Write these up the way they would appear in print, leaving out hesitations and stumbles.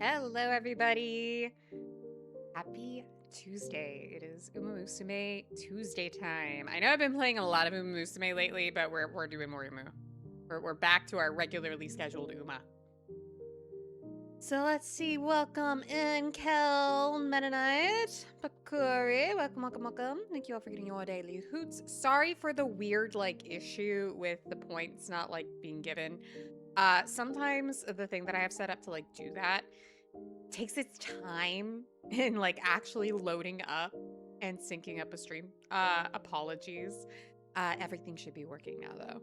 Hello, everybody. Happy Tuesday. It is Umamusume Tuesday time. I know I've been playing a lot of Umamusume lately, but we're doing more Umu. We're back to our regularly scheduled Uma. So let's see. Welcome in, Kel, Meta Knight, Pakuri. Welcome. Thank you all for getting your daily hoots. Sorry for the weird issue with the points not being given. Sometimes the thing that I have set up to do that takes its time in actually loading up and syncing up a stream. Apologies. Everything should be working now though.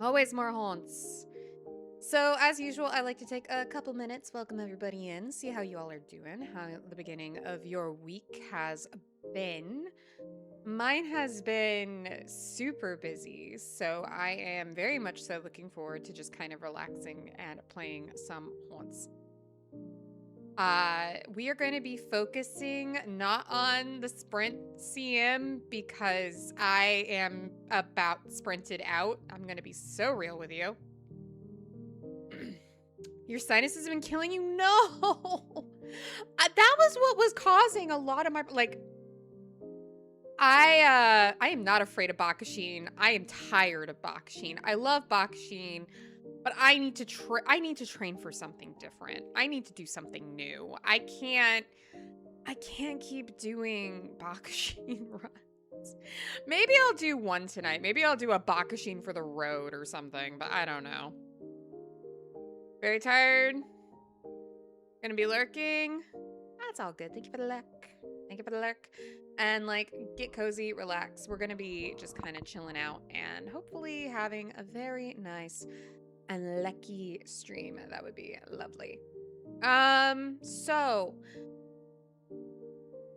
Always more haunts. So as usual, I like to take a couple minutes, welcome everybody in, see how you all are doing, how the beginning of your week has been. Mine has been super busy, so I am very much so looking forward to just kind of relaxing and playing some haunts. We are going to be focusing not on the sprint CM because I am about sprinted out. I'm going to be so real with you. Your sinuses have been killing you? No! That was what was causing a lot of my, I am not afraid of Bakashin. I am tired of Bakashin. I love Bakashin. But I need to train for something different. I need to do something new. I can't keep doing Bakashin runs. Maybe I'll do one tonight. Maybe I'll do a Bakashin for the road or something, but I don't know. Very tired. Gonna be lurking. That's all good. Thank you for the lurk. Thank you for the lurk. And get cozy, relax. We're gonna be just kind of chilling out and hopefully having a very nice and lucky stream. That would be lovely. So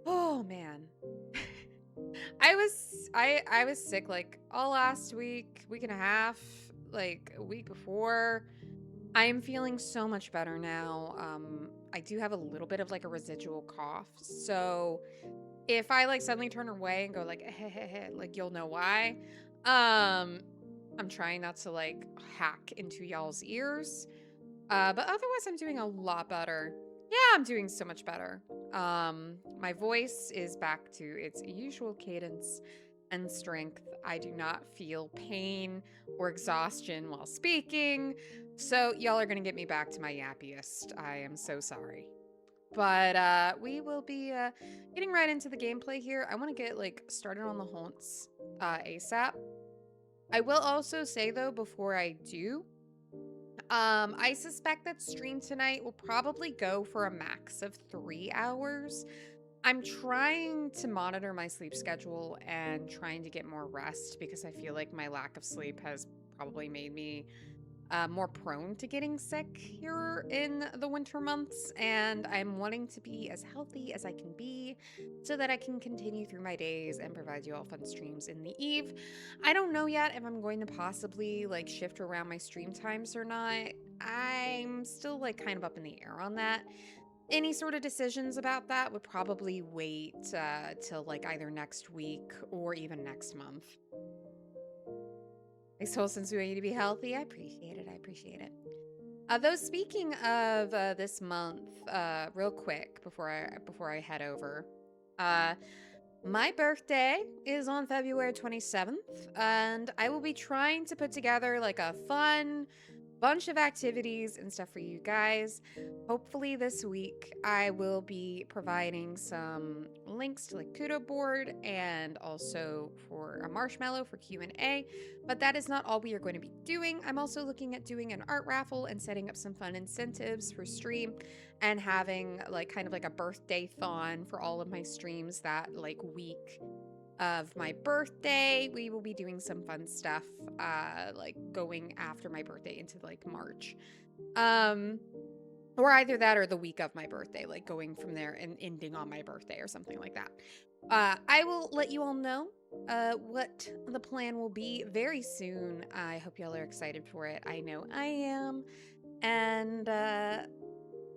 oh man. I was sick all last week and a half, a week before. I am feeling so much better now. I do have a little bit of a residual cough. So if I suddenly turn away and go you'll know why. I'm trying not to hack into y'all's ears. But otherwise I'm doing a lot better. Yeah, I'm doing so much better. My voice is back to its usual cadence and strength. I do not feel pain or exhaustion while speaking. So y'all are gonna get me back to my yappiest. I am so sorry. But we will be getting right into the gameplay here. I want to get started on the haunts ASAP. I will also say though, before I do, I suspect that stream tonight will probably go for a max of 3 hours. I'm trying to monitor my sleep schedule and trying to get more rest because I feel like my lack of sleep has probably made me more prone to getting sick here in the winter months, and I'm wanting to be as healthy as I can be so that I can continue through my days and provide you all fun streams in the eve. I don't know yet if I'm going to possibly shift around my stream times or not. I'm still kind of up in the air on that. Any sort of decisions about that would probably wait till either next week or even next month. Thanks, whole since we want you to be healthy. I appreciate it. I appreciate it. Though speaking of this month, real quick before I head over, my birthday is on February 27th, and I will be trying to put together a fun bunch of activities and stuff for you guys. Hopefully this week I will be providing some links to Kudo board and also for a marshmallow for Q&A, but that is not all we are going to be doing. I'm also looking at doing an art raffle and setting up some fun incentives for stream and having kind of a birthday thon for all of my streams that week of my birthday. We will be doing some fun stuff going after my birthday into March, or either that or the week of my birthday, going from there and ending on my birthday or something like that. I will let you all know what the plan will be very soon. I hope y'all are excited for it. I know I am. And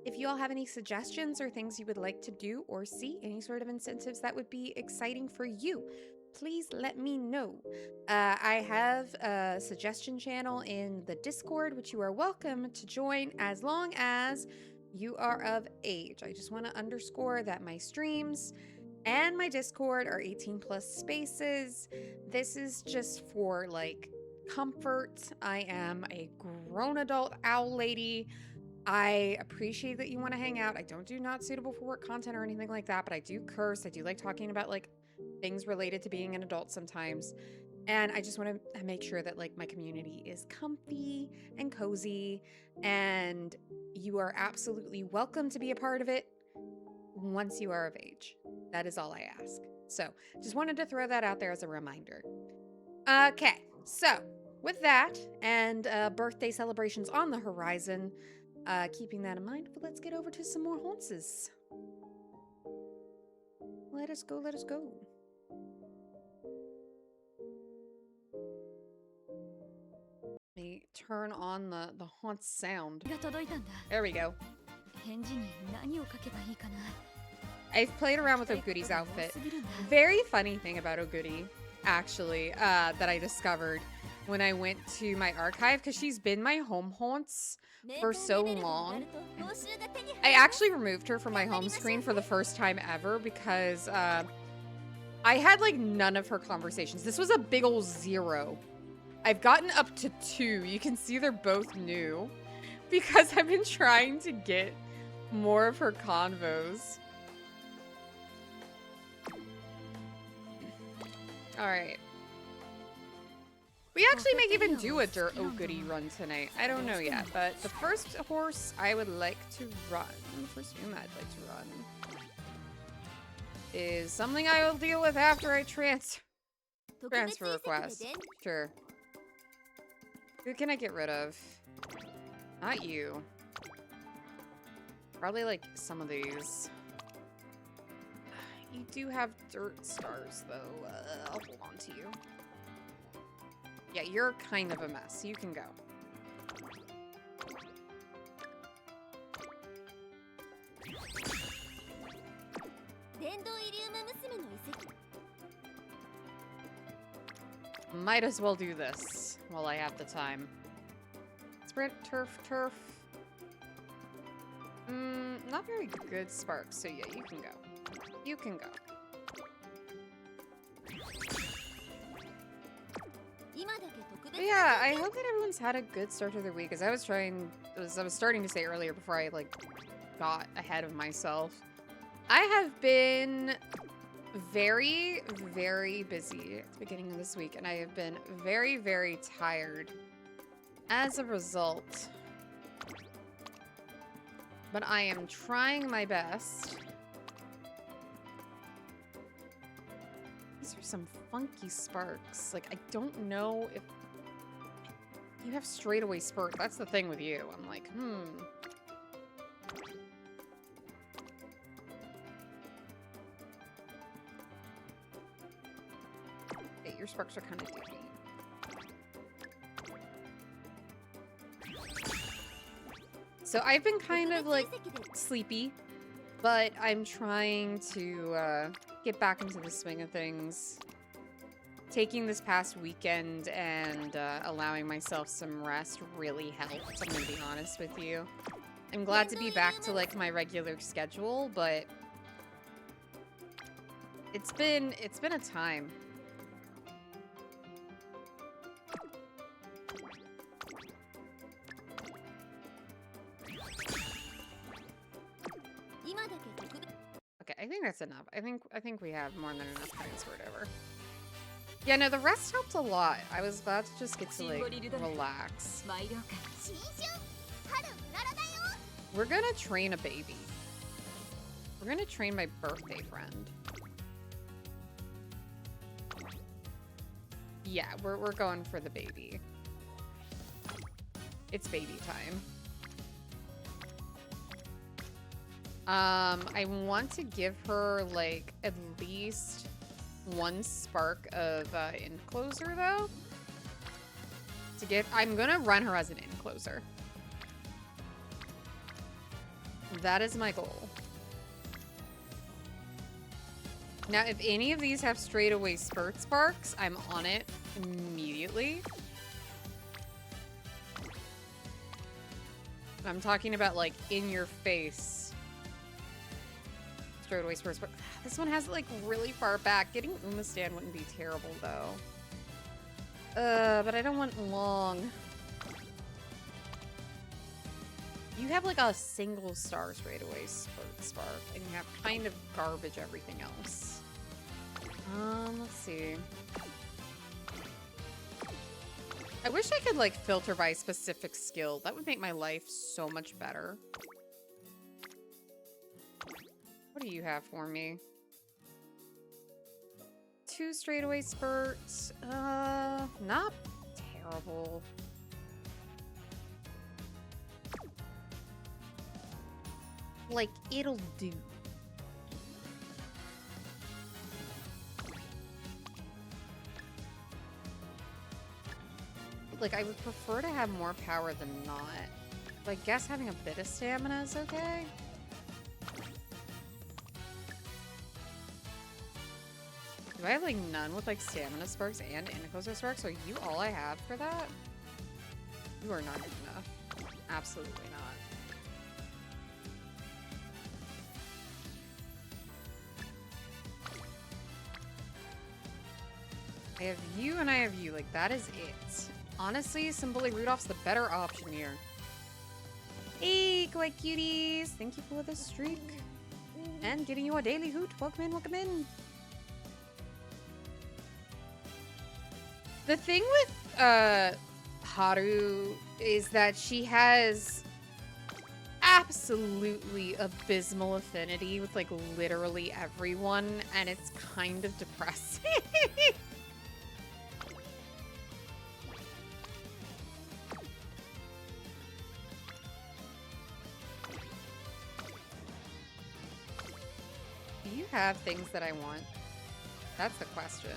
if you all have any suggestions or things you would like to do or see, any sort of incentives that would be exciting for you, please let me know. I have a suggestion channel in the Discord, which you are welcome to join as long as You are of age. I just want to underscore that my streams and my Discord are 18 plus spaces. This is just for like comfort. I am a grown adult owl lady. I appreciate that you want to hang out. I don't do not suitable for work content or anything like that, but I do curse. I do like talking about like things related to being an adult sometimes. And I just want to make sure that like my community is comfy and cozy, and you are absolutely welcome to be a part of it once you are of age. That is all I ask. So just wanted to throw that out there as a reminder. Okay, so with that and birthday celebrations on the horizon, keeping that in mind, let's get over to some more haunts. Let us go, let us go. Let me turn on the haunt sound. There we go. I've played around with Ogoodi's outfit. Very funny thing about Ogoodi, actually, that I discovered when I went to my archive, because she's been my home haunts for so long. I actually removed her from my home screen for the first time ever because I had like none of her conversations. This was a big ol' 0. I've gotten up to 2. You can see they're both new because I've been trying to get more of her convos. All right. We actually may even do a dirt Ogoodi run tonight. I don't know yet, but the first horse I would like to run, first room I'd like to run, is something I will deal with after I transfer request. Sure. Who can I get rid of? Not you. Probably like some of these. You do have dirt stars though. I'll hold on to you. Yeah, you're kind of a mess. You can go. Might as well do this while I have the time. Sprint, turf, turf. Not very good sparks, so yeah, you can go. You can go. But yeah, I hope that everyone's had a good start to their week. As I was starting to say earlier before I like got ahead of myself, I have been very, very busy at the beginning of this week, and I have been very, very tired as a result. But I am trying my best. These are some funky sparks. Like, I don't know if you have straightaway spurt. That's the thing with you. I'm like, Okay, your sparks are kind of dippy. So I've been kind of like sleepy, but I'm trying to get back into the swing of things. Taking this past weekend and allowing myself some rest really helped, I'm gonna be honest with you. I'm glad to be back to like my regular schedule, but it's been a time. Okay, I think that's enough. I think we have more than enough points for whatever. Yeah, no, the rest helped a lot. I was glad to just get to like relax. We're gonna train a baby. We're gonna train my birthday friend. Yeah, we're going for the baby. It's baby time. I want to give her like at least 1 spark of encloser though. I'm gonna run her as an encloser. That is my goal. Now, if any of these have straightaway spurt sparks, I'm on it immediately. I'm talking about, like, in your face. Straight away spurs, but this one has it, like, really far back. Getting Umamusume wouldn't be terrible, though. But I don't want long. You have, like, a single star straight away spark, and you have kind of garbage everything else. Let's see. I wish I could, like, filter by specific skill. That would make my life so much better. What do you have for me? 2 straightaway spurts. Not terrible. Like, it'll do. Like, I would prefer to have more power than not. But I guess having a bit of stamina is okay. Do I have, like, none with, like, stamina sparks and Indicosa sparks? Are you all I have for that? You are not good enough. Absolutely not. I have you and I have you. Like, that is it. Honestly, Symbole Rudolph's the better option here. Hey, kawaii cuties! Thank you for the streak. And getting you a daily hoot. Welcome in, welcome in. The thing with Haru is that she has absolutely abysmal affinity with, like, literally everyone, and it's kind of depressing. Do you have things that I want? That's the question.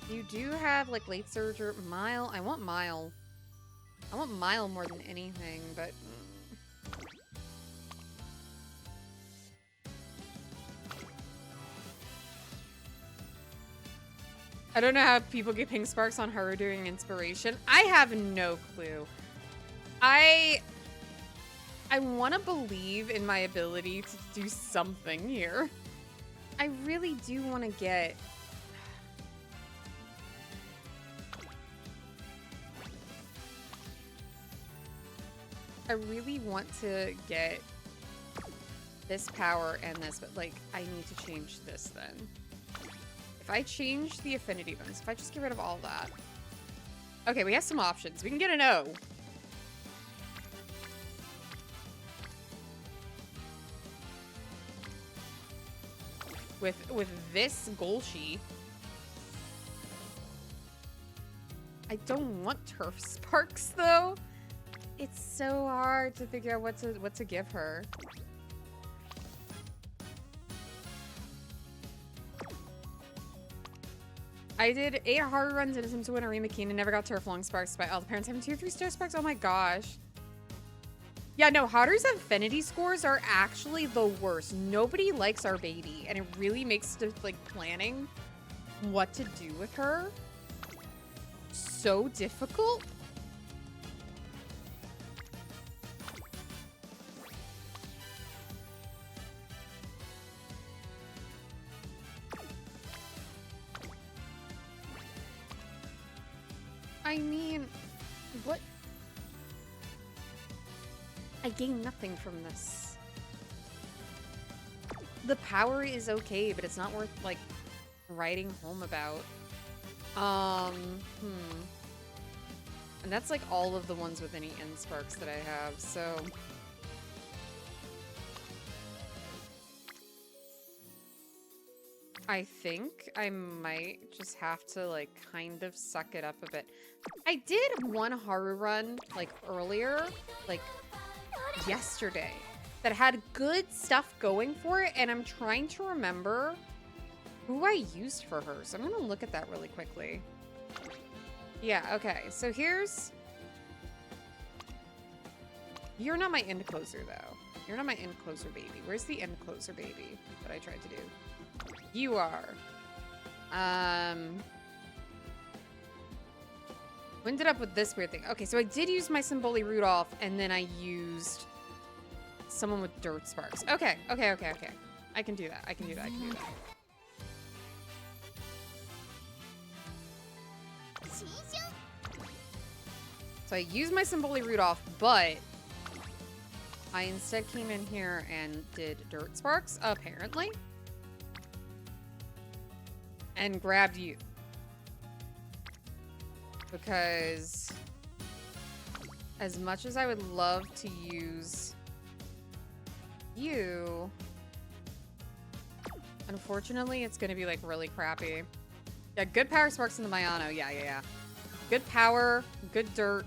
You do have, like, late surge or Mile. I want Mile. I want Mile more than anything, but... I don't know how people get pink sparks on her doing inspiration. I have no clue. I want to believe in my ability to do something here. I really do want to get... I really want to get this power and this, but, like, I need to change this then. If I change the affinity bonus, if I just get rid of all that. Okay, we have some options. We can get an O. With this Golshi. I don't want Turf Sparks, though. It's so hard to figure out what to give her. I did 8 hard runs in a Sims to win a Rima Keen and never got Turf Long Sparks despite all the parents having 2 or 3 star sparks. Oh my gosh. Yeah, no, Haru's affinity scores are actually the worst. Nobody likes our baby, and it really makes the, like, planning what to do with her so difficult. I mean, what? I gain nothing from this. The power is okay, but it's not worth, like, writing home about. And that's, like, all of the ones with any end sparks that I have, so... I think I might just have to, like, kind of suck it up a bit. I did one Haru run, like, earlier, like, yesterday, that had good stuff going for it, and I'm trying to remember who I used for her. So I'm gonna look at that really quickly. Yeah, okay. So here's... You're not my end closer, though. You're not my end closer baby. Where's the end closer baby that I tried to do? You are. ended up with this weird thing. Okay, so I did use my Symboli Rudolph, and then I used someone with Dirt Sparks. Okay. I can do that. I can do that. So I used my Symboli Rudolph, but I instead came in here and did Dirt Sparks, apparently. And grabbed you. Because as much as I would love to use you, unfortunately, it's going to be like really crappy. Yeah, good power sparks in the Mayano. Yeah. Good power, good dirt.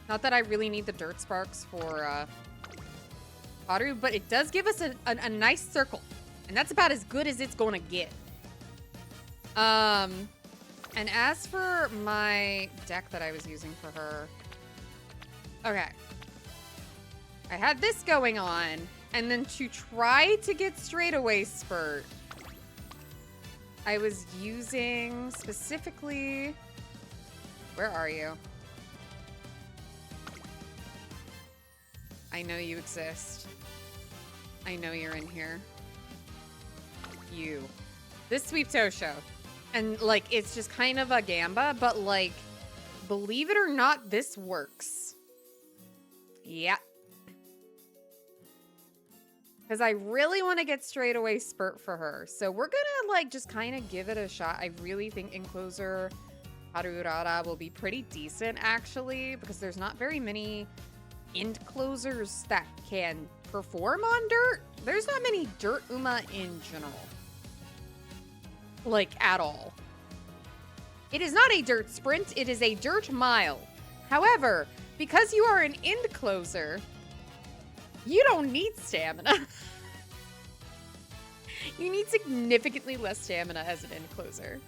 Not that I really need the dirt sparks for Haru, but it does give us a nice circle. And that's about as good as it's going to get. And as for my deck that I was using for her, okay. I had this going on, and then to try to get straightaway spurt, I was using specifically, where are you? I know you exist. I know you're in here. You. This Sweep Toe show. And, like, it's just kind of a gamba, but, like, believe it or not, this works. Yeah. Because I really want to get straightaway spurt for her. So we're gonna, like, just kind of give it a shot. I really think Encloser Haruurara will be pretty decent, actually, because there's not very many end closers that can perform on dirt. There's not many dirt Uma in general. Like, at all. It is not a dirt sprint, it is a dirt mile. However, because you are an end closer, you don't need stamina. You need significantly less stamina as an end closer.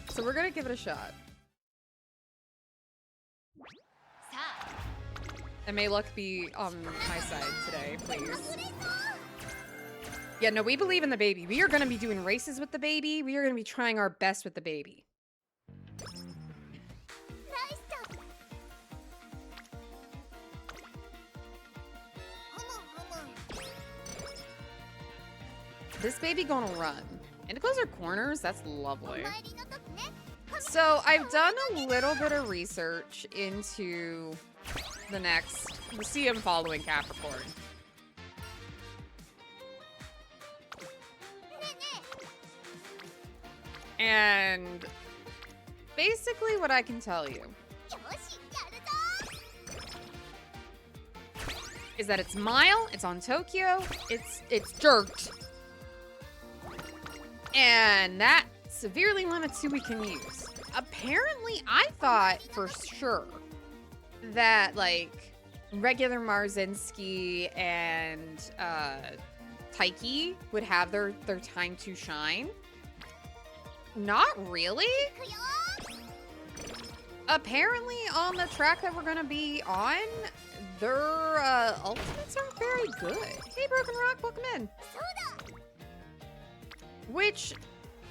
So we're gonna give it a shot. And may luck be on my side today, please. Yeah, no, we believe in the baby. We are going to be doing races with the baby. We are going to be trying our best with the baby. This baby gonna run. And to close our corners, that's lovely. So I've done a little bit of research into the next. We'll see him following Capricorn. And basically what I can tell you is that it's mile, it's on Tokyo, it's dirt. And that severely limits who we can use. Apparently, I thought for sure that, like, regular Marzinski and Taiki would have their time to shine. Not really. Apparently, on the track that we're going to be on, their ultimates aren't very good. Hey, Broken Rock, welcome in. Which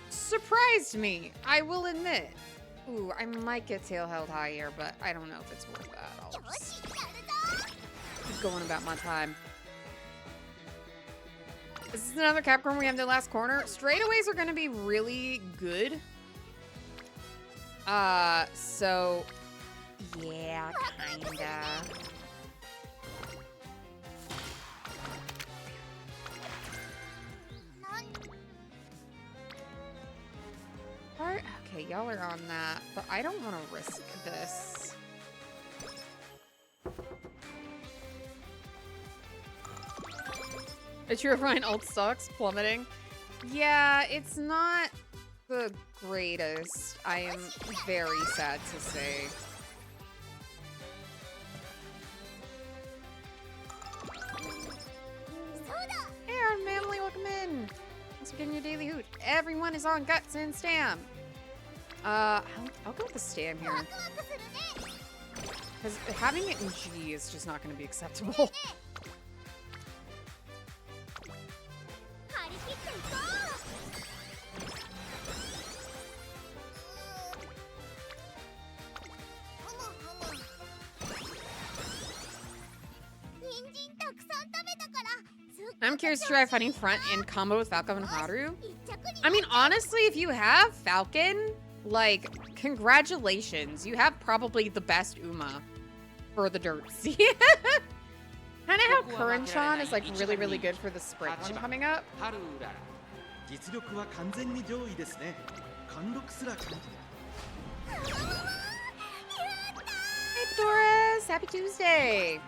surprised me, I will admit. Ooh, I might get tail held high here, but I don't know if it's worth that. I'll just keep going about my time. This is another Capricorn. We have the last corner. Straightaways are going to be really good. So, yeah, kinda. Okay, y'all are on that, but I don't want to risk this. Is your fine ult stocks plummeting? Yeah, it's not the greatest. I am very sad to say. Hey, Aaron Manley, welcome in. Thanks for getting your daily hoot. Everyone is on guts and stam. I'll go with the stam here. Because having it in G is just not going to be acceptable. I'm curious to try Fighting Front in combo with Falcon and Haru. I mean, honestly, if you have Falcon, like, congratulations. You have probably the best Uma for the dirt sea. Kind of how Current-chan is, like, really, really good for the sprint one coming up. Hey, Doris! Happy Tuesday!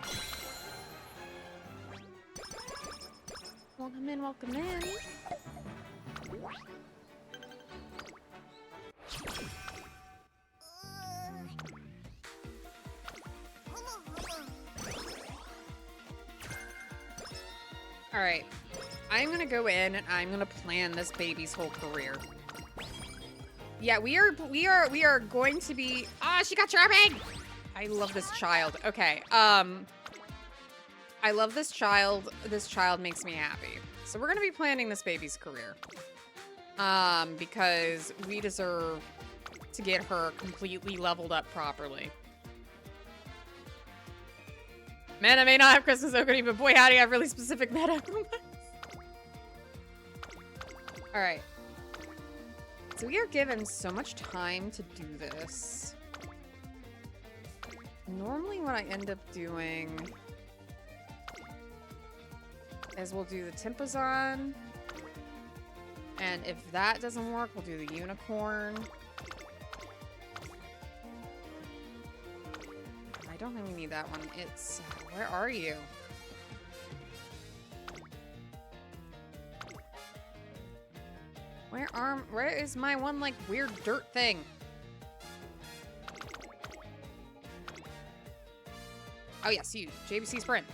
Welcome in, welcome in. All right, I'm gonna go in and I'm gonna plan this baby's whole career. Yeah, we are going to be. Ah, she got trapping. I love this child. Okay, I love this child. This child makes me happy. So we're gonna be planning this baby's career. Because we deserve to get her completely leveled up properly. Man, I may not have Christmas Okuni, but boy howdy, I have really specific meta. Alright. So we are given so much time to do this. Normally what I end up doing is we'll do the Tempozon. And if that doesn't work, we'll do the Unicorn. I don't think we need that one. It's... where are you? Where is my one, like, weird dirt thing? Oh, yes, you. JBC Sprint.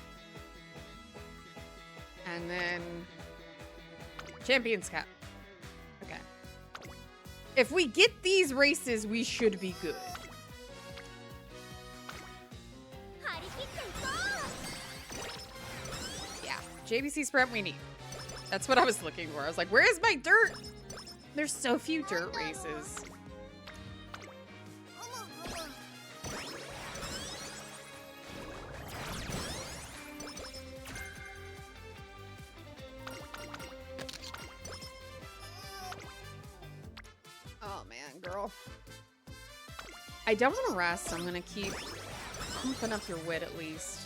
And then... Champions Cup. Okay. If we get these races, we should be good. Yeah, JBC Sprint we need. That's what I was looking for. I was like, where is my dirt? There's so few dirt races. Oh man, girl. I don't want to rest, so I'm gonna keep pumping up your wit at least.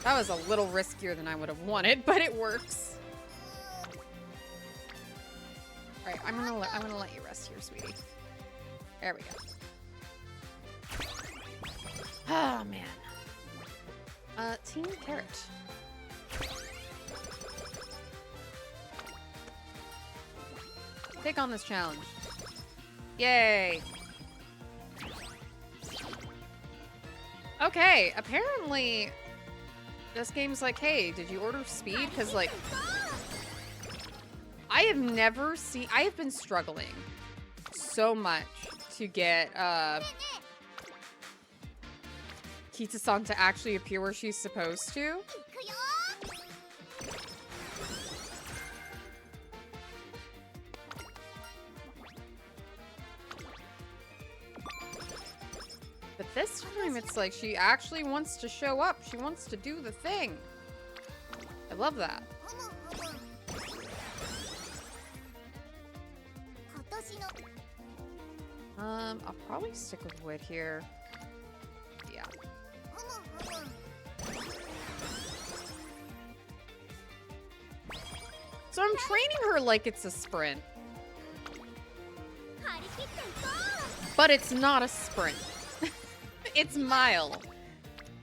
That was a little riskier than I would have wanted, but it works. All right, I'm gonna let you rest here, sweetie. There we go. Oh man. Team Carrot. Take on this challenge. Yay. Okay, apparently this game's like, hey, did you order speed? Because, like, I have been struggling so much to get, Kita-san to actually appear where she's supposed to. But this time it's like she actually wants to show up. She wants to do the thing. I love that. I'll probably stick with Wit here. Yeah. So I'm training her like it's a sprint. But it's not a sprint. It's mile.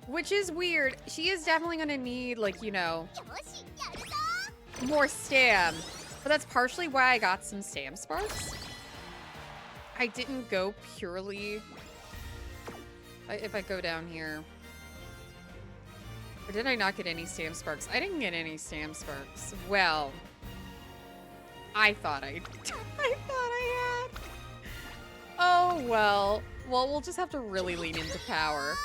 Which is weird. She is definitely gonna need, like, you know, more stam. But that's partially why I got some stam sparks. I didn't go purely... if I go down here... Or did I not get any stam sparks? I didn't get any stam sparks. Well... I thought I had. Oh, well. Well, we'll just have to really lean into power.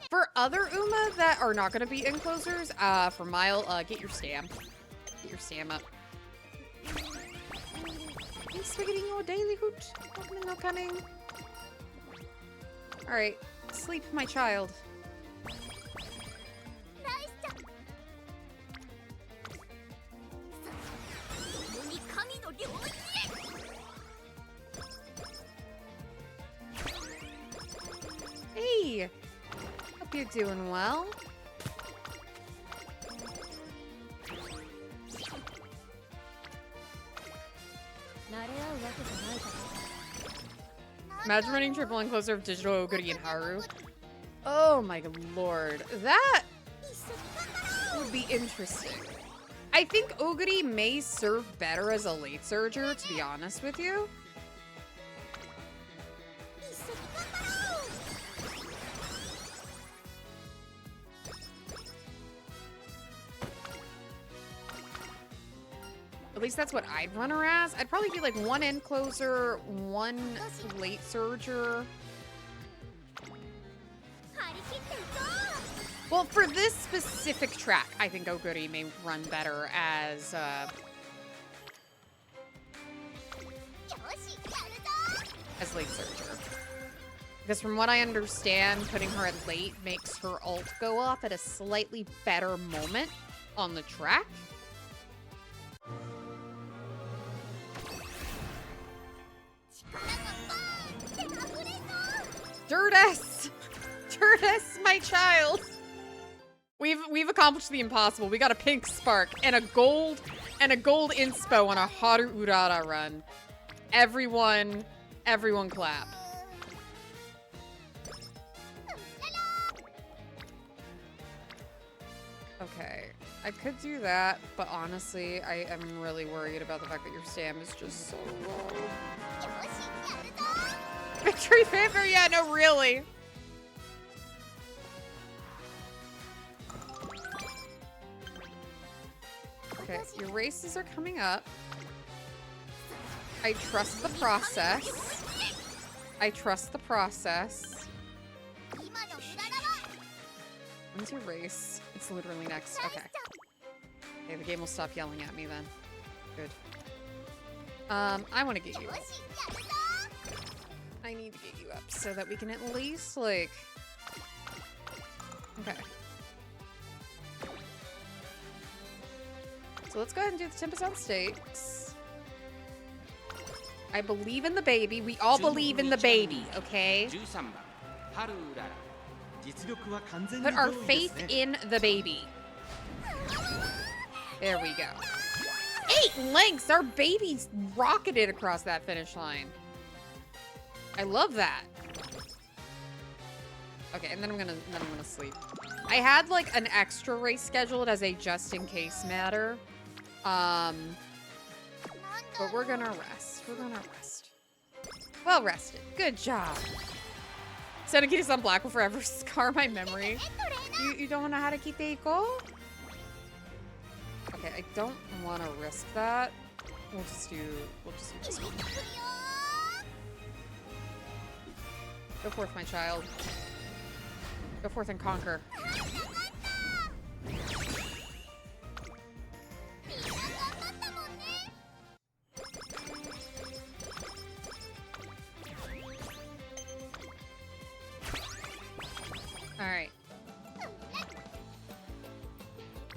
For other Uma that are not going to be enclosers, for Mile, get your stam. Get your stam up. Hey, Spaghetti, no daily hoot. No coming, no coming. Alright, sleep, my child. Hey! Hope you're doing well. Imagine running triple enclosure of digital Oguri and Haru. Oh my lord. That would be interesting. I think Oguri may serve better as a late surger, to be honest with you. At least that's what I'd run her as. I'd probably be like one end closer, one late surger. Well, for this specific track, I think Oguri may run better as late surger. Because from what I understand, putting her at late makes her ult go off at a slightly better moment on the track. Dirtus! Dirtus, my child! We've accomplished the impossible. We got a pink spark and a gold inspo on a Haru Urara run. Everyone clap. Okay, I could do that, but honestly, I am really worried about the fact that your stam is just so low. Victory favor? Yeah, no, really. Okay, your races are coming up. I trust the process. I trust the process. When's your race? It's literally next. Okay. Okay, the game will stop yelling at me then. Good. I want to get you up. I need to get you up so that we can at least, like... Okay. So let's go ahead and do the 10% stakes. I believe in the baby. We all believe in the baby, okay? Put our faith in the baby. There we go. 8 lengths! Our baby's rocketed across that finish line. I love that. Okay, and then I'm gonna sleep. I had like an extra race scheduled as a just in case matter. But we're gonna rest. We're gonna rest. Well rested. Good job. Senekita's on black will forever scar my memory. You don't know how to keep Eiko? Okay, I don't want to risk that. We'll just do this one. Go forth, my child. Go forth and conquer. Alright.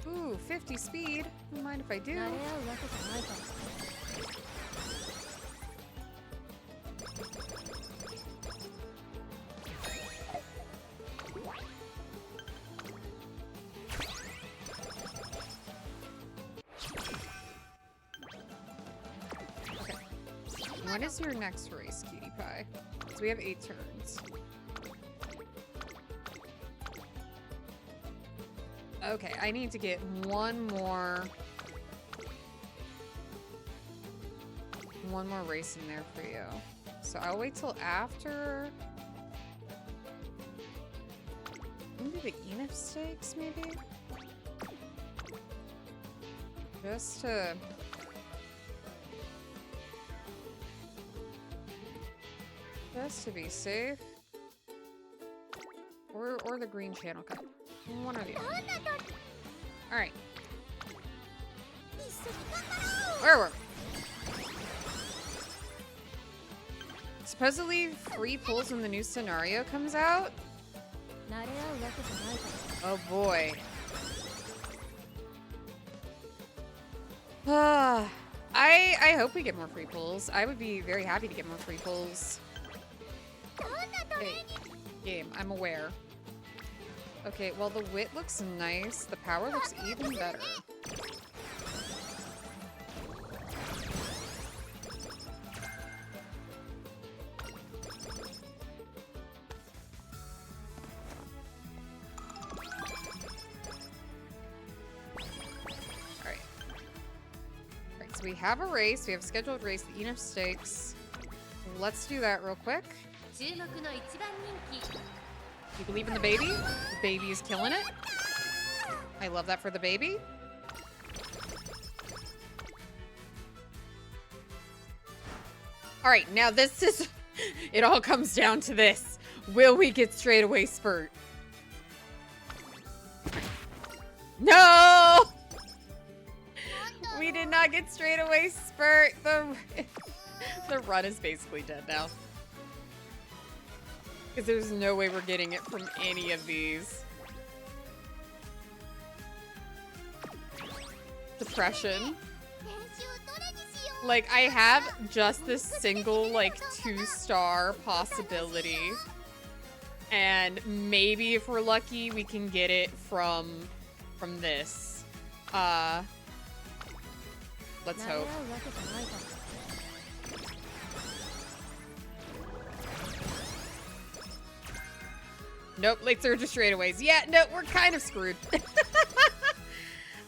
Ooh, 50 speed. Don't mind if I do. Okay. When is your next race, cutie pie? So we have 8 turns. Okay, I need to get one more race in there for you. So I'll wait till after. Maybe the Enif stakes, maybe? Just to be safe. Or Or the green channel cup. One or the other. Alright. Where were we? Supposedly free pulls when the new scenario comes out? Oh boy. I hope we get more free pulls. I would be very happy to get more free pulls. Hey, game, I'm aware. Okay, well the wit looks nice. The power looks even better. So we have a race. We have a scheduled race, the Enough Stakes. Let's do that real quick. You believe in the baby? The baby is killing it. I love that for the baby. All right, now this is... It all comes down to this. Will we get straightaway spurt? No! We did not get straightaway spurt. The run is basically dead now. Because there's no way we're getting it from any of these. Depression. Like, I have just this single, like, 2-star possibility. And maybe if we're lucky, we can get it from this. Let's hope. Nope, late surge or straightaways. Yeah, no, we're kind of screwed.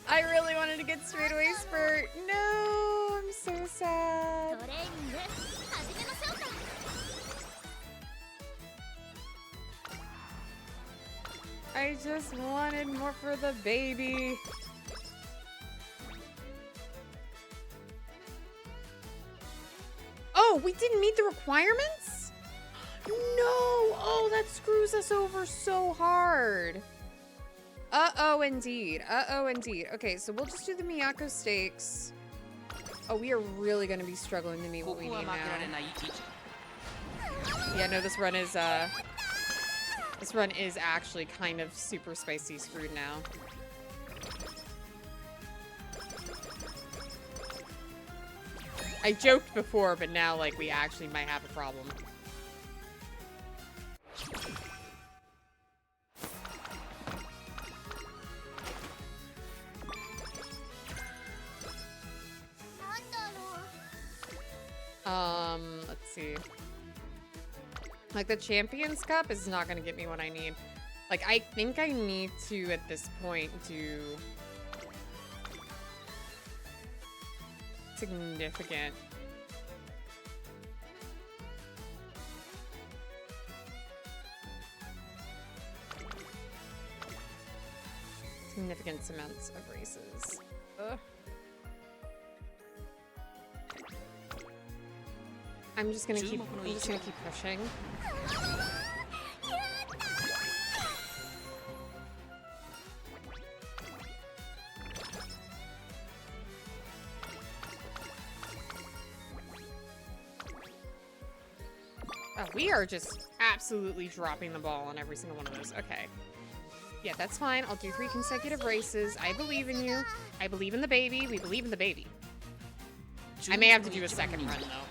I really wanted to get straightaway spurt. No, I'm so sad. I just wanted more for the baby. Oh, we didn't meet the requirements? No! Oh, that screws us over so hard. Uh-oh, indeed. Uh-oh, indeed. Okay, so we'll just do the Miyako Stakes. Oh, we are really going to be struggling to meet what we need now. Yeah, no, this run is actually kind of super spicy screwed now. I joked before, but now, like, we actually might have a problem. Let's see. Like, the Champions Cup is not gonna get me what I need. Like, I think I need to, at this point, do significant. Significant amounts of races. Ugh. I'm just gonna keep pushing. Oh, we are just absolutely dropping the ball on every single one of those. Okay. Yeah, that's fine. I'll do 3 consecutive races. I believe in you. I believe in the baby. We believe in the baby. I may have to do a second run, though.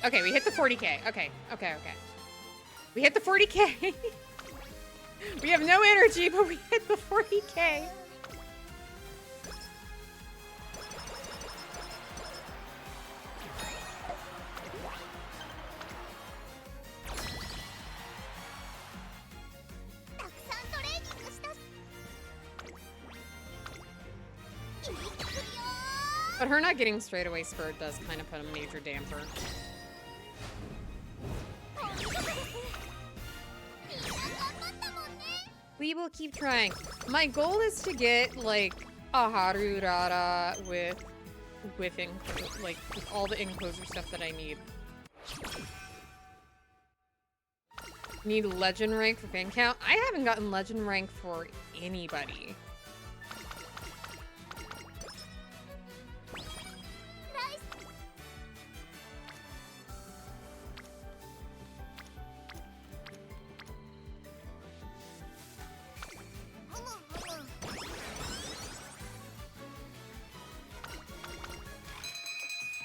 Okay, we hit the 40K. Okay. We hit the 40K. We have no energy, but we hit the 40K. But her not getting straightaway spurt does kind of put a major damper. We will keep trying. My goal is to get, like, a Harurara with all the Inquisitor stuff that I need. Need legend rank for fan count? I haven't gotten legend rank for anybody.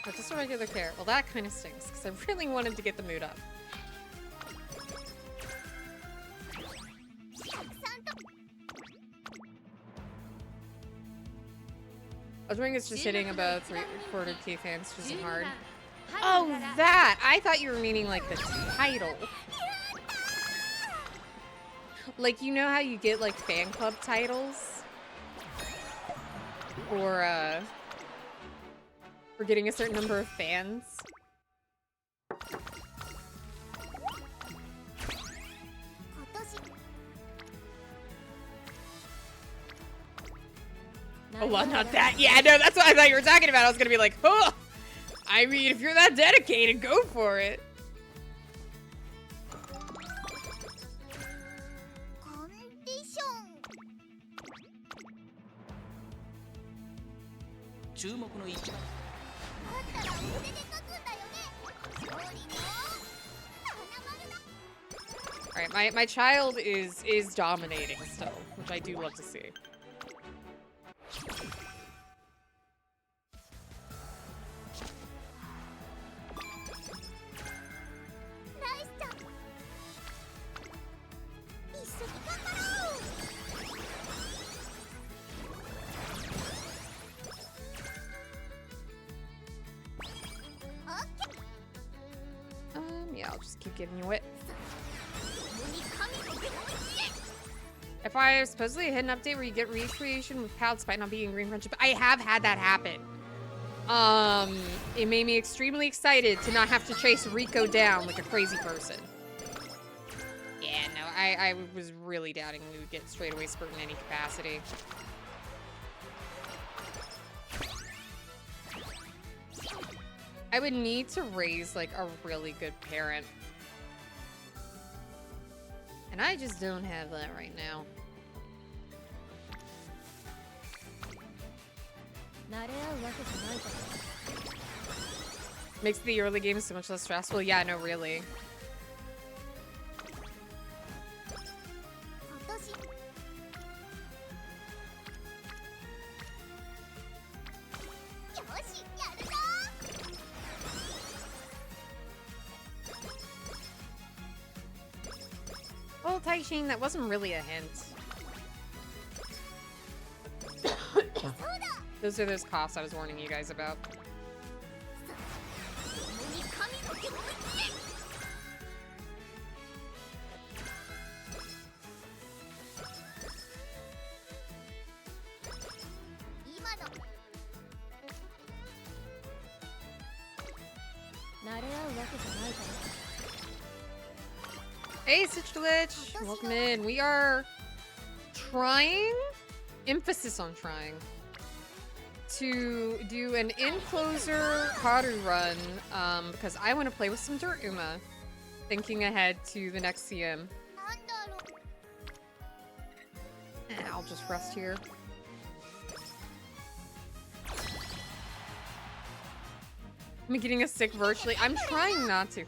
Oh, just a regular carrot. Well, that kind of stinks, because I really wanted to get the mood up. I was wondering it's just hitting above 3/4K fans just isn't hard. Oh, that! I thought you were meaning, like, the title. Like, you know how you get, like, fan club titles? Or, for getting a certain number of fans? Oh, well, not that. Yeah, no, that's what I thought you were talking about. I was gonna be like, oh! I mean, if you're that dedicated, go for it. Alright, my child is dominating still, which I do love to see. Yeah, I'll just keep giving you it. If I supposedly hit an update where you get recreation with PAL despite not being Green Friendship, I have had that happen. It made me extremely excited to not have to chase Rico down like a crazy person. Yeah, no, I was really doubting we would get straight away spurt in any capacity. I would need to raise, like, a really good parent. And I just don't have that right now. Makes the early game so much less stressful. Yeah, no, really. Well, Taishin, that wasn't really a hint. Those are those coughs I was warning you guys about. Hey, Stitch Glitch! Welcome in. We are trying, emphasis on trying, to do an in-closer Haru run, because I want to play with some Dirt Uma, thinking ahead to the next CM. I'll just rest here. I'm getting a sick virtually. I'm trying not to.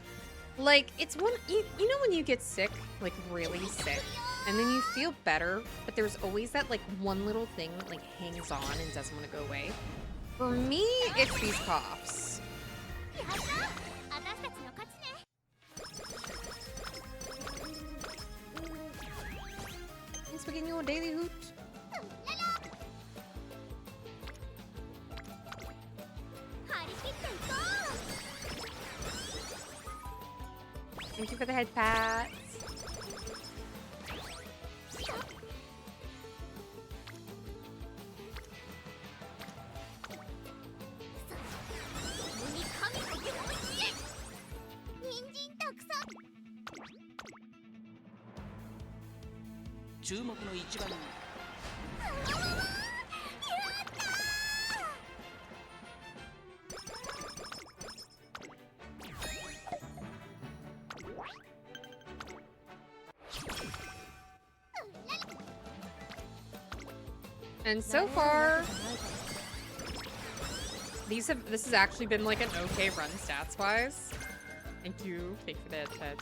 Like, it's one, you know when you get sick, like really sick, and then you feel better, but there's always that like one little thing that like hangs on and doesn't want to go away. For me, it's these coughs. Thanks for getting you a daily hoot. Thank you for the head pats. And so far, this has actually been like an okay run stats-wise. Thank you for that, pet.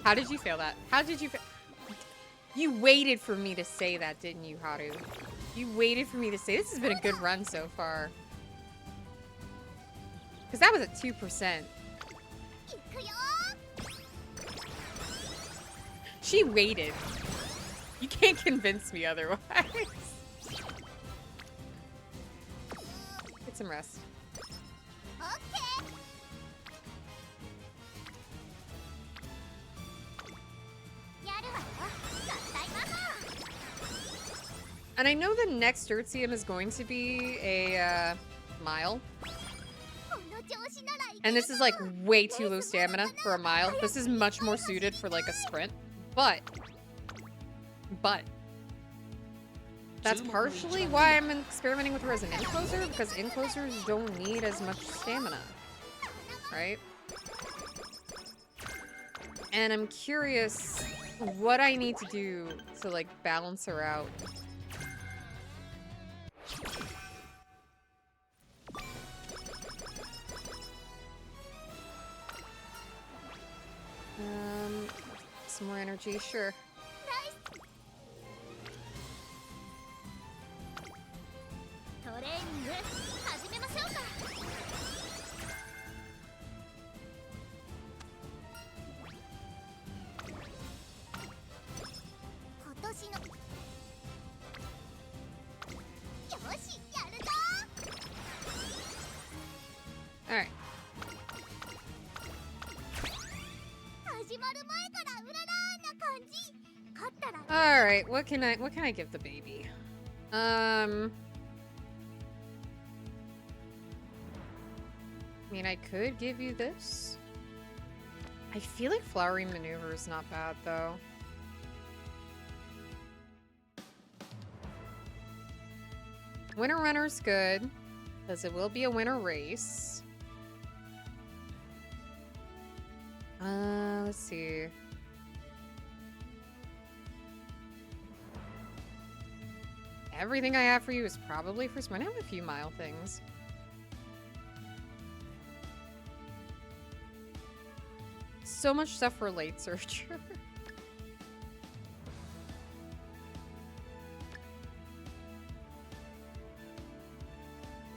How did you fail that? How did you fail? You waited for me to say that, didn't you, Haru? You waited for me to say this has been a good run so far. Because that was at 2%. She waited. You can't convince me otherwise. Get some rest. And I know the next Urtzium is going to be a mile. And this is like way too low stamina for a mile. This is much more suited for like a sprint. But that's partially why I'm experimenting with her as an encloser, because enclosers don't need as much stamina, right? And I'm curious what I need to do to like balance her out. Some more energy, sure. Alright. Alright, what can I give the baby? I mean, I could give you this. I feel like Flowering Maneuver is not bad, though. Winter Runner's good, because it will be a winter race. Let's see. Everything I have for you is probably for sprint. I have a few mile things. So much stuff for late searcher.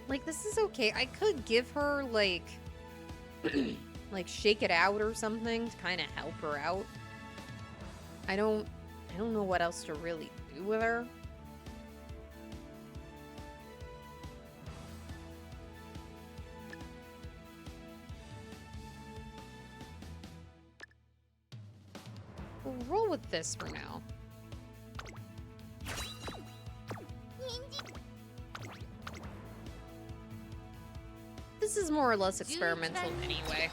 Like, this is okay. I could give her, like, like, Shake It Out or something to kind of help her out. I don't know what else to really do with her. We'll roll with this for now. This is more or less experimental anyway.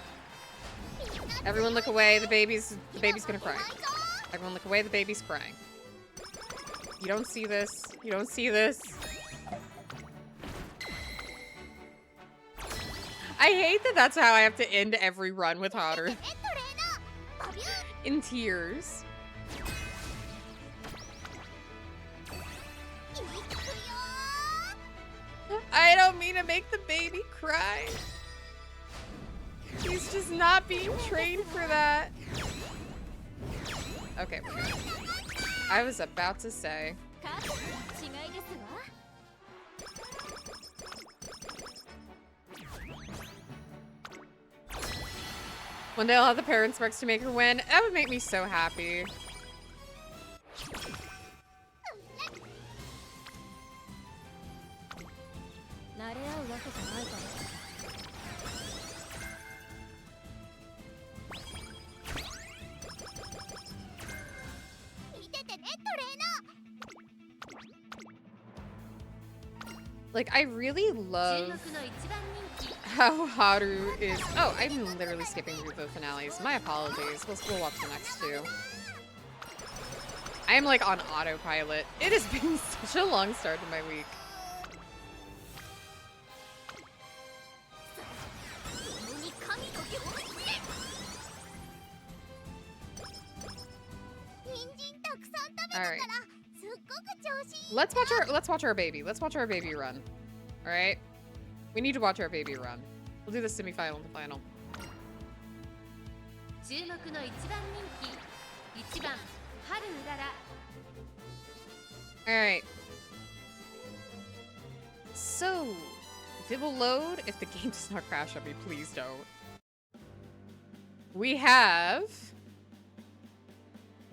Everyone look away, the baby's gonna cry. Everyone look away, the baby's crying. You don't see this. You don't see this. I hate that that's how I have to end every run with Haru. In tears. I don't mean to make the baby cry. He's just not being trained for that. Okay, we're good. I was about to say. One day I'll have the parents marks to make her win. That would make me so happy. Like, I really love how Haru is... Oh, I'm literally skipping through the finales. My apologies. We'll watch the next two. I am, like, on autopilot. It has been such a long start to my week. All right. Let's watch our baby. Let's watch our baby run. All right. We need to watch our baby run. We'll do the semifinal and the final. All right. So, if it will load, if the game does not crash on me, please don't. We have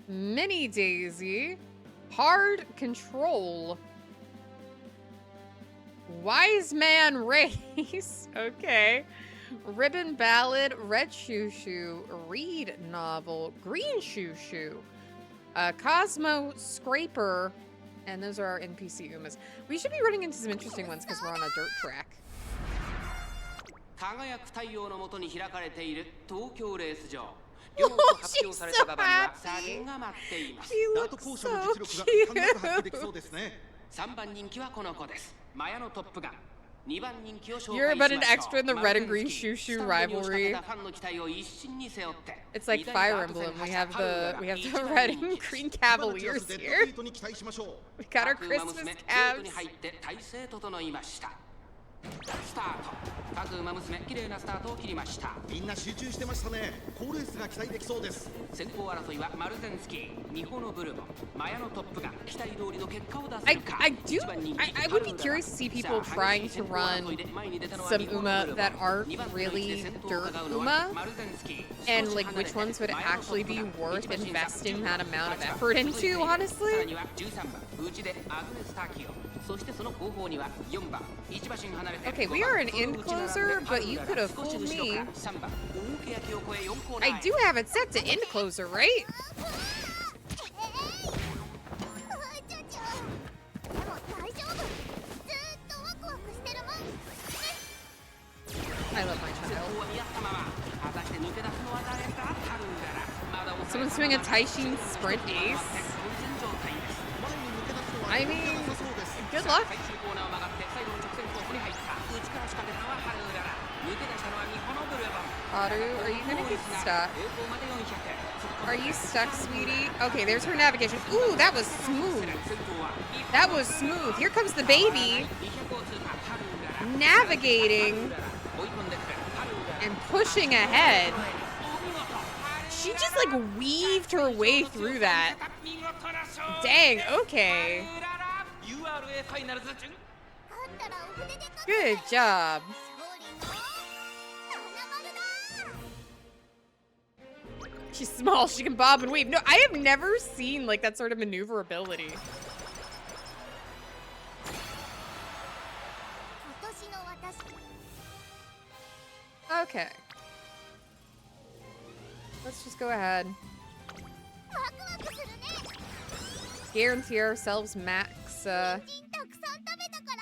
Mini Daisy, Hard Control, Wise Man Race, okay, Ribbon Ballad, Red Shoo Shoo, Read Novel, Green Shoo Shoo, Cosmo Scraper, and those are our NPC Umas. We should be running into some interesting ones because we're on a dirt track. Oh, she's so happy. She looks so cute. You're about an extra in the red and green shoo shoo rivalry. It's like Fire Emblem. We have the red and green cavaliers here. We got our Christmas calves. I would be curious to see people trying to run some Uma that aren't really dirt Uma, and like which ones would actually be worth investing that amount of effort into, honestly. Okay, we are an end closer, but you could have fooled me. I do have it set to end closer, right? I love my child. Someone's doing a Taishin sprint ace. I mean, good luck. Haru, are you gonna get stuck? Are you stuck, sweetie? Okay, there's her navigation. Ooh, that was smooth. That was smooth. Here comes the baby. Navigating and pushing ahead. She just like weaved her way through that. Dang, okay. Good job. She's small, she can bob and weave. No, I have never seen like that sort of maneuverability. Okay. Let's just go ahead. Guarantee ourselves max.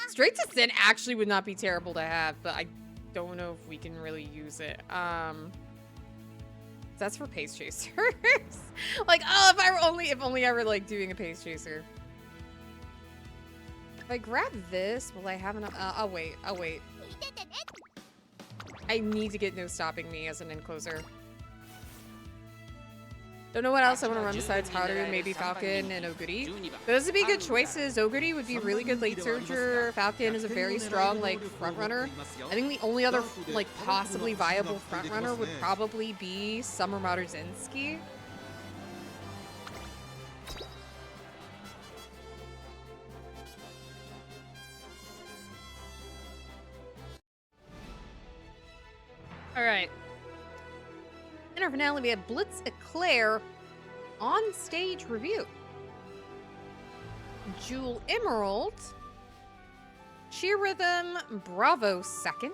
Straight to Sin actually would not be terrible to have, but I don't know if we can really use it. That's for pace chasers. Like, oh, if only I were like doing a pace chaser. If I grab this, will I have enough? I'll wait. I need to get no stopping me as an encloser. Don't know what else I want to run besides Haru, maybe Falcon and Oguri. Those would be good choices. Oguri would be really good late surger. Falcon is a very strong like front runner. I think the only other like possibly viable front runner would probably be Summer Marzinski. All right. In our finale, we have Blitz Eclair on stage review. Jewel Emerald, Cheer Rhythm, Bravo Second,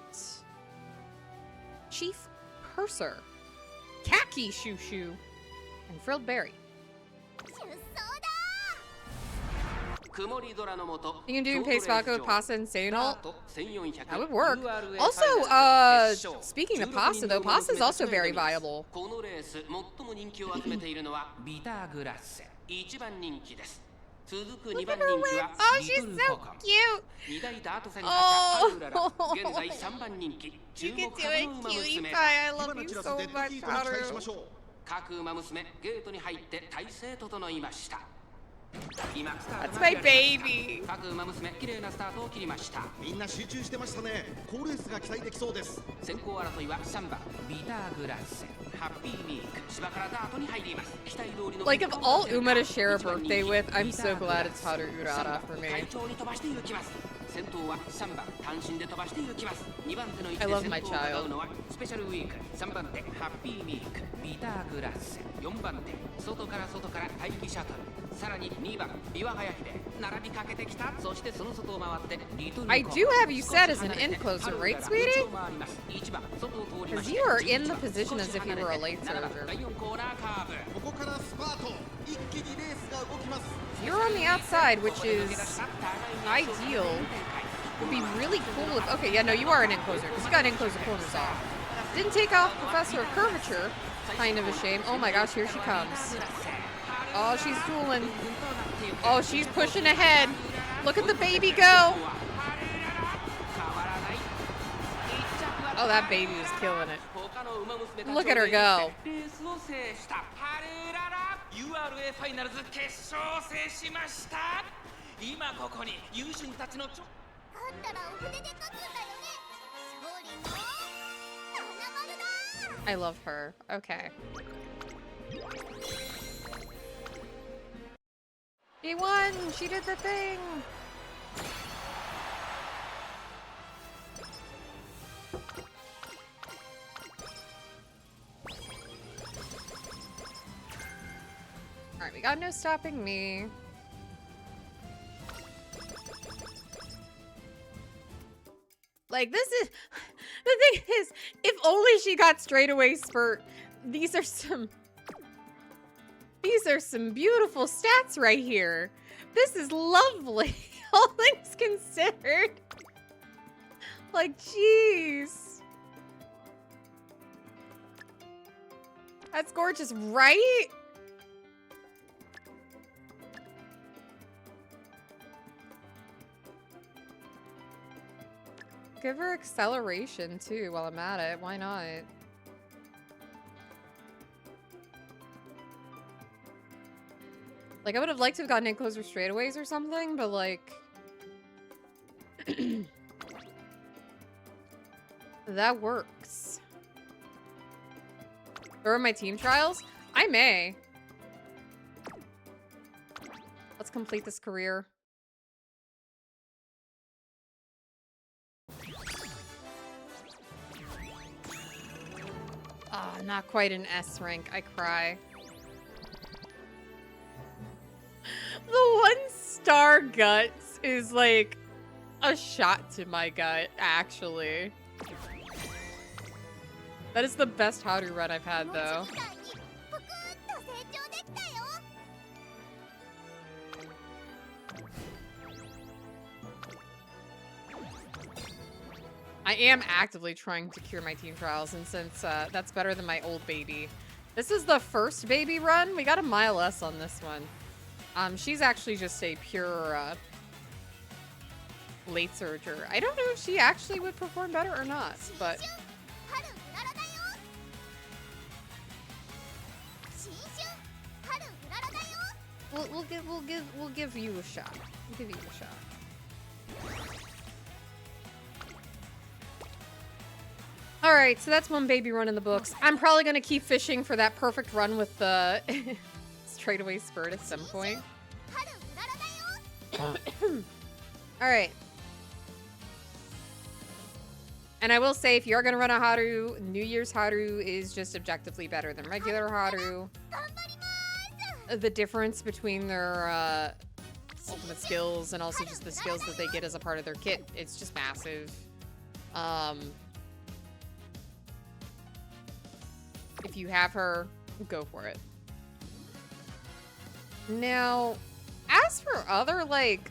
Chief Purser, Khaki Shoo Shoo, and Frilled Berry. You can do Pace Vodka with pasta and Seiyonal. That would work. Also, speaking of pasta, though, pasta is also very viable. Oh, she's so cute. Oh, you can do it, cutie pie. I love you so much, Haru. That's my baby. 各馬娘綺麗なスタートを切りました。みんな集中してましたね。好レースが期待できそうです。先行争いは3番ビターグラスハッピーウィーク芝からダートに入ります。期待通りの Like of all Uma to share a birthday with, I'm so glad it's Haru Urara for me. 快調に飛ばしていきます。先頭は3番単身で飛ばしていきます。2番手の位置 I で love 先 my 頭を伺 child. うのはスペシャルウィーク3番手ハッピーウィークビターグラス4番手外から待機シャトルさらに2番岩早秀並びかけてきた。そしてその外を回ってリトル I do have you set as an in closer, right, sweetie? Because you are in the position as if you were a late surger. ここからスパート。一気にレースが動きます。 You're on the outside, which is ideal. Would be really cool if... Okay, yeah, no, you are an in-closer, because you got in-closer corners off. Didn't take off Professor of Curvature. Kind of a shame. Oh my gosh, here she comes. Oh, she's dueling. Oh, she's pushing ahead. Look at the baby go. Oh, that baby is killing it. Look at her go. URA ファイナルズ決勝を制しました。今ここに優秀たちの勝ったらお筆で書くんだよね。勝利の七丸だ。 I love her. Okay. She won! She did the thing! Alright, we got no stopping me. Like, this is... The thing is, if only she got straightaway spurt. These are some beautiful stats right here. This is lovely. All things considered. Like, jeez. That's gorgeous, right? Give her acceleration, too, while I'm at it. Why not? Like, I would have liked to have gotten in closer straightaways or something, but, like... that works. Or my team trials? I may. Let's complete this career. Ah, not quite an S rank. I cry. The 1-star guts is like a shot to my gut, actually. That is the best Haru run I've had, though. I am actively trying to cure my team trials, and since that's better than my old baby. This is the first baby run. We got a mile less on this one. She's actually just a pure late surger. I don't know if she actually would perform better or not, but we'll give you a shot. We'll give you a shot. All right, so that's one baby run in the books. I'm probably gonna keep fishing for that perfect run with the straightaway spurt at some point. All right. And I will say, if you're gonna run a Haru, New Year's Haru is just objectively better than regular Haru. The difference between their ultimate skills and also just the skills that they get as a part of their kit, it's just massive. If you have her, go for it. Now, as for other, like,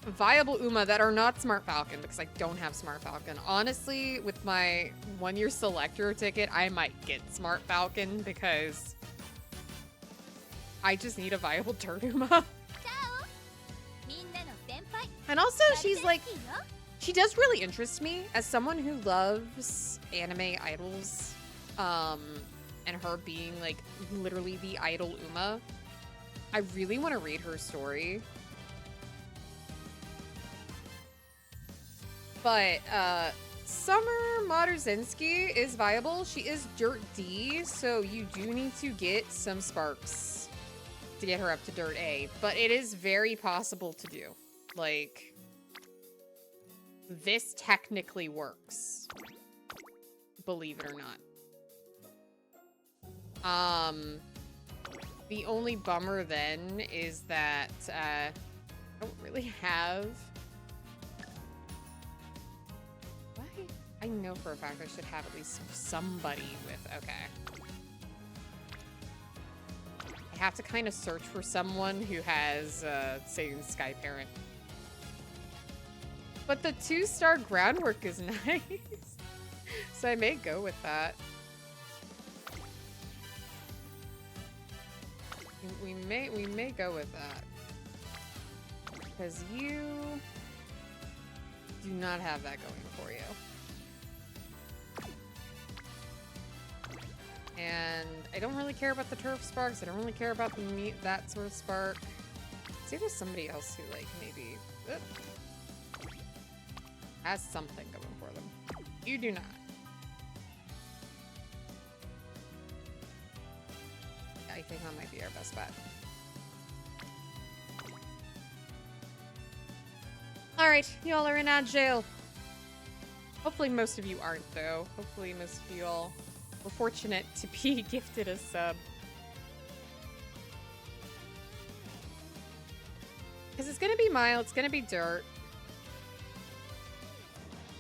viable Uma that are not Smart Falcon, because I don't have Smart Falcon, honestly, with my 1-year selector ticket, I might get Smart Falcon because I just need a viable dirt Uma. And also, she's like, she does really interest me as someone who loves anime idols, and her being, like, literally the idol Uma. I really want to read her story. But, Summer Modrzynski is viable. She is Dirt D, so you do need to get some sparks to get her up to Dirt A. But it is very possible to do. Like, this technically works. Believe it or not. The only bummer then is that, I don't really have... I know for a fact I should have at least somebody with... Okay. I have to kind of search for someone who has, say, Sky Parent. But the 2-star groundwork is nice. So I may go with that. We may go with that. Because you do not have that going for you. And I don't really care about the turf sparks. I don't really care about the meat, that sort of spark. See if there's somebody else who, like, maybe has something going for them. You do not. I think that might be our best bet. Alright, y'all are in ad jail. Hopefully most of you aren't, though. Hopefully most of you all were fortunate to be gifted a sub. Because it's gonna be mild, it's gonna be dirt.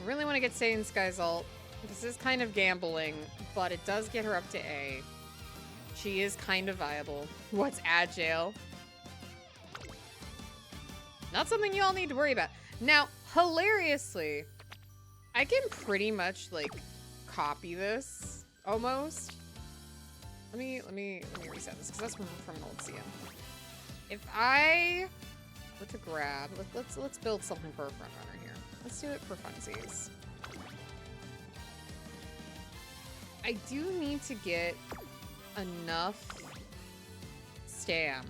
I really want to get Saiyan Sky's ult. This is kind of gambling, but it does get her up to A. She is kind of viable. What's agile? Not something you all need to worry about. Now, hilariously, I can pretty much, like, copy this, almost. Let me reset this, because that's from an old CM. If I were to grab... Let's build something for a front runner here. Let's do it for funsies. I do need to get enough stam.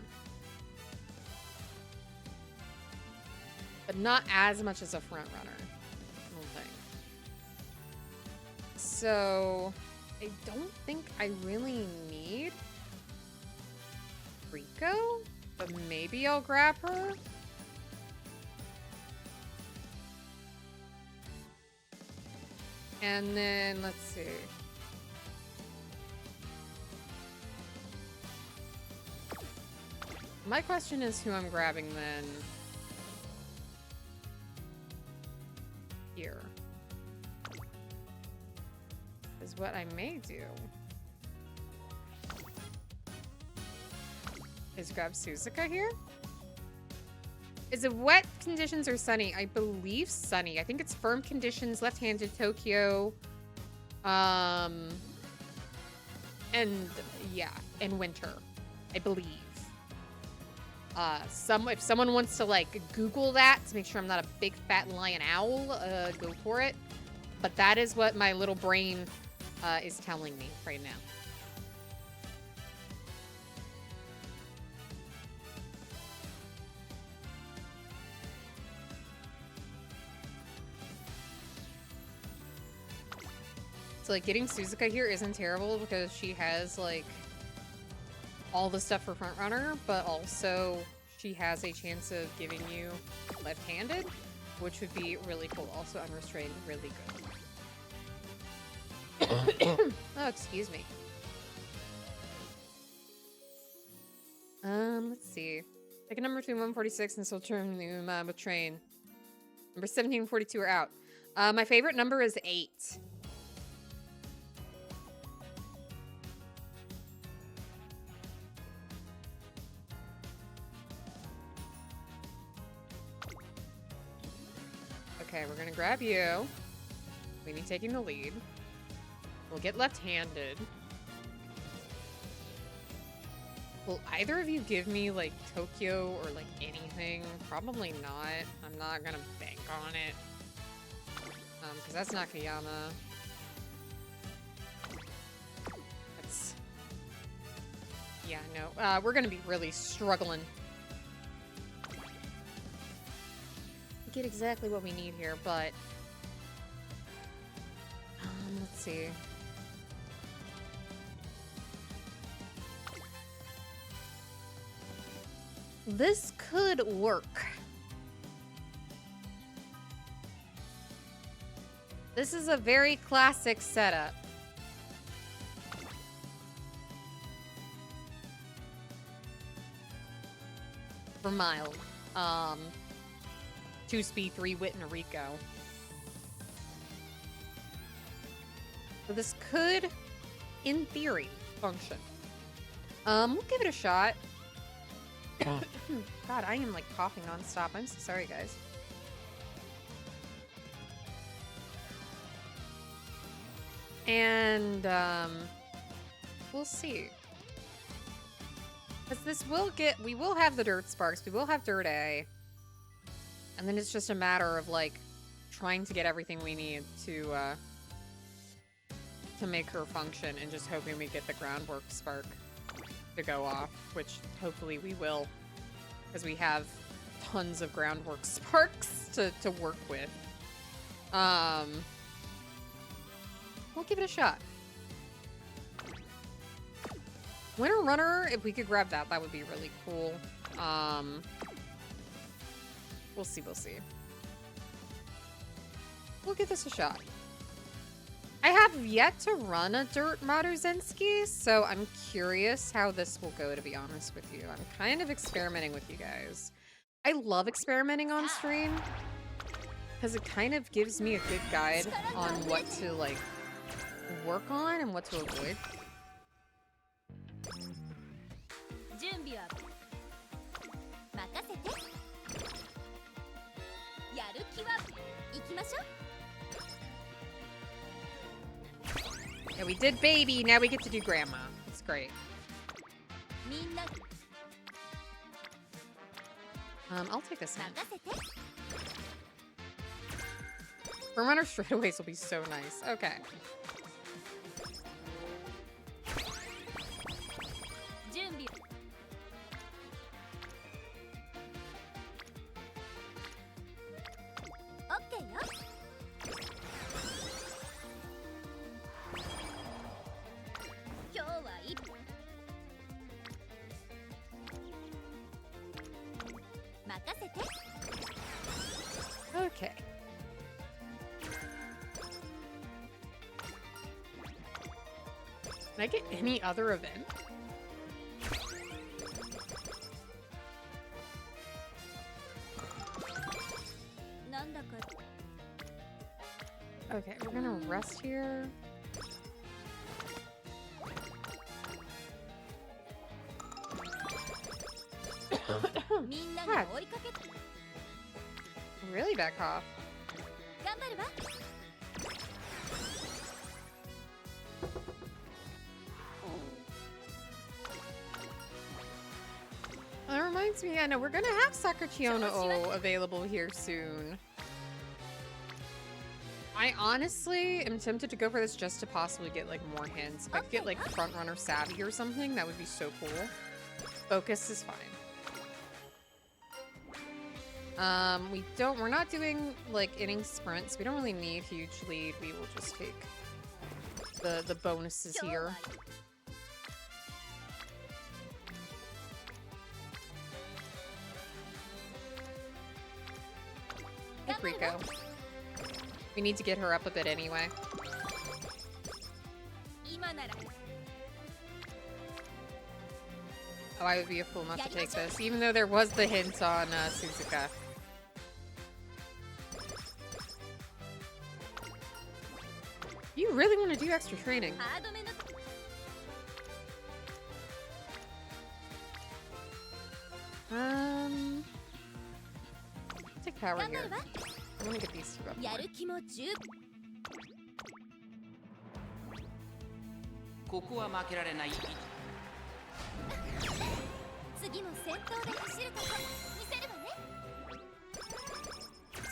But not as much as a front runner, I don't think. So, I don't think I really need Rico, but maybe I'll grab her. And then, let's see. My question is who I'm grabbing then. Here. Is what I may do is grab Suzuka here. Is it wet conditions or sunny? I believe sunny. I think it's firm conditions, left-handed Tokyo. And yeah, in winter, I believe. If someone wants to, like, Google that to make sure I'm not a big fat lion owl, go for it. But that is what my little brain is telling me right now. So, like, getting Suzuka here isn't terrible because she has, like, all the stuff for front runner, but also she has a chance of giving you left-handed, which would be really cool. Also, unrestrained, really good. Oh, excuse me. Let's see. Pick a number between 146 and still turn the with train. Number 17 and 42 are out. My favorite number is 8. Okay, we're gonna grab you. We need taking the lead. We'll get left-handed. Will either of you give me, like, Tokyo or, like, anything? Probably not. I'm not gonna bank on it. Because that's Nakayama. Yeah, no. We're gonna be really struggling. We get exactly what we need here, but... let's see. This could work. This is a very classic setup. For mild. 2-speed, 3-wit, and a Rico. So this could, in theory, function. We'll give it a shot. God, I am like coughing nonstop. I'm so sorry, guys. And we'll see. Because this will get, we will have the Dirt Sparks, we will have Dirt A. And then it's just a matter of like trying to get everything we need to make her function, and just hoping we get the Groundwork Spark to go off, which hopefully we will, because we have tons of Groundwork Sparks to work with. We'll give it a shot. Winter Runner, if we could grab that, that would be really cool. We'll see, we'll see. We'll give this a shot. I have yet to run a Dirt Maruzenski, so I'm curious how this will go, to be honest with you. I'm kind of experimenting with you guys. I love experimenting on stream, because it kind of gives me a good guide on what to, like, work on and what to avoid. Yeah, we did baby, now we get to do grandma. It's great. I'll take this one. For runner straightaways will be so nice. Okay. Okay. Can I get any other event? Okay, we're gonna rest here. God. Really back off. That reminds me, I know we're gonna have Sakachiono available here soon. I honestly am tempted to go for this just to possibly get like more hints. If I could get like Front Runner Savvy or something, that would be so cool. Focus is fine. We're not doing like inning sprints. We don't really need huge lead. We will just take the bonuses here. Hey, Rico. We need to get her up a bit anyway. Oh, I would be a fool not to take this, even though there was the hint on Suzuka. You really want to do extra training? Take power here. I want to get these two up more. ここは負けられない。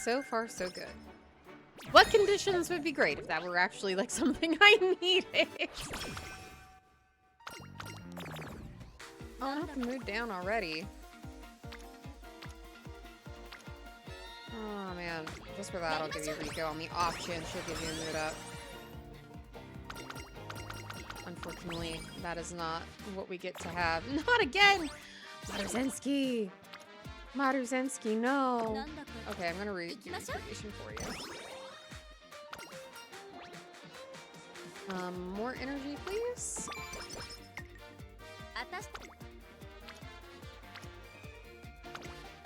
So far, so good. What conditions would be great if that were actually like something I needed? Oh, I have to mood down already. Oh man, just for that I'll give you Rico on the off chance she'll give you a mood up. Unfortunately, that is not what we get to have. Not again! Maruzensky! Maruzensky, no! Okay, I'm gonna read your creation for you. More energy, please. 私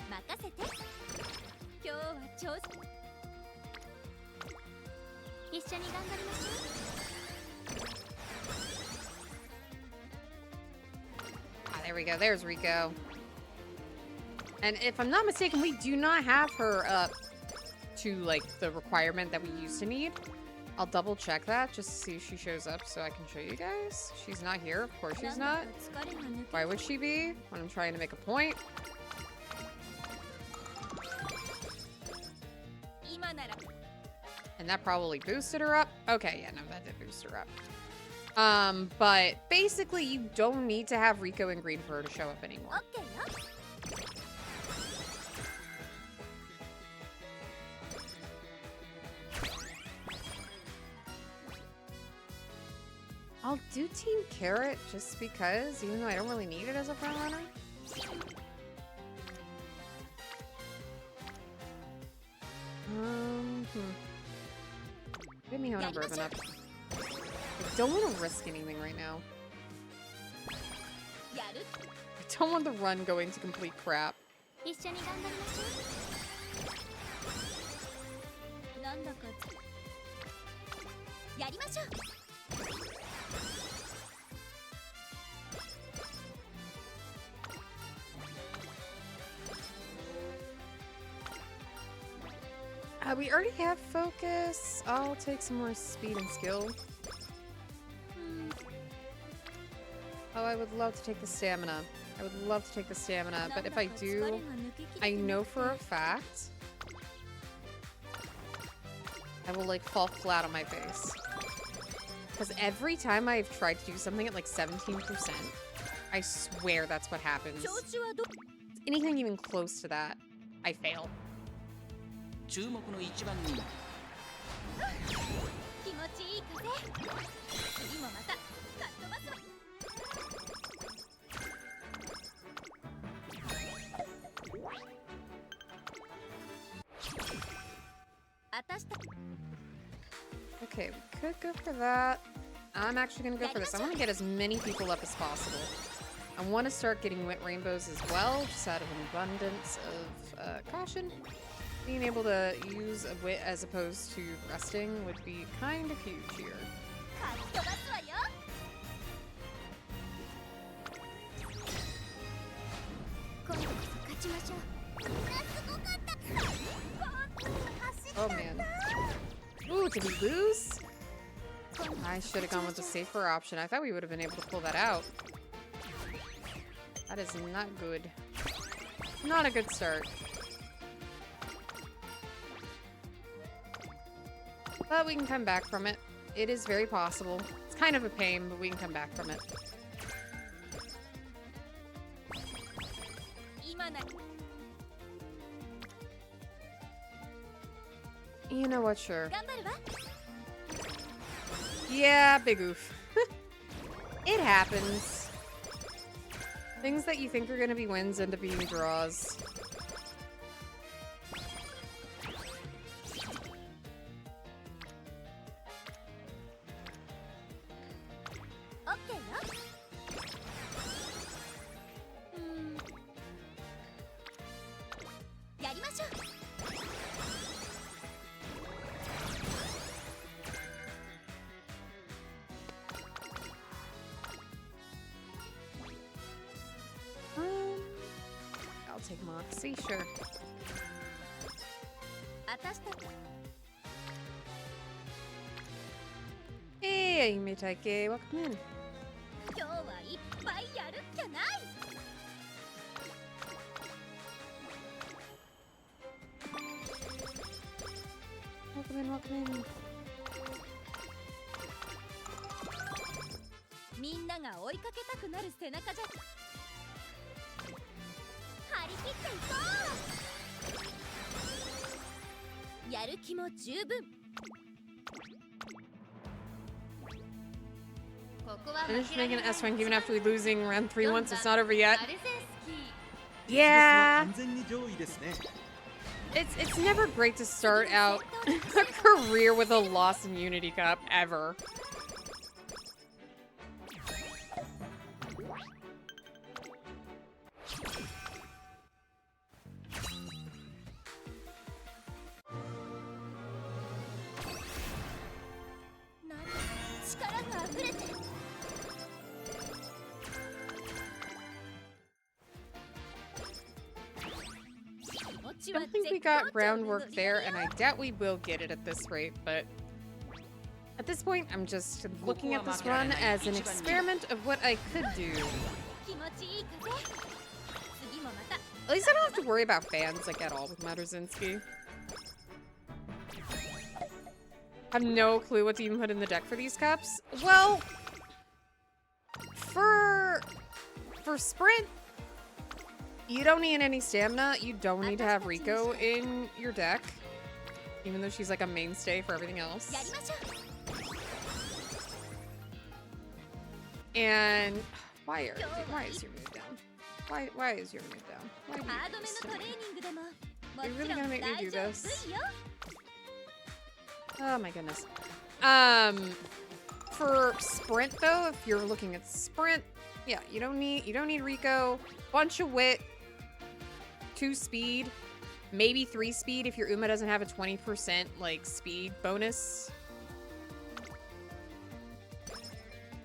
任せて今日は調子一緒に頑張りましょう Ah, there we go. There's Rico. And if I'm not mistaken, we do not have her up to, like, the requirement that we used to need. I'll double check that just to see if she shows up so I can show you guys. She's not here. Of course she's not. Why would she be when I'm trying to make a point? And that probably boosted her up. Okay, yeah, no, that did boost her up. But basically you don't need to have Rico and Green for her to show up anymore. I'll do Team Carrot just because, even though I don't really need it as a front runner. Get me Hona Bourbon up. I don't want to risk anything right now. I don't want the run going to complete crap. 一緒に頑張りましょうなんだかやりましょう We already have focus. I'll take some more speed and skill. Oh, I would love to take the stamina. I would love to take the stamina, but if I do, I know for a fact I will, like, fall flat on my face. Because every time I've tried to do something at, like, 17%, I swear that's what happens. Anything even close to that, I fail. 注目の一番人気持ちいい風次もまたかっ飛ばすわ Okay, we could go for that. I'm actually gonna go for this. I want to get as many people up as possible. I want to start getting wet rainbows as well, just out of an abundance of caution. Being able to use a wit as opposed to resting would be kind of huge here. かっ飛ばすわよ 今度こそ勝ちましょうみんなすごかった Oh man. Ooh, did we lose? I should have gone with the safer option. I thought we would have been able to pull that out. That is not good. Not a good start. But we can come back from it. It is very possible. It's kind of a pain, but we can come back from it. You know what, sure. Yeah, big oof. It happens. Things that you think are gonna be wins end up being draws. I'll take Moxie, sure. Hey, Mitake, welcome in. Welcome in, welcome in. みんなが追いかけたくなる背中じゃ張り切っていこう。やる気も十分。ここは Finish 負けら making れ an ない S1 even after losing round 3 once. It's not over 4 yet. 番マルゼンスキー。 Yeah. 完全に上位ですね。 It's never great to start out a career with a loss in Unity Cup, ever. I don't think we got groundwork there, and I doubt we will get it at this rate, but at this point, I'm just looking at this run as an experiment of what I could do. 気持ちいい風。次もまた。 At least I don't have to worry about fans, like, at all with Maruzinski. I have no clue what to even put in the deck for these cups. Well, for sprint, you don't need any stamina. You don't need to have Rico in your deck, even though she's like a mainstay for everything やり else. ましょう。 And why is your mood down? Why is your mood down? Why do you ハー do ドめ this の to トレ me? ーニングでも。 You're も really ちろ gonna ん make me 大 do 丈 this? 夫よ。 Oh my goodness. For sprint though, if you're looking at sprint, yeah, you don't need Rico. Bunch of wit, 2 speed, maybe 3 speed if your Uma doesn't have a 20% like speed bonus.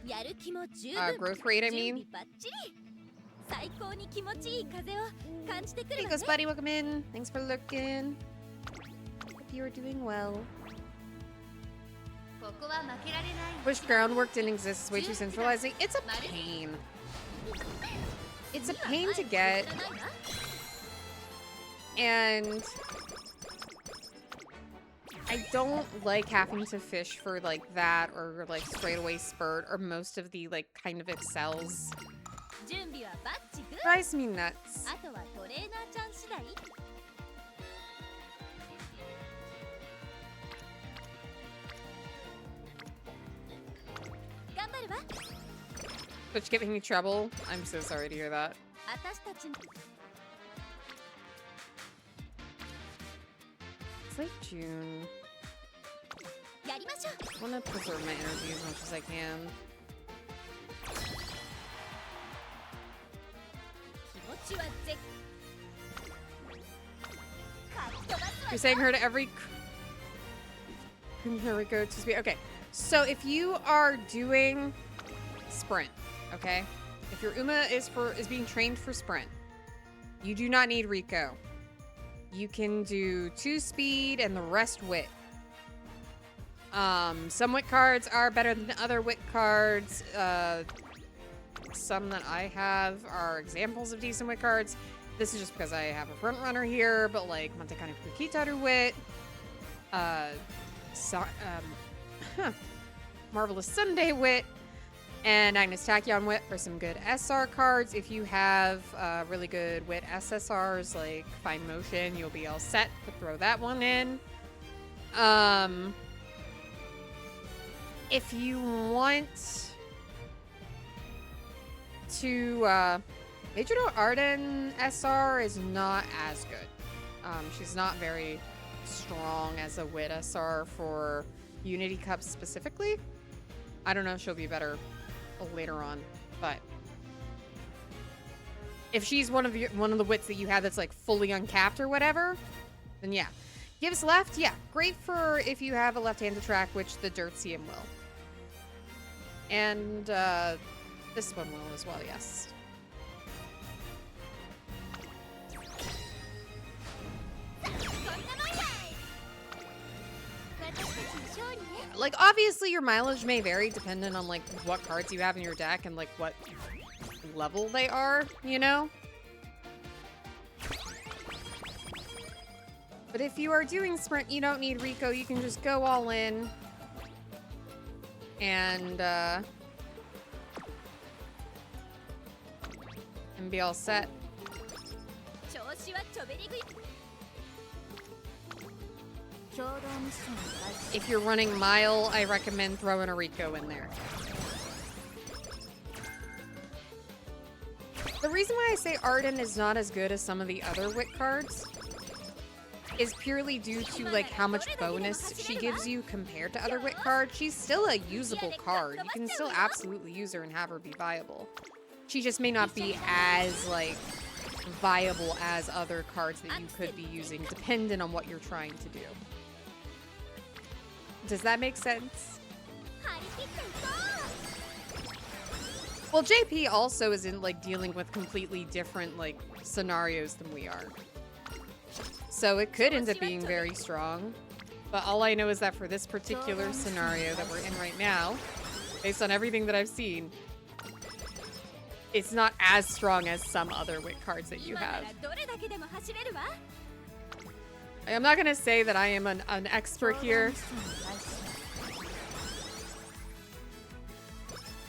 やる気も十分。 Growth rate, I 準 mean. 備バッチリ。最高に気持ちいい風を感じてく Hey, るわ Ghost ね。 Buddy, welcome in. Thanks for looking. Hope you are doing well. ここは負けられない。 Wish groundwork didn't exist. It's way too centralizing. It's a pain. It's a pain to get, and I don't like having to fish for like that or like straightaway spurt or most of the like kind of excels. 準備はバッチグー。 Drives me nuts. あとはトレーナーちゃん次第。 頑張るわ。 Which giving me trouble. I'm so sorry to hear that. 私たちの It's like June. やりましょう。 I want to preserve my energy as much as I can. 気持ちは絶。かき飛ばすわ You're よ。 saying her to every Kunhariko to speed. Okay, so if you are doing sprint, okay, if your Uma is being trained for sprint, you do not need Rico. You can do 2 speed and the rest wit. Some wit cards are better than other wit cards. Some that I have are examples of decent wit cards. This is just because I have a front runner here, but like Montekane Fukitaru wit, Marvelous Sunday wit, and Agnes Tachyon wit for some good SR cards. If you have really good wit SSRs like Fine Motion, you'll be all set to throw that one in. If you want to, Major No Arden SR is not as good. She's not very strong as a wit SR for Unity Cup specifically. I don't know if she'll be better later on, but if she's one of the wits that you have that's like fully uncapped or whatever, then yeah. Gives left, yeah, great for if you have a left-handed track, which the Dirt CM will. And this one will as well, yes. Like, obviously your mileage may vary depending on like what cards you have in your deck and like what level they are, you know? But if you are doing sprint, you don't need Rico. You can just go all in and be all set. 調子はちょべり食い。共同ミッション開始。 If you're running Mile, I recommend throwing a Rico in there. The reason why I say Arden is not as good as some of the other Wit cards is purely due to like how much bonus she gives you compared to other Wit cards. She's still a usable card. You can still absolutely use her and have her be viable. She just may not be as like viable as other cards that you could be using, depending on what you're trying to do. Does that make sense? Well, JP also isn't like dealing with completely different like scenarios than we are. So it could end up being very strong. But all I know is that for this particular scenario that we're in right now, based on everything that I've seen, it's not as strong as some other Wit cards that you have. I'm not gonna say that I am an expert here.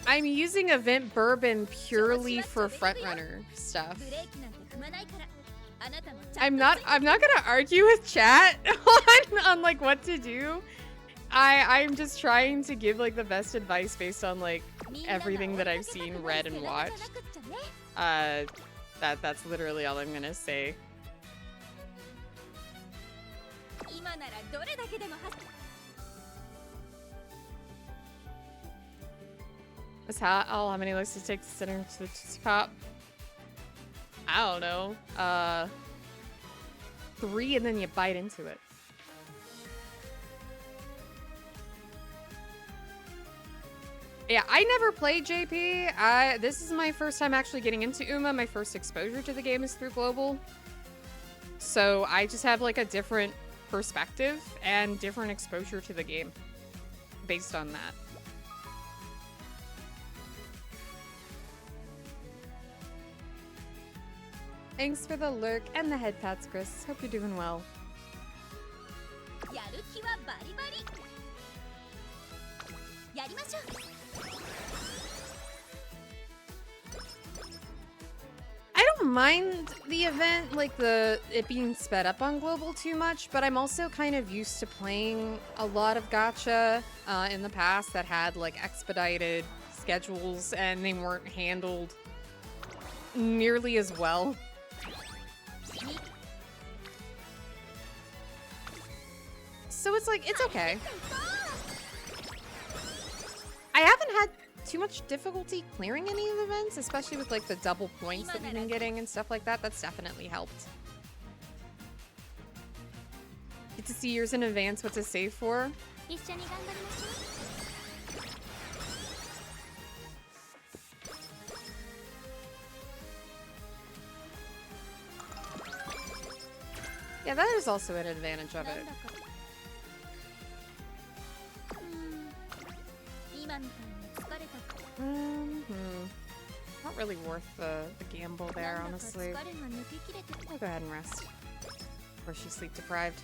I'm using Event Bourbon purely for frontrunner stuff. I'm not gonna argue with chat on like what to do. I'm just trying to give like the best advice based on like everything that I've seen, read, and watched. That's literally all I'm gonna say. What's how many looks does it take to sit into the top? I don't know. 3 and then you bite into it. Yeah, I never played JP. This is my first time actually getting into Uma. My first exposure to the game is through Global. So I just have like a different perspective and different exposure to the game based on that. Thanks for the lurk and the head pats, Chris. Hope you're doing well. I don't mind the event, like it being sped up on Global too much, but I'm also kind of used to playing a lot of gacha in the past that had like expedited schedules and they weren't handled nearly as well. So it's like, it's okay. I haven't had too much difficulty clearing any of the events, especially with like the double points that we've been getting and stuff like that. That's definitely helped. Get to see yours in advance what to save for. Yeah, that is also an advantage of it. Not really worth the gamble there, honestly. I'll go ahead and rest. Or she's sleep deprived.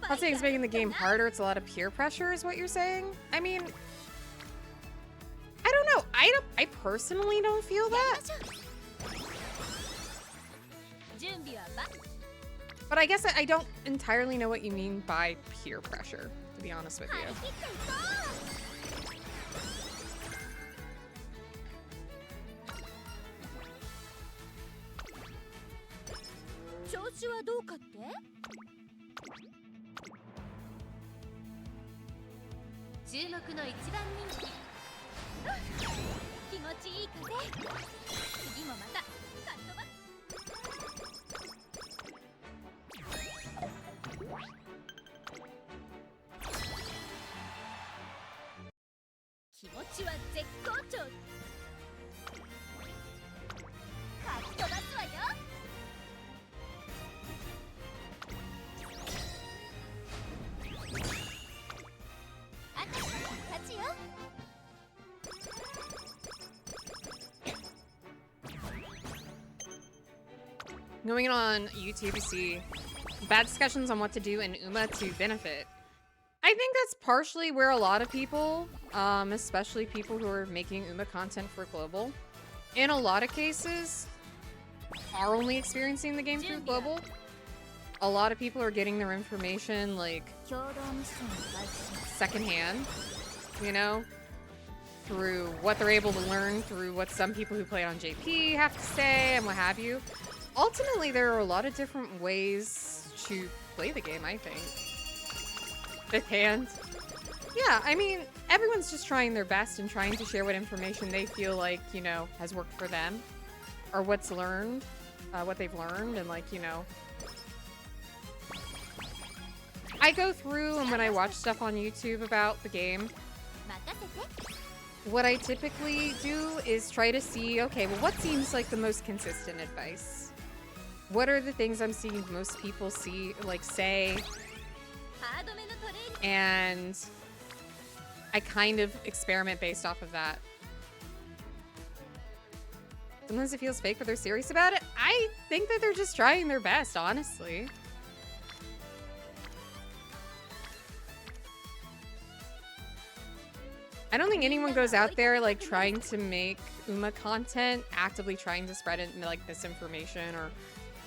Not saying it's making the game harder, it's a lot of peer pressure is what you're saying? I mean, I don't know. I personally don't feel that. But I guess I don't entirely know what you mean by peer pressure, to be honest with you. Going on YouTube to see bad discussions on what to do in Uma to benefit. I think that's partially where a lot of people, especially people who are making Uma content for Global, in a lot of cases, are only experiencing the game through global. A lot of people are getting their information, like, 共同ミッションを開始します secondhand, you know? Through what they're able to learn, through what some people who play it on JP have to say, and what have you. Ultimately, there are a lot of different ways to play the game, I think. Fifth hand. Yeah, I mean, everyone's just trying their best and trying to share what information they feel like, you know, has worked for them. Or what's learned, what they've learned, and like, you know. I go through, and when I watch stuff on YouTube about the game, 任せて what I typically do is try to see, okay, well, what seems like the most consistent advice? What are the things I'm seeing most people say, ハードめのトレーニング and I kind of experiment based off of that. Sometimes it feels fake, but they're serious about it. I think that they're just trying their best, honestly. I don't think anyone goes out there like trying to make Uma content, actively trying to spread like misinformation or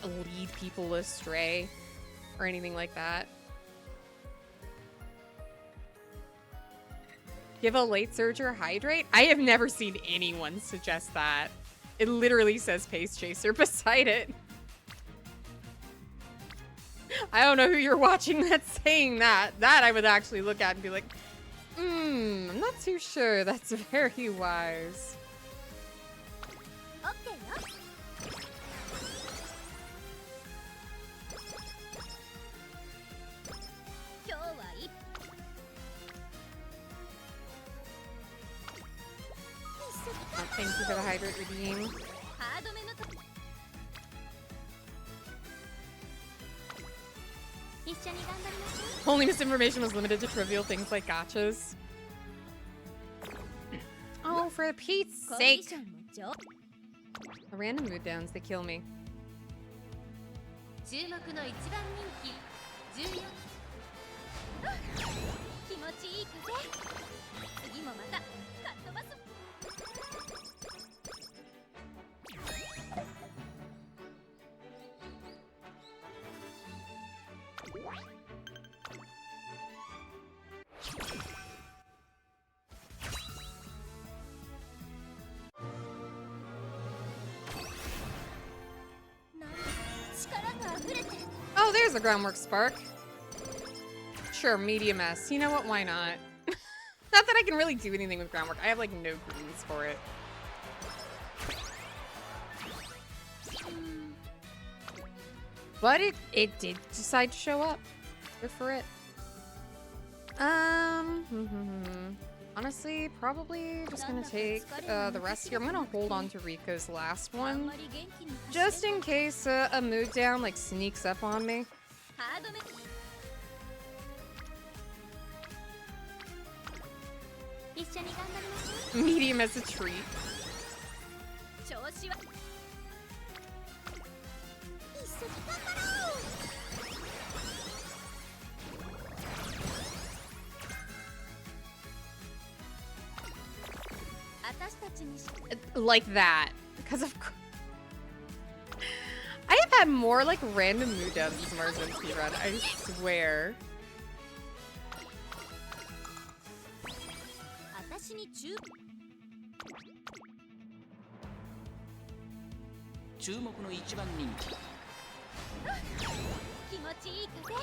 lead people astray or anything like that. Give a late surge or hydrate? I have never seen anyone suggest that. It literally says Pace Chaser beside it. I don't know who you're watching that's saying that. That I would actually look at and be like, I'm not too sure that's very wise. オッケーよ 今日はいっ Thank you for the hydrate redeem. ハードめのト一緒に頑張りましょ Only misinformation was limited to trivial things like gachas. Oh, for Pete's うコンディ sake. ションも上 The random mood downs, they kill me. 注目の一番人気14気持ちいい風次もまたかっ飛ばす Oh, there's a groundwork spark. Sure, medium S. You know what? Why not? Not that I can really do anything with groundwork. I have like no greens for it. But it did decide to show up. Good for it. Honestly, probably just gonna take the rest here. I'm gonna hold on to Rico's last あん one. まり元気に Just in case a mood down like sneaks up on me. ハードめ一緒に頑張りましょ Medium as a treat. う調子は一緒に頑張ろう 私たちにし Like that. Because of course. I have had more like random mood downs in Marzin speedrun, I swear. 私に注注目の一番人気気持ちいい風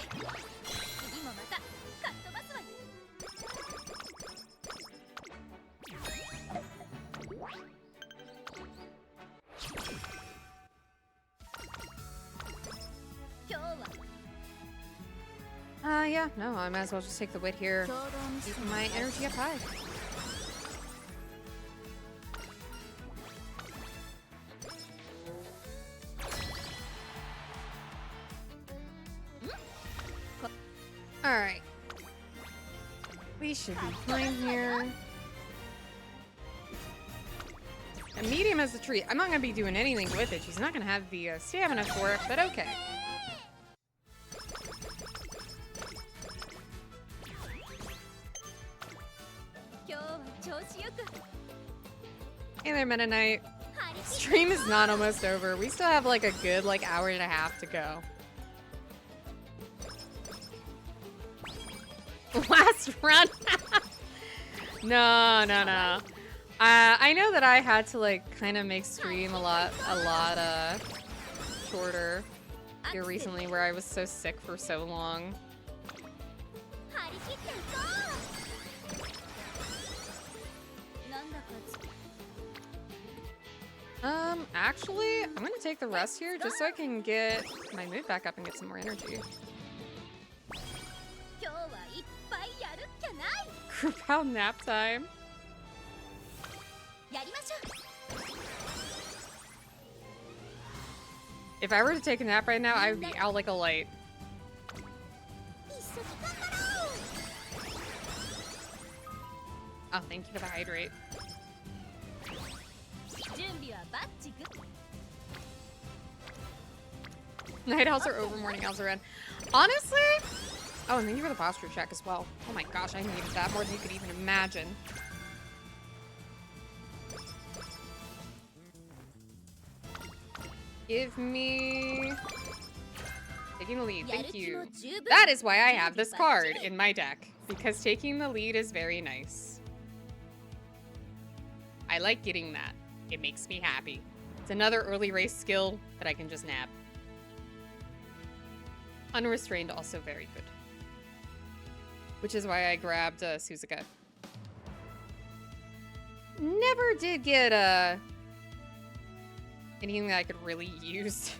次もまたかっ飛ばすわよ 今日は Yeah, no, I might as well just take the wit here. 共同ミッシ Keep ョン my energy up high. Alright. We should be fine here. A medium as a treat. I'm not going to be doing anything with it. She's not going to have the stamina for it, but okay. Hey there, Meta Knight. 張り Stream is not almost over. We still have like a good like hour and a half to go. Last run. No. I know that I had to like kind of make stream a lot shorter here recently, where I was so sick for so long. Actually, I'm gonna take the rest here just so I can get my mood back up and get some more energy. Group out nap time. If I were to take a nap right now, I would be out like a light. Oh, thank you for the hydrate. Night owls are over, morning owls are in. Honestly, oh, and thank you for the posture check as well. Oh my gosh, I needed that more than you could even imagine. Give me... Taking the lead, thank you. That is why I have this card in my deck, because taking the lead is very nice. I like getting that. It makes me happy. It's another early race skill that I can just nab. Unrestrained, also very good. Which is why I grabbed Suzuka. Never did get anything that I could really use.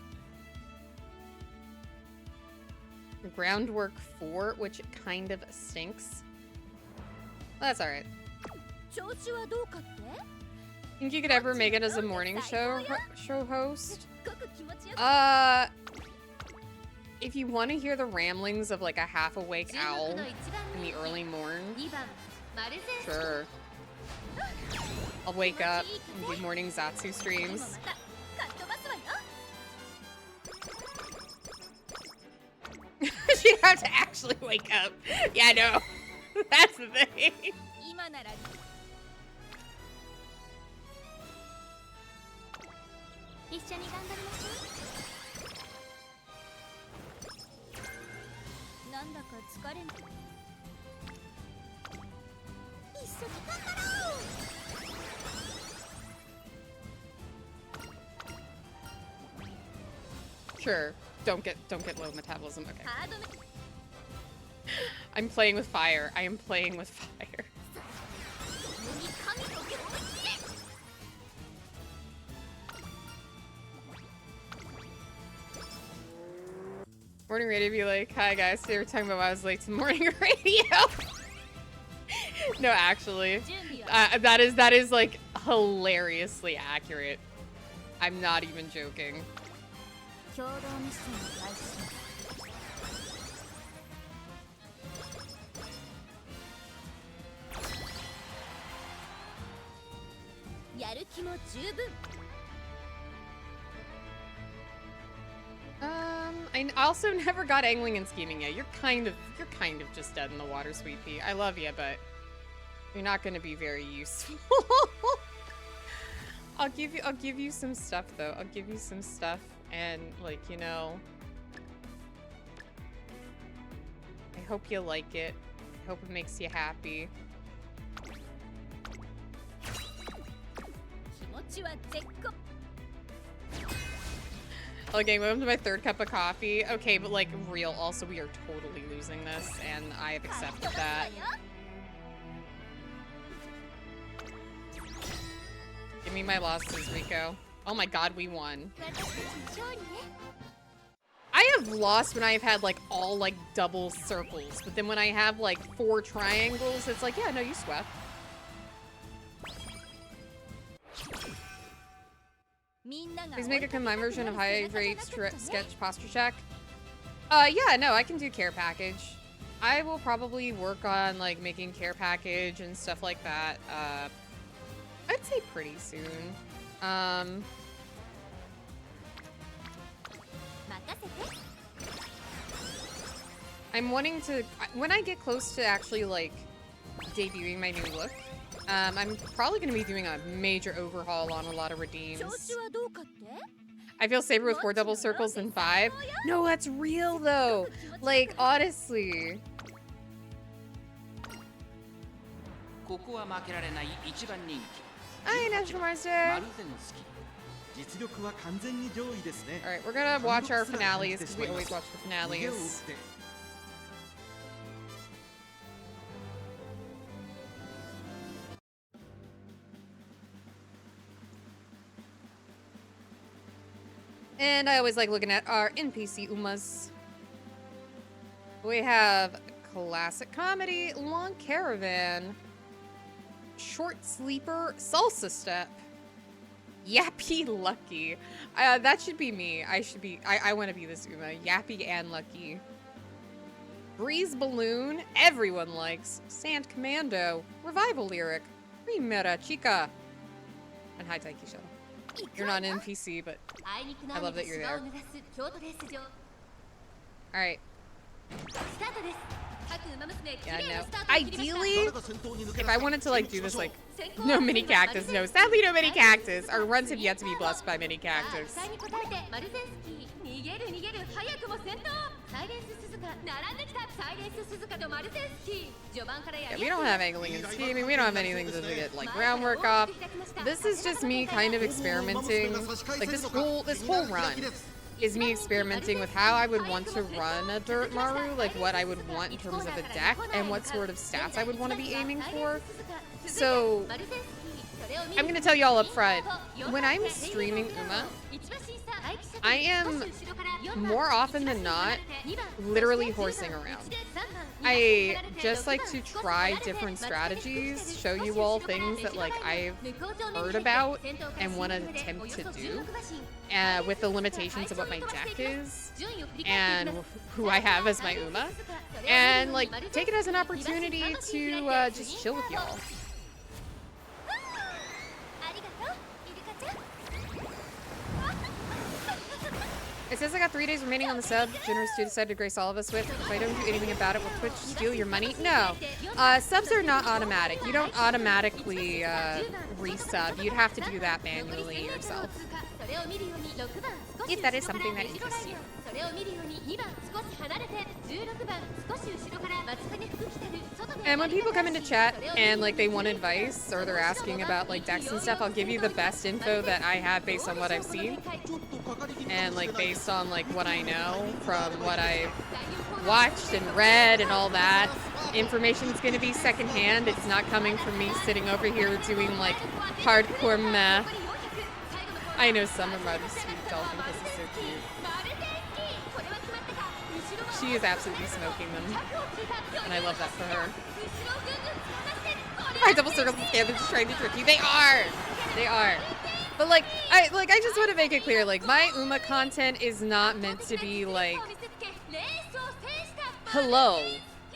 Groundwork 4, which kind of stinks. That's alright. Think you could ever make it as a morning show host? If you want to hear the ramblings of like a half-awake owl in the early morn, sure. I'll wake up and do morning Zatsu streams. She'd have to actually wake up. Yeah, I know. That's the thing. Sure. Don't get low metabolism. Okay. I'm playing with fire. I am playing with fire. Morning radio be like, hi guys, they were talking about why I was late to morning radio. No, actually. That is like hilariously accurate. I'm not even joking. I also never got angling and scheming yet. You're kind of just dead in the water, sweet pea. I love you, but you're not going to be very useful. I'll give you some stuff though. I'll give you some stuff, and like, you know, I hope you like it. I hope it makes you happy. Okay, welcome to my third cup of coffee. Okay, but like real, also we are totally losing this, and I have accepted that. Give me my losses, Rico. Oh my god, we won. I have lost when I have had like all like double circles, but then when I have like 4 triangles, it's like, yeah, no, you swept. Please make a combined version of hydrate sketch posture check. Yeah, no, I can do care package. I will probably work on like making care package and stuff like that. I'd say pretty soon. I'm wanting to, when I get close to actually like debuting my new look, I'm probably going to be doing a major overhaul on a lot of 調 redeems. 子はどうかって I feel safer with 4 double circles than 5. No, that's real though. Like, honestly. ここは負けられない一番人気 I マ nationalized ルゼンスキ実力は完全に上位ですね。 Alright, we're gonna watch our finales because we always watch the 腕を打っ finales. て And I always like looking at our NPC Umas. We have classic comedy, long caravan, short sleeper, salsa step, yappy lucky. That should be me. I want to be this Uma. Yappy and lucky. Breeze balloon, everyone likes. Sand commando, revival lyric, primera chica. And hi Taiki Shell. You're not an NPC, but あいにくの I 雨 love で that you're 芝を there. 濡らす京都レース場 Alright. スタートです各馬娘綺 Yeah, 麗な no. スタートを切りました Ideally, 誰が先頭に抜け if 出 I すか wanted to like do this 注目し like ましょう no mini cactus, no. Sadly no mini cactus. Our runs have yet to be blessed by mini さあ cactus. 期待に応えてマルゼンスキー逃げる逃げる早くも先頭サイレンス鈴鹿並んできたサイレンス鈴鹿とマルゼンスキー序盤からや Yeah, り we 合 don't って have angling and scheming. We don't have anything to get like groundwork off. This is just me kind of experimenting. Like this whole run is me experimenting with how I would want to run a Dirt Maru, like what I would want in terms of a deck and what sort of stats I would want to be aiming for. So I'm gonna tell y'all up front, when I'm streaming Uma, I am more often than not literally horsing around. I just like to try different strategies, show you all things that like I've heard about and want to attempt to do, with the limitations of what my deck is and who I have as my Uma, and like take it as an opportunity to just chill with y'all. It says I got 3 days remaining on the sub. Generous dude decided to grace all of us with. If I don't do anything about it, will Twitch steal your money? No. Subs are not automatic. You don't automatically resub. You'd have to do that manually yourself. If that is something that interests you. And when people come into chat and like they want advice or they're asking about like decks and stuff, I'll give you the best info that I have based on what I've seen and like based on like what I know from what I've watched and read and all that. Information's gonna be secondhand. It's not coming from me sitting over here doing like hardcore math. I know Summer Mud is sweet dolphin because he's so cute. She is absolutely smoking them, and I love that for her. My double circles and scans are just trying to trick you. They are! They are. But like I just want to make it clear, like my Uma content is not meant to be like, hello,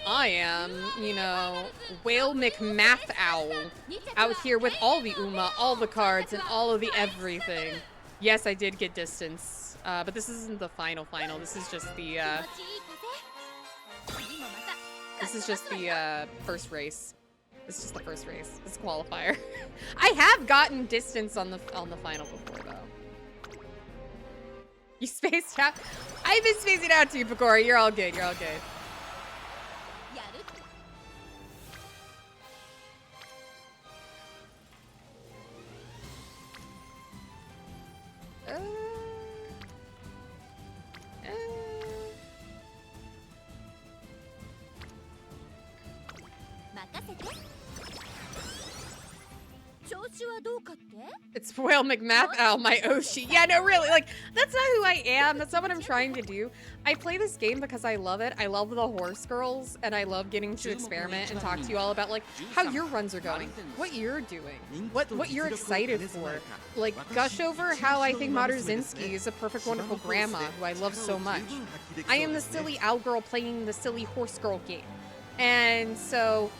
I am, you know, Whale McMath Owl out here with all the Uma, all the cards, and all of the everything. Yes, I did get distance, but this isn't the final. This is just the first race. It's just the first race. It's a qualifier. I have gotten distance on the final before though. You spaced out? I've been spacing out too, Picora. You're all good. You're all good. Uh, 任せて調子はどうかって It's Whale McMath Owl, my Oshi. Yeah, no, really, like, that's not who I am. That's not what I'm trying to do. I play this game because I love it. I love the horse girls, and I love getting to experiment and talk to you all about, like, how your runs are going, what you're doing, what you're excited for. Like, gush over how I think Marzinski is a perfect, wonderful grandma who I love so much. I am the silly owl girl playing the silly horse girl game. And so,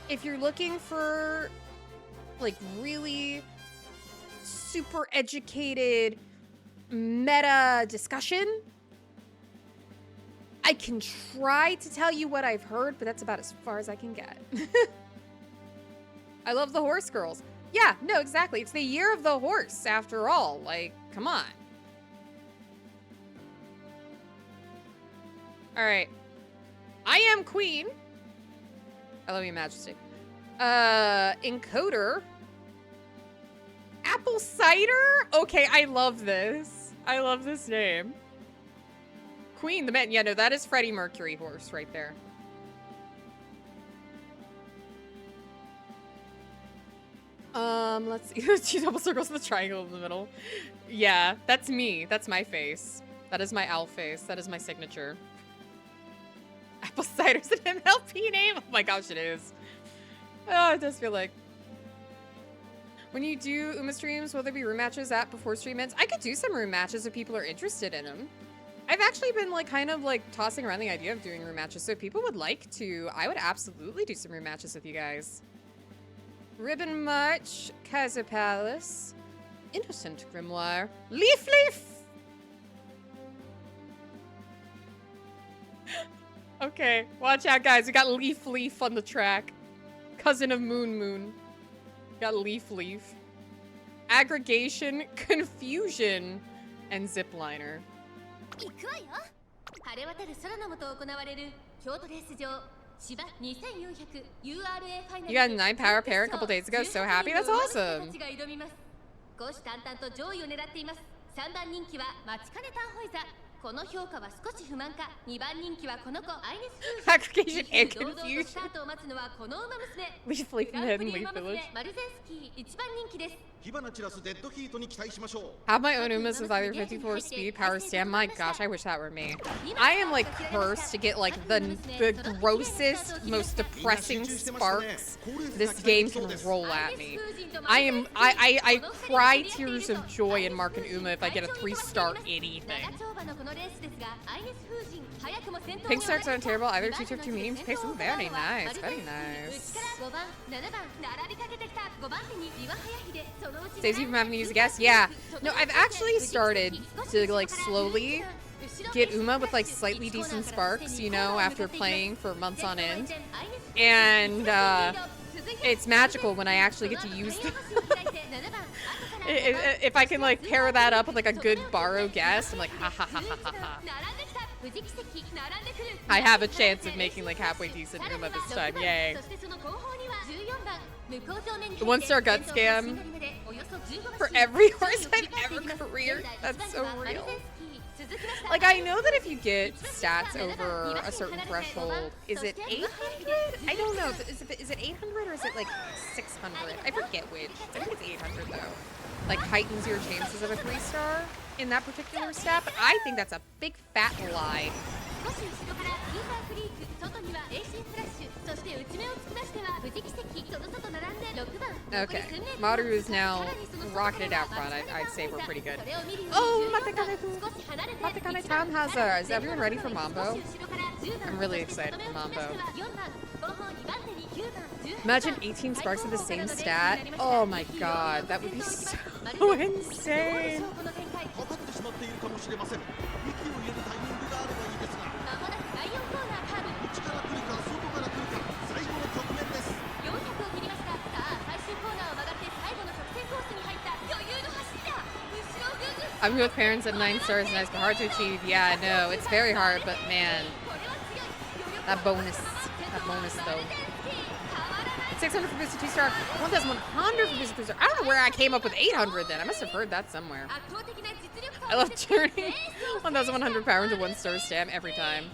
if you're looking for like really super educated meta discussion, I can try to tell you what I've heard, but that's about as far as I can get. I love the horse girls. Yeah, no, exactly. It's the year of the horse, after all. Like, come on. All right. I am queen. I love you, Majesty. Encoder. Apple cider? Okay, I love this. I love this name. Queen, the man. Yeah, no, that is Freddie Mercury horse right there. Let's see. Two double circles with a triangle in the middle. Yeah, that's me. That's my face. That is my owl face. That is my signature. Apple cider's an MLP name? Oh my gosh, it is. Oh, it does feel like. When you do Uma streams, will there be room matches at before stream ends? I could do some room matches if people are interested in them. I've actually been like kind of like tossing around the idea of doing room matches. So if people would like to, I would absolutely do some room matches with you guys. Ribbon March, Kaiser Palace, Innocent Grimoire, Leaf Leaf! Okay, watch out guys, we got Leaf Leaf on the track. Cousin of Moon Moon. Got Leaf Leaf. Aggregation, Confusion, and Zipliner. 行くわよ。晴れ渡る空の下行われる京都レース場芝2400 URA ファイナル。 You got a 9 power pair a couple days ago. So happy. That's awesome. たちが挑みます。虎視眈々と上位を狙っています。3番人気は待ちかねたホイザ。この評価は少し不満か。2番人気はこの子アイネスフージ。 Aggregation and 堂々と Confusion. スタートを待つのはこの馬娘。 Leaf Leaf グ and ランプ then リ Leaf 馬娘 Village. マルゼンスキー1番人気です。火花散らすデッドヒートに期待しましょう。 Have my own Umas with either 54 speed, power stamp. My gosh, I wish that were me. I am like cursed to get like the grossest, most depressing sparks this game can roll at me. I cry tears of joy in Mark and Uma if I get a 3-star anything. Pink stars aren't terrible either. 2 2 2 mediums pace. Ooh, very nice, very nice. Saves you from having to use a guess. Yeah. No, I've actually started to like slowly get Uma with like slightly decent sparks, you know, after playing for months on end. And it's magical when I actually get to use them. If I can like pair that up with like a good borrow guess, I'm like ha ha ha ha ha ha. I have a chance of making like halfway decent Uma this time, yay. The 1-star gut scam for every horse I've ever careered. That's so real. Like, I know that if you get stats over a certain threshold, is it 800? I don't know. Is it 800 or is it like 600? I forget which. I think it's 800 though. Like, heightens your chances of a 3-star in that particular stat, but I think that's a big fat lie. Okay, Maru is now rocketed out front. I'd say we're pretty good. Oh, Matekane Townhauser. Is everyone ready for Mambo? I'm really excited for Mambo. Imagine 18 sparks of the same stat. Oh my god, that would be so insane. I'm with parents at 9 stars, nice but hard to achieve. Yeah, no, it's very hard, but man, that bonus though. 600 for boosted 2-star, 1,100 for boosted 3-star. I don't know where I came up with 800 then. I must have heard that somewhere. I love turning 1,100 power into 1-star stamp every time.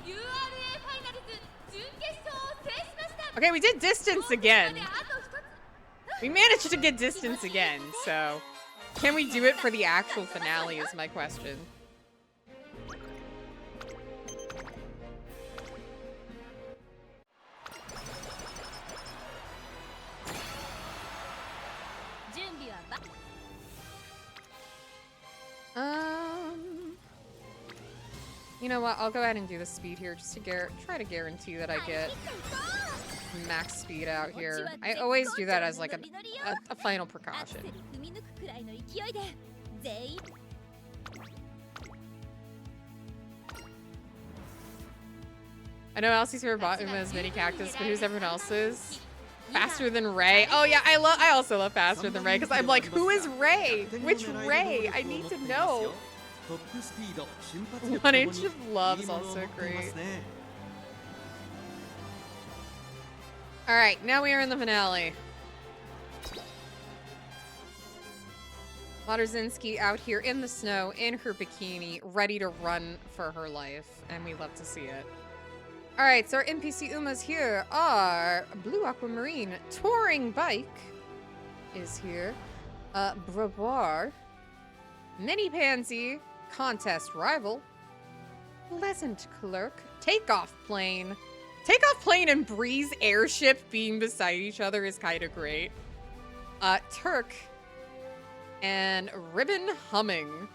Okay, we did distance again. We managed to get distance again, so can we do it for the actual finale is my question. You know what? I'll go ahead and do the speed here just to try to guarantee that I get max speed out here. I always do that as like a final precaution. I know Elsie's favorite bot Uma is Mini Cactus, but who's everyone else's? Faster than Ray. Oh yeah, I also love Faster than Ray because I'm like, who is Ray? Which Ray? I need to know. トップスピード瞬発力 One とも Inch に of Love い is いものを also 持っています great. ね All right, now we are in the finale. Moderzinski out here in the snow in her bikini, ready to run for her life, and we love to see it. All right, so our NPC Umas here are Blue Aquamarine, Touring Bike is here, Bravoir, Mini Pansy, Contest Rival, Pleasant Clerk, Takeoff Plane. Takeoff Plane and Breeze Airship being beside each other is kind of great. Turk, and Ribbon Humming.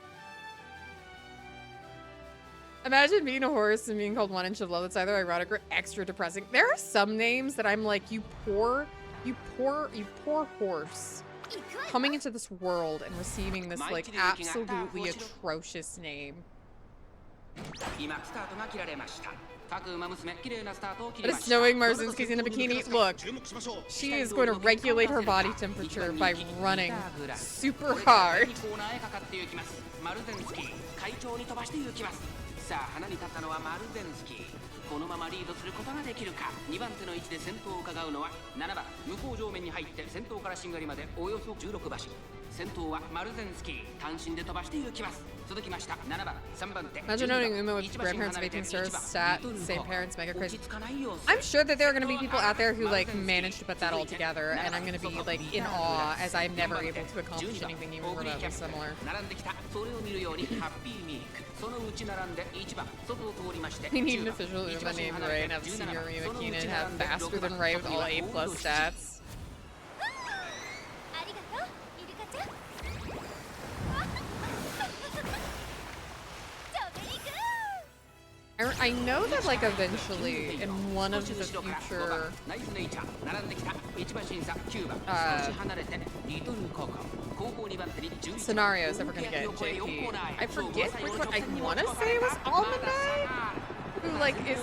Imagine being a horse and being called 1 Inch of Love. That's either ironic or extra depressing. There are some names that I'm like, you poor horse. Coming into this world and receiving this like absolutely atrocious name. 今スタートが切られました。各馬娘綺麗なスタートを切 But りま it's した。 snowing. Marzinski's in a bikini. Look, 注目しましょう she is going to regulate her body temperature by running super hard. コーナーへかかっていきます。マルゼンスキー快調に飛ばしていきます。さあ花に立ったのはマルゼンスキー。このままリードすることができるか。2番手の位置で先頭を伺うのは7番。向こう上面に入って先頭からしんがりまでおよそ16馬身。先頭はマルゼンスキー単身で飛ばしていきます。続きました7番3番手 Imagine owning Uma with grandparents of 18 stars, stat, same parents, mega crazy. I'm sure that there are going to be people out there who like manage to put that all together, and I'm going to be like in awe as I'm never able to accomplish anything even remotely similar. 並んできたそれを見るようにハッピーミークそのうち並んで1番外を通りまして We need an official Uma named Ray and have senior Uma Keenan have faster than Ray with all A+ stats. ありがとうイルカちゃん I know that like eventually in one of the future scenarios that we're gonna get in JP, I forget which one. I want to say it was Almanac, who like is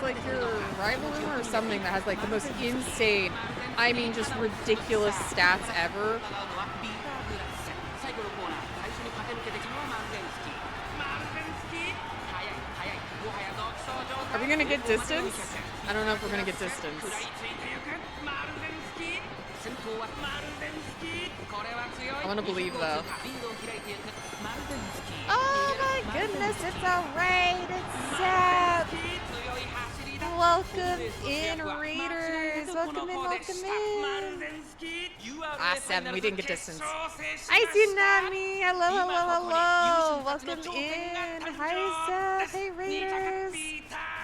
like your rival or something that has like the most insane, I mean just ridiculous stats ever. Are we gonna get distance? I don't know if we're gonna get distance. I want to believe though. Oh my goodness, it's alright, it's Zap! Welcome in, Raiders! Welcome in, welcome in! Ah, 7, we didn't get distance. Hi, Tsunami! Hello, hello, hello! Welcome in! Hi, Zap! Hey, Raiders!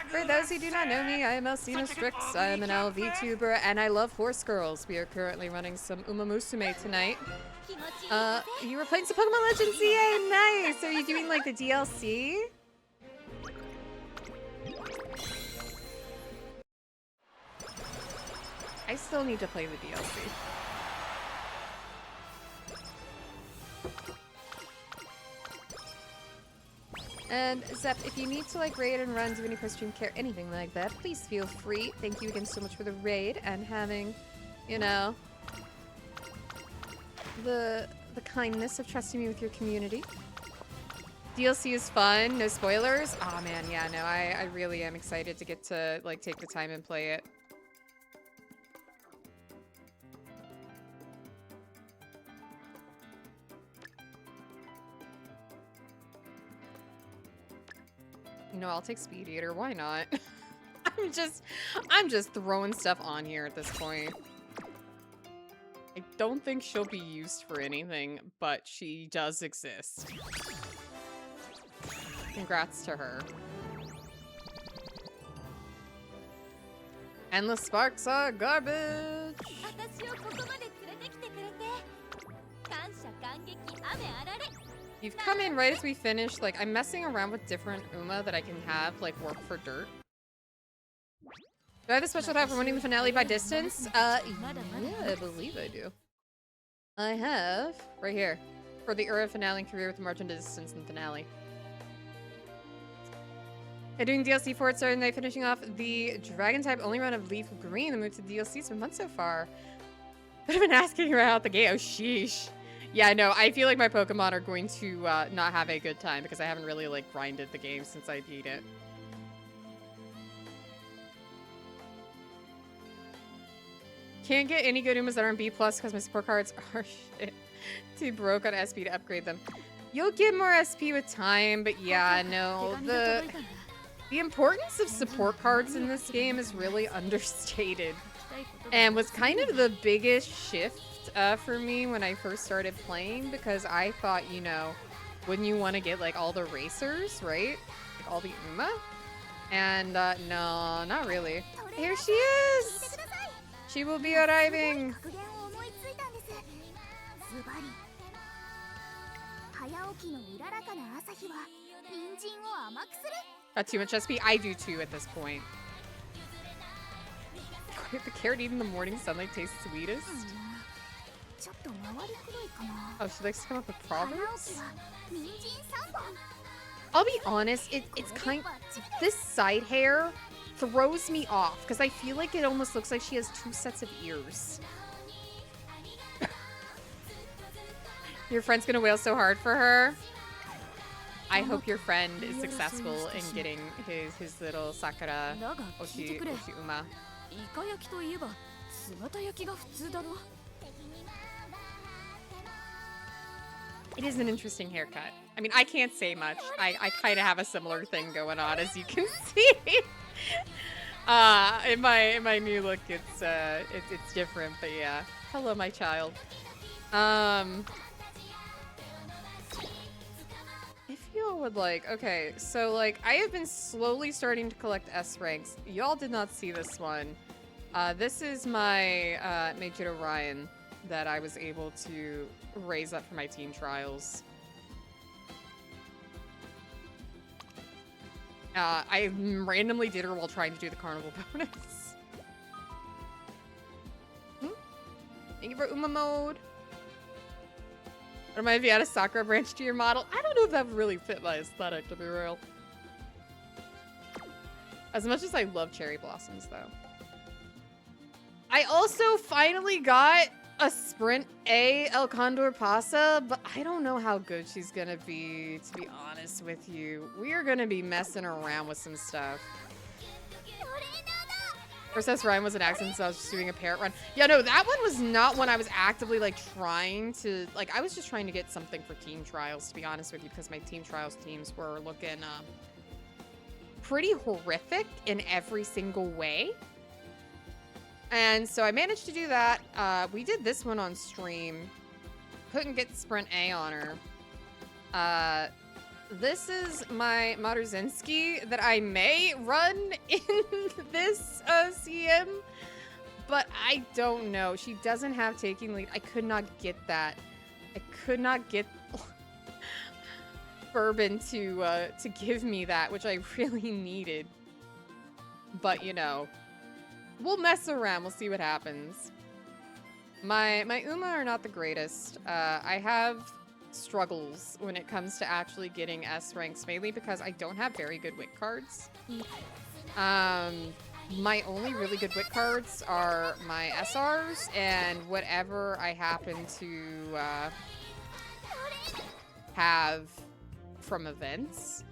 For those who do not know me, I am Elsina Strix. I am an LV tuber, and I love horse girls. We are currently running some Umamusume tonight. You were playing some Pokemon Legends, yay! Nice! Are you doing like the DLC? I still need to play the DLC. And Zep, if you need to like raid and run, do any post-stream care, anything like that, please feel free. Thank you again so much for the raid and having, you know, the kindness of trusting me with your community. DLC is fun, no spoilers. Oh man, yeah, no, I really am excited to get to like take the time and play it. You know, I'll take Speed Eater. Why not? I'm just throwing stuff on here at this point. I don't think she'll be used for anything, but she does exist. Congrats to her. Endless sparks are garbage. You've come in right as we finished. Like, I'm messing around with different Uma that I can have, like, work for dirt. Do I have a special time for winning the finale by distance? Yeah, I believe I do. I have, right here, for the Ura finale career with the margin to distance in the finale. And doing DLC for it, starting night, finishing off the Dragon type only run of Leaf Green. The move to DLC's been fun so far. But I've been asking her out the game. Oh, sheesh. Yeah, no, I feel like my Pokemon are going to not have a good time because I haven't really, like, grinded the game since I beat it. Can't get any good Umas that aren't B+ because my support cards are shit. Too broke on SP to upgrade them. You'll get more SP with time, but yeah, no, the importance of support cards in this game is really understated. And was kind of the biggest shift for me when I first started playing, because I thought, you know, wouldn't you want to get like all the racers, right? Like all the Uma? And no, not really. Here she is! She will be arriving! Got too much SP? I do too at this point. The carrot eaten in the morning sunlight tastes sweetest. Oh, she likes to come up with proverbs? I'll be honest, it's kind this side hair throws me off because I feel like it almost looks like she has 2 sets of ears. Your friend's gonna wail so hard for her. I hope your friend is successful in getting his little Sakura Oshi Uma. It is an interesting haircut. I mean, I can't say much. I kind of have a similar thing going on, as you can see. In my new look, it's different, but yeah. Hello, my child. If y'all would like, okay, so like I have been slowly starting to collect S ranks. Y'all did not see this one. This is my Major Ryan that I was able to raise up for my team trials. I randomly did her while trying to do the carnival bonus. Thank you for Uma mode. Or might you add a Sakura branch to your model? I don't know if that would really fit my aesthetic, to be real. As much as I love cherry blossoms, though. I also finally got a Sprint A El Condor Pasa, but I don't know how good she's gonna be, to be honest with you. We are gonna be messing around with some stuff. Princess Ryan was an accident, so I was just doing a parrot run. Yeah, no, that one was not when I was actively, like, trying to... Like, I was just trying to get something for team trials, to be honest with you, because my team trials teams were looking pretty horrific in every single way. And so I managed to do that. We did this one on stream. Couldn't get Sprint A on her. This is my Maruzinski that I may run in this CM, but I don't know. She doesn't have taking lead. I could not get that. I could not get Bourbon to give me that, which I really needed. But, you know, we'll mess around. We'll see what happens. My Uma are not the greatest. I have struggles when it comes to actually getting S ranks, mainly because I don't have very good wit cards. My only really good wit cards are my SRs and whatever I happen to have from events.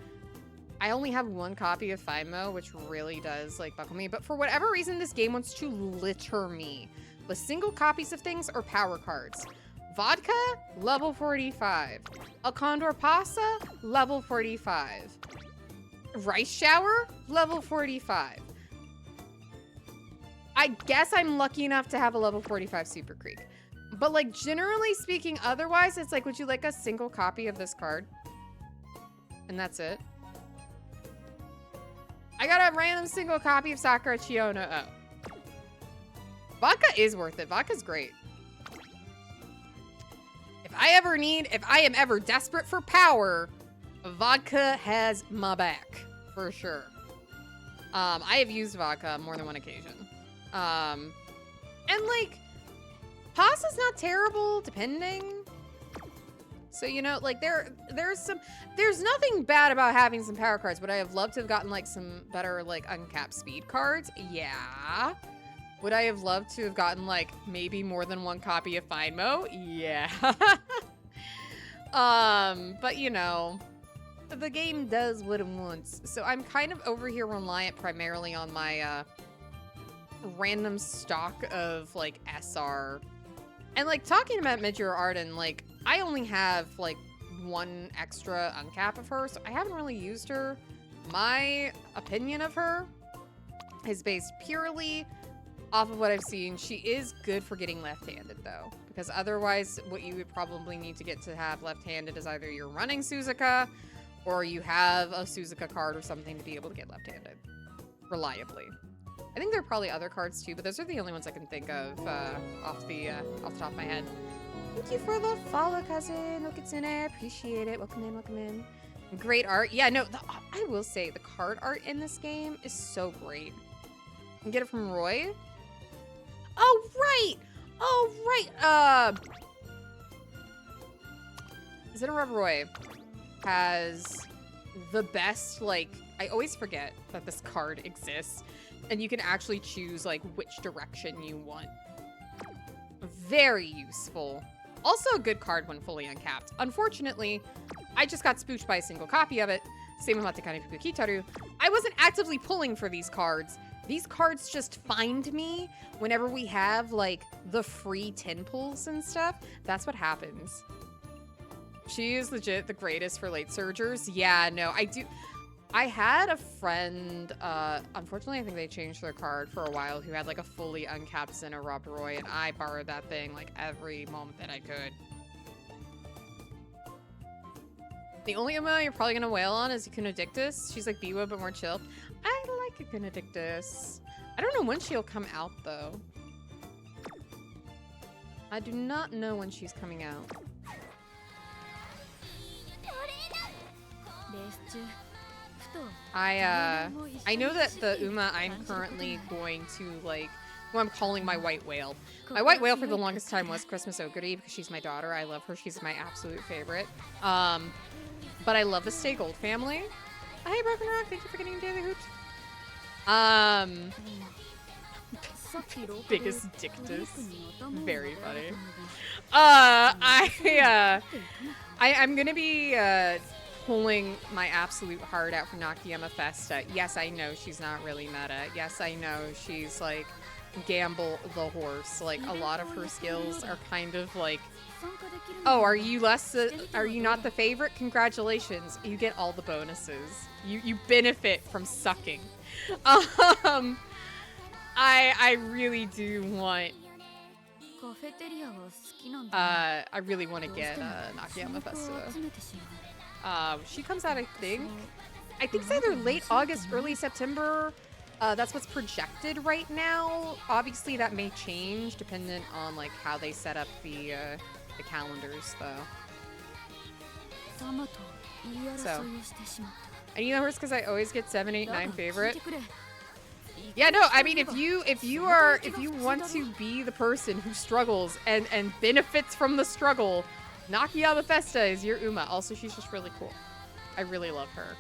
I only have 1 copy of FIMO, which really does like buckle me, but for whatever reason this game wants to litter me with single copies of things or power cards. Vodka, level 45. A Condor Pasa, level 45. Rice Shower, level 45. I guess I'm lucky enough to have a level 45 Super Creek. But like generally speaking, otherwise, it's like, would you like a single copy of this card? And that's it. I got a random single copy of Sakura Chiyono. Oh. Vodka is worth it. Vodka's great. If I am ever desperate for power, vodka has my back, for sure. I have used vodka on more than 1 occasion. And like, pasta's not terrible, depending. So, you know, like there's nothing bad about having some power cards. Would I have loved to have gotten like some better like uncapped speed cards? Yeah. Would I have loved to have gotten like maybe more than one copy of Finemo? Yeah. But you know, the game does what it wants. So I'm kind of over here reliant primarily on my random stock of like SR. And like talking about Midgear Arden, like I only have like one extra uncap of her, so I haven't really used her. My opinion of her is based purely off of what I've seen. She is good for getting left-handed though, because otherwise what you would probably need to get to have left-handed is either you're running Suzuka or you have a Suzuka card or something to be able to get left-handed reliably. I think there are probably other cards too, but those are the only ones I can think of off the top of my head. Thank you for the follow, cousin. Look, it's in it. Appreciate it. Welcome in, welcome in. Great art. Yeah, no, I will say the card art in this game is so great. You can get it from Roy. Oh, right. Oh, right. Zinnerov Roy has the best, like, I always forget that this card exists. And you can actually choose, like, which direction you want. Very useful. Also a good card when fully uncapped. Unfortunately, I just got spooched by a single copy of it. Same with Matekane Fuku Kitaru. I wasn't actively pulling for these cards. These cards just find me whenever we have, like, the free 10 pulls and stuff. That's what happens. She is legit the greatest for late surgers. Yeah, no, I do... I had a friend, unfortunately I think they changed their card for a while, who had like a fully uncapped Zinnerov Roy, and I borrowed that thing like every moment that I could. The only Uma you're probably gonna wail on is Ecunodictus. She's like Biwa but more chill. I like Ecunodictus. I don't know when she'll come out though. I do not know when she's coming out. I know that the Uma I'm currently going to, like, who I'm calling my white whale. My white whale for the longest time was Christmas Ogre because she's my daughter. I love her. She's my absolute favorite. But I love the Stay Gold family. Hey, Broken Rock. Thank you for getting Daily Hoot. Biggest dictus. Very funny. I'm gonna be, pulling my absolute heart out for Nakayama Festa. Yes, I know she's not really meta. Yes, I know she's like Gamble the horse. Like a lot of her skills are kind of like, oh, are you not the favorite? Congratulations, you get all the bonuses. You benefit from sucking. I really do want. I really want to get Nakayama Festa. She comes out, I think it's either late August, early September. That's what's projected right now. Obviously, that may change dependent on like how they set up the calendars, though. So, and you know hers because I always get 7, 8, 9 favorite. Yeah, no, I mean, if you want to be the person who struggles and benefits from the struggle, Nakayama Festa is your Uma. Also, she's just really cool. I really love her.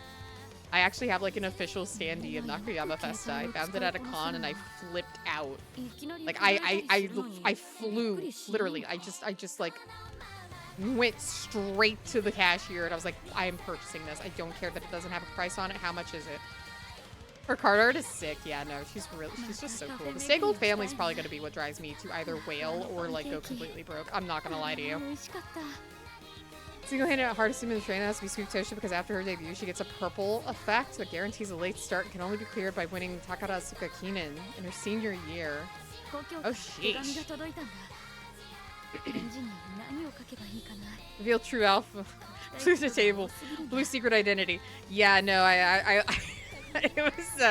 I actually have like an official standee of Nakayama Festa. I found it at a con and I flipped out. Like I flew, literally. I just like went straight to the cashier and I was like, I am purchasing this. I don't care that it doesn't have a price on it. How much is it? Her card art is sick. Yeah, no, she's just so cool. The Stay Gold family is probably going to be what drives me to either wail or like go completely broke. I'm not going to lie to you. Single-handed hard to in the train has to be Sweet Tosha because after her debut, she gets a purple effect that guarantees a late start and can only be cleared by winning Takarazuka Kinen in her senior year. Oh, sheesh. Reveal true alpha. Blue to table. Blue secret identity. Yeah, no, it was,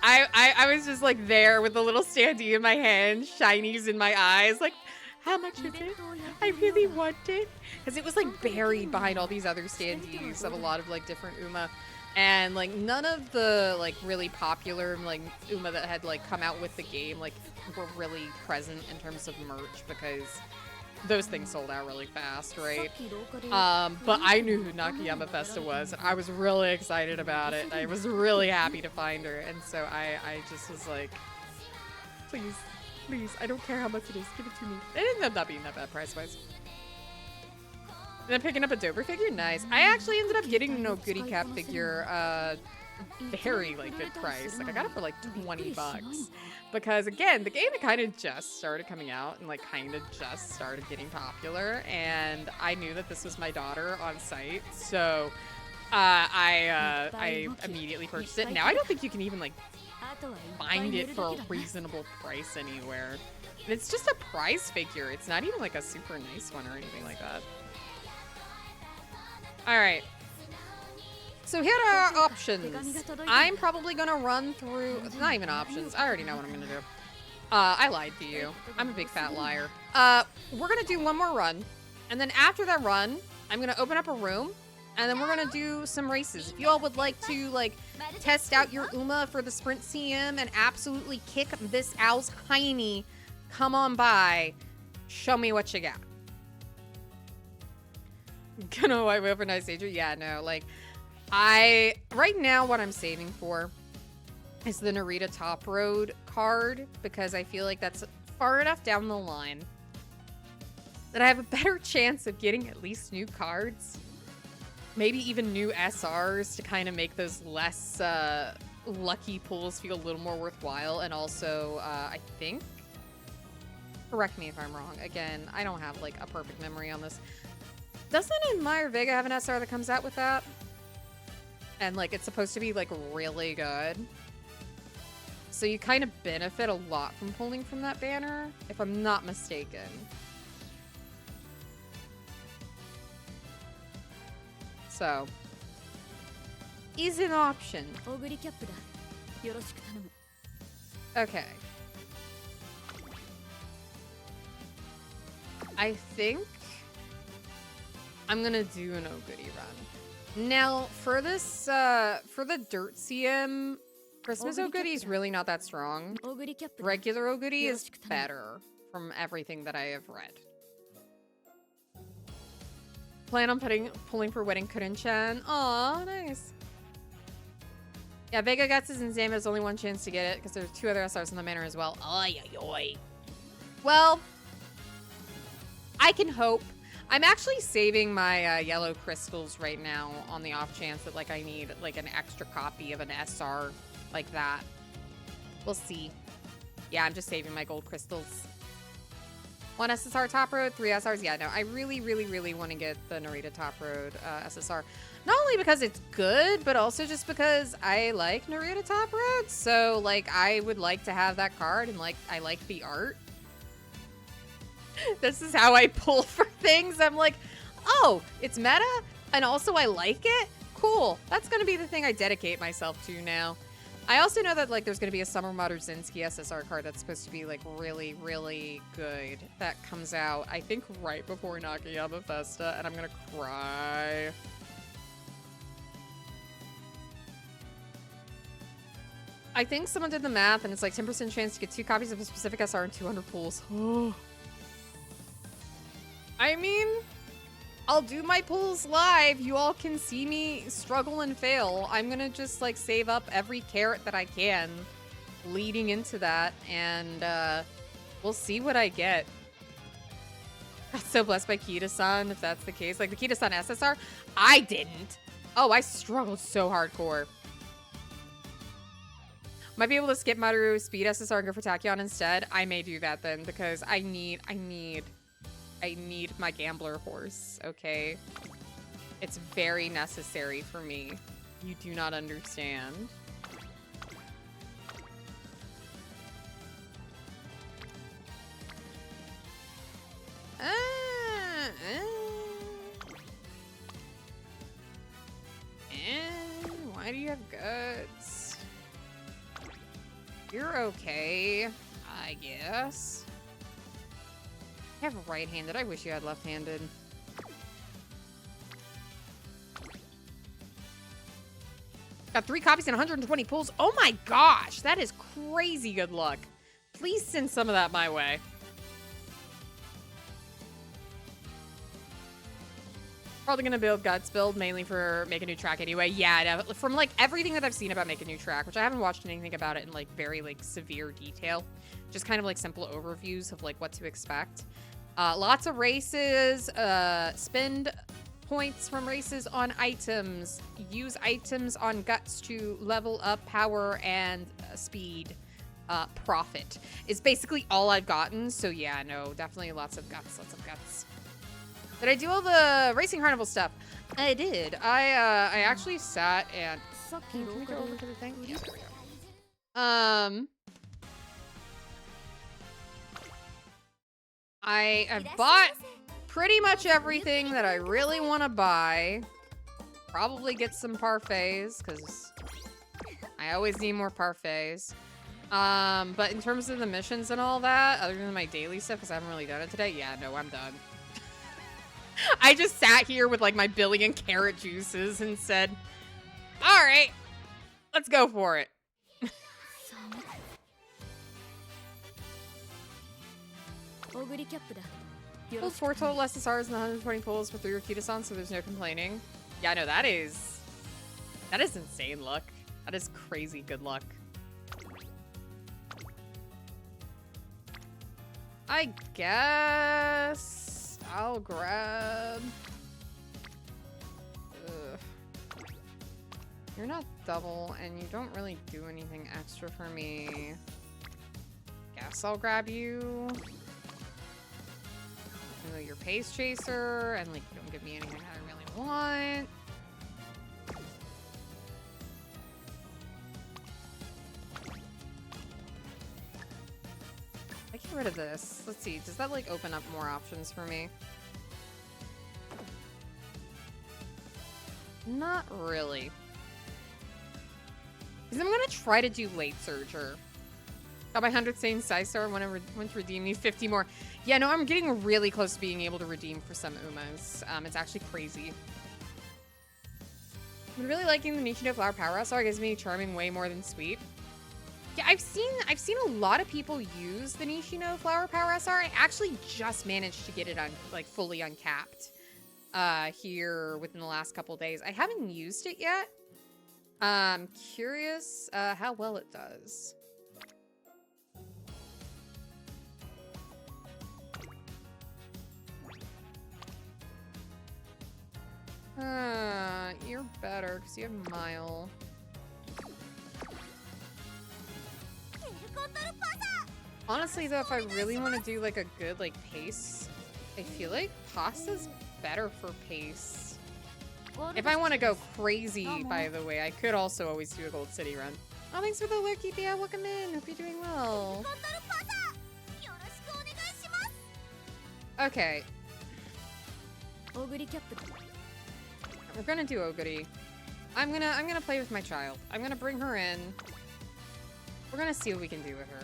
I was just like there with the little standee in my hand, shinies in my eyes, like, how much is it? I really want it. Because it was like buried behind all these other standees of a lot of like different Uma. And like none of the like really popular like Uma that had like come out with the game like were really present in terms of merch because those things sold out really fast, right? But I knew who Nakayama Festa was, and I was really excited about it. I was really happy to find her, and so I just was like, please, please, I don't care how much it is, give it to me. It ended up not being that bad price-wise. And then picking up a Dover figure, nice. I actually ended up getting no goody cap figure, very like good price. Like I got it for like 20 bucks. Because again, the game had kind of just started coming out and like kind of just started getting popular, and I knew that this was my daughter on site, so I immediately purchased it. Now I don't think you can even like find it for a reasonable price anywhere. And it's just a prize figure. It's not even like a super nice one or anything like that. All right. So here are our options. I'm probably gonna run through, it's not even options. I already know what I'm gonna do. I lied to you. I'm a big fat liar. We're gonna do one more run. And then after that run, I'm gonna open up a room and then we're gonna do some races. If you all would like to like test out your Uma for the Sprint CM and absolutely kick this owl's hiney, come on by. Show me what you got. Gonna wipe over nice Adrian? Yeah, no, like right now what I'm saving for is the Narita Top Road card, because I feel like that's far enough down the line that I have a better chance of getting at least new cards, maybe even new SRs to kind of make those less lucky pulls feel a little more worthwhile. And also I think, correct me if I'm wrong, again, I don't have like a perfect memory on this, doesn't Admire Vega have an SR that comes out with that? And like it's supposed to be like really good. So you kind of benefit a lot from pulling from that banner, if I'm not mistaken. So, is an option. Okay. I think I'm gonna do an Oguri run. Now, for this, for the Dirt CM, Christmas Oguri is really not that strong. Regular Oguri is better from everything that I have read. Plan on pulling for Wedding Kurin-chan. Aw, nice. Yeah, Vega Guts and Zama has only one chance to get it because there's 2 other SRs in the manor as well. Oy, oy, oy. Well, I can hope. I'm actually saving my yellow crystals right now on the off chance that like I need like an extra copy of an SR like that. We'll see. Yeah, I'm just saving my gold crystals. 1 SSR Top Road, 3 SRs. Yeah, no, I really, really, really want to get the Narita Top Road SSR. Not only because it's good, but also just because I like Narita Top Road. So like I would like to have that card, and like I like the art. This is how I pull for things. I'm like, oh, it's meta, and also I like it? Cool. That's going to be the thing I dedicate myself to now. I also know that like there's going to be a Summer Maruzinski SSR card that's supposed to be like really, really good that comes out, I think, right before Nakayama Festa, and I'm going to cry. I think someone did the math, and it's like 10% chance to get 2 copies of a specific SR and 200 pulls. I mean, I'll do my pulls live. You all can see me struggle and fail. I'm gonna just like save up every carrot that I can leading into that, and we'll see what I get. Got so blessed by Kita-san, if that's the case. Like the Kita-san SSR? I didn't. Oh, I struggled so hardcore. Might be able to skip Maru Speed SSR and go for Tachyon instead. I may do that then, because I need my gambler horse, okay? It's very necessary for me. You do not understand. Why do you have guts? You're okay, I guess. I have right-handed. I wish you had left-handed. Got 3 copies and 120 pulls. Oh my gosh, that is crazy good luck. Please send some of that my way. Probably gonna build Guts build mainly for Make a New Track anyway. Yeah, from like everything that I've seen about Make a New Track, which I haven't watched anything about it in like very like severe detail, just kind of like simple overviews of like what to expect. Lots of races, spend points from races on items, use items on Guts to level up power and speed. Profit is basically all I've gotten. So yeah, no, definitely lots of Guts, lots of Guts. Did I do all the Racing Carnival stuff? I did. I actually sat and can we go over to the thing? Yeah, there we go. I have bought pretty much everything that I really want to buy. Probably get some parfaits because I always need more parfaits. But in terms of the missions and all that, other than my daily stuff, because I haven't really done it today, yeah, no, I'm done. I just sat here with like my billion carrot juices and said, all right, let's go for it. Pulled 4 total SSRs and 120 pulls for 3 Rakitas-san, so there's no complaining. Yeah, no, that is insane luck. That is crazy good luck. I guess I'll grab... Ugh. You're not double, and you don't really do anything extra for me. Guess I'll grab you. Even though you're Pace Chaser, and like you don't give me anything that I really want. I get rid of this. Let's see, does that like open up more options for me? Not really. Because I'm gonna try to do Late Surger. Got my 100 Sane Star and went to redeem me 50 more. Yeah, no, I'm getting really close to being able to redeem for some Umas. It's actually crazy. I'm really liking the Nishino Flower Power SR. It gives me Charming way more than Sweet. Yeah, I've seen a lot of people use the Nishino Flower Power SR. I actually just managed to get it on like fully uncapped here within the last couple days. I haven't used it yet. Curious how well it does. You're better because you have Mile. Honestly, though, if I really want to do like a good like pace, I feel like Pasta's better for pace. If I want to go crazy, by the way, I could also always do a Gold City run. Oh, thanks for the alert, Keepia. Welcome in. Hope you're doing well. Okay. We're gonna do Oguri. I'm gonna play with my child. I'm gonna bring her in. We're gonna see what we can do with her.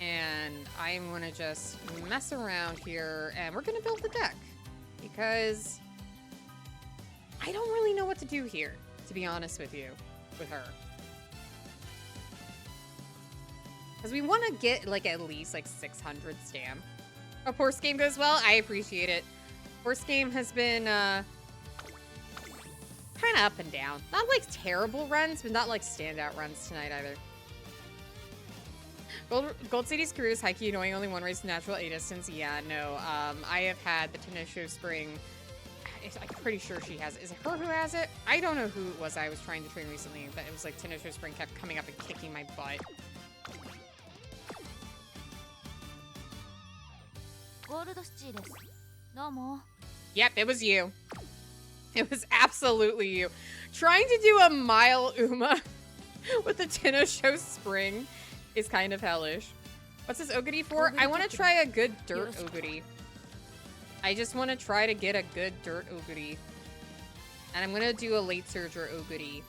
And I'm gonna just mess around here and we're gonna build the deck. Because I don't really know what to do here, to be honest with you, with her. Because we want to get like at least like 600 stam. Hope horse game goes well. I appreciate it. Horse game has been kind of up and down. Not like terrible runs, but not like standout runs tonight either. Gold City's career is hikey, knowing only one race in natural A distance. Yeah, no. I have had the Tenosho Spring. I'm pretty sure she has it. Is it her who has it? I don't know who it was I was trying to train recently, but it was like Tenosho Spring kept coming up and kicking my butt. Yep, it was you. It was absolutely you. Trying to do a Mile Uma with the Tenosho Spring is kind of hellish. What's this Oguri for? I want to try a good dirt Oguri. I just want to try to get a good dirt Oguri. And I'm going to do a Late Surger Oguri.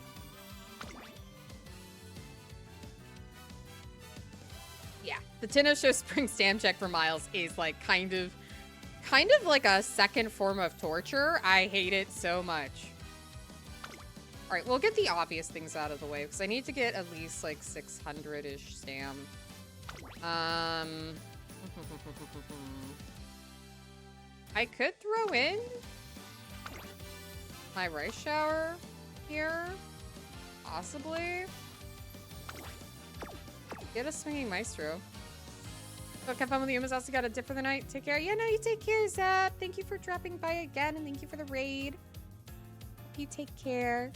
Yeah, the Tenosho Spring stam check for Miles is like kind of like a second form of torture. I hate it so much. All right, we'll get the obvious things out of the way because I need to get at least like 600-ish stam. I could throw in my rice shower here. Possibly. Get a swinging maestro. So, have fun with the Umas. Also got a dip for the night. Take care. Yeah, no, you take care, Zap. Thank you for dropping by again, and thank you for the raid. Hope you take care.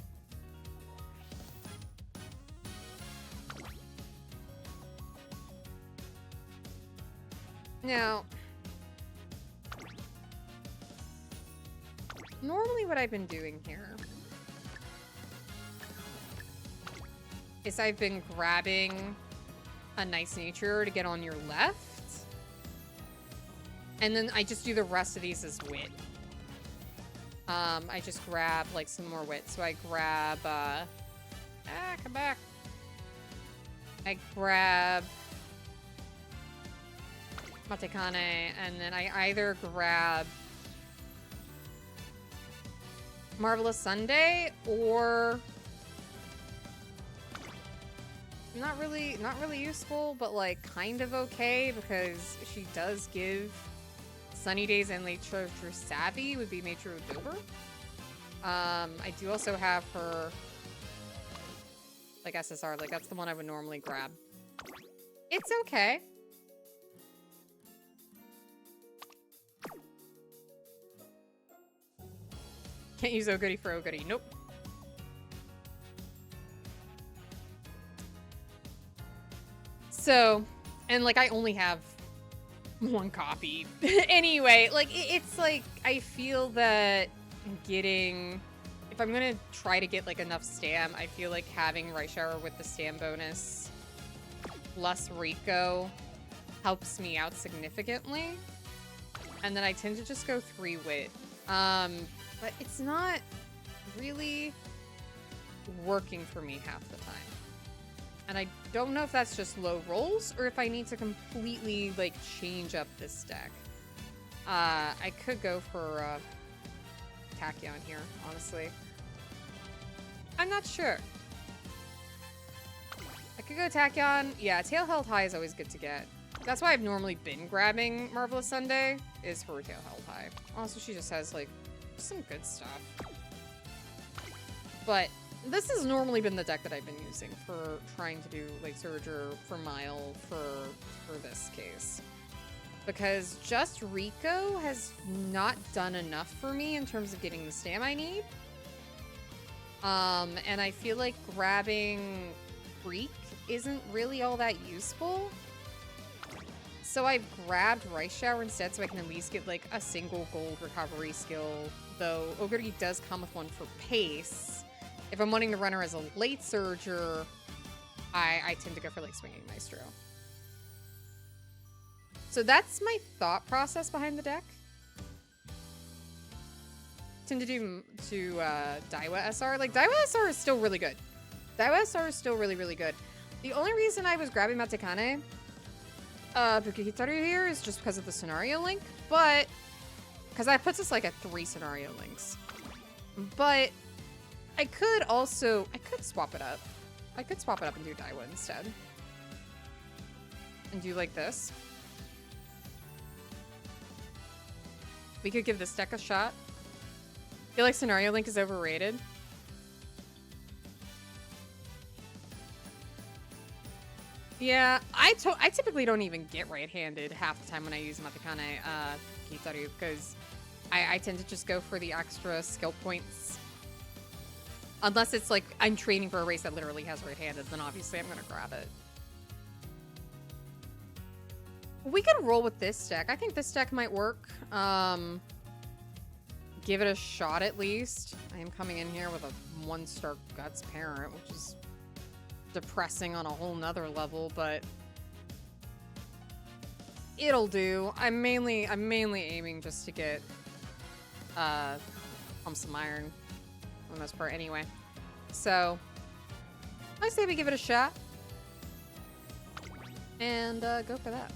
Now, normally what I've been doing here is I've been grabbing a nice nature to get on your left, and then I just do the rest of these as wit. I just grab like some more wit. So I grab, come back. I grab Matekane, and then I either grab Marvelous Sunday or not really useful, but like kind of okay because she does give Sunny Days and Late Treasure Savvy would be Nature Dober. I do also have her like SSR, like that's the one I would normally grab. It's okay. Can't use Oguri for Oguri. Nope. So, and like I only have one copy. Anyway, like it's like I feel that getting, if I'm gonna try to get like enough stam, I feel like having Rice Shower with the stam bonus plus Rico helps me out significantly. And then I tend to just go 3 wit. But it's not really working for me half the time. And I don't know if that's just low rolls or if I need to completely like change up this deck. I could go for Tachyon here, honestly. I'm not sure. I could go Tachyon. Yeah, Tail Held High is always good to get. That's why I've normally been grabbing Marvelous Sunday, is for Tail Held High. Also, she just has like some good stuff. But this has normally been the deck that I've been using for trying to do like Surge or for Mile for this case. Because just Rico has not done enough for me in terms of getting the stam I need. And I feel like grabbing Freak isn't really all that useful. So I've grabbed Rice Shower instead so I can at least get like a single gold recovery skill. Though Oguri does come with one for pace. If I'm wanting to run her as a late surger, I tend to go for like Swinging Maestro. So that's my thought process behind the deck. Tend to do Daiwa SR. Like Daiwa SR is still really good. Daiwa SR is still really, really good. The only reason I was grabbing Matekane Bukihitaru here is just because of the scenario link, but because that puts us like at 3 scenario links. But I could swap it up. I could swap it up and do Daiwa instead. And do like this. We could give this deck a shot. I feel like scenario link is overrated. Yeah, I typically don't even get right-handed half the time when I use Matekane Kitaru because I tend to just go for the extra skill points. Unless it's like I'm training for a race that literally has right-handed, then obviously I'm gonna grab it. We can roll with this deck. I think this deck might work. Give it a shot at least. I am coming in here with a 1-star Guts Parent, which is depressing on a whole nother level, but it'll do. I'm mainly aiming just to get pump some iron for the most part anyway. So I say we give it a shot and go for that.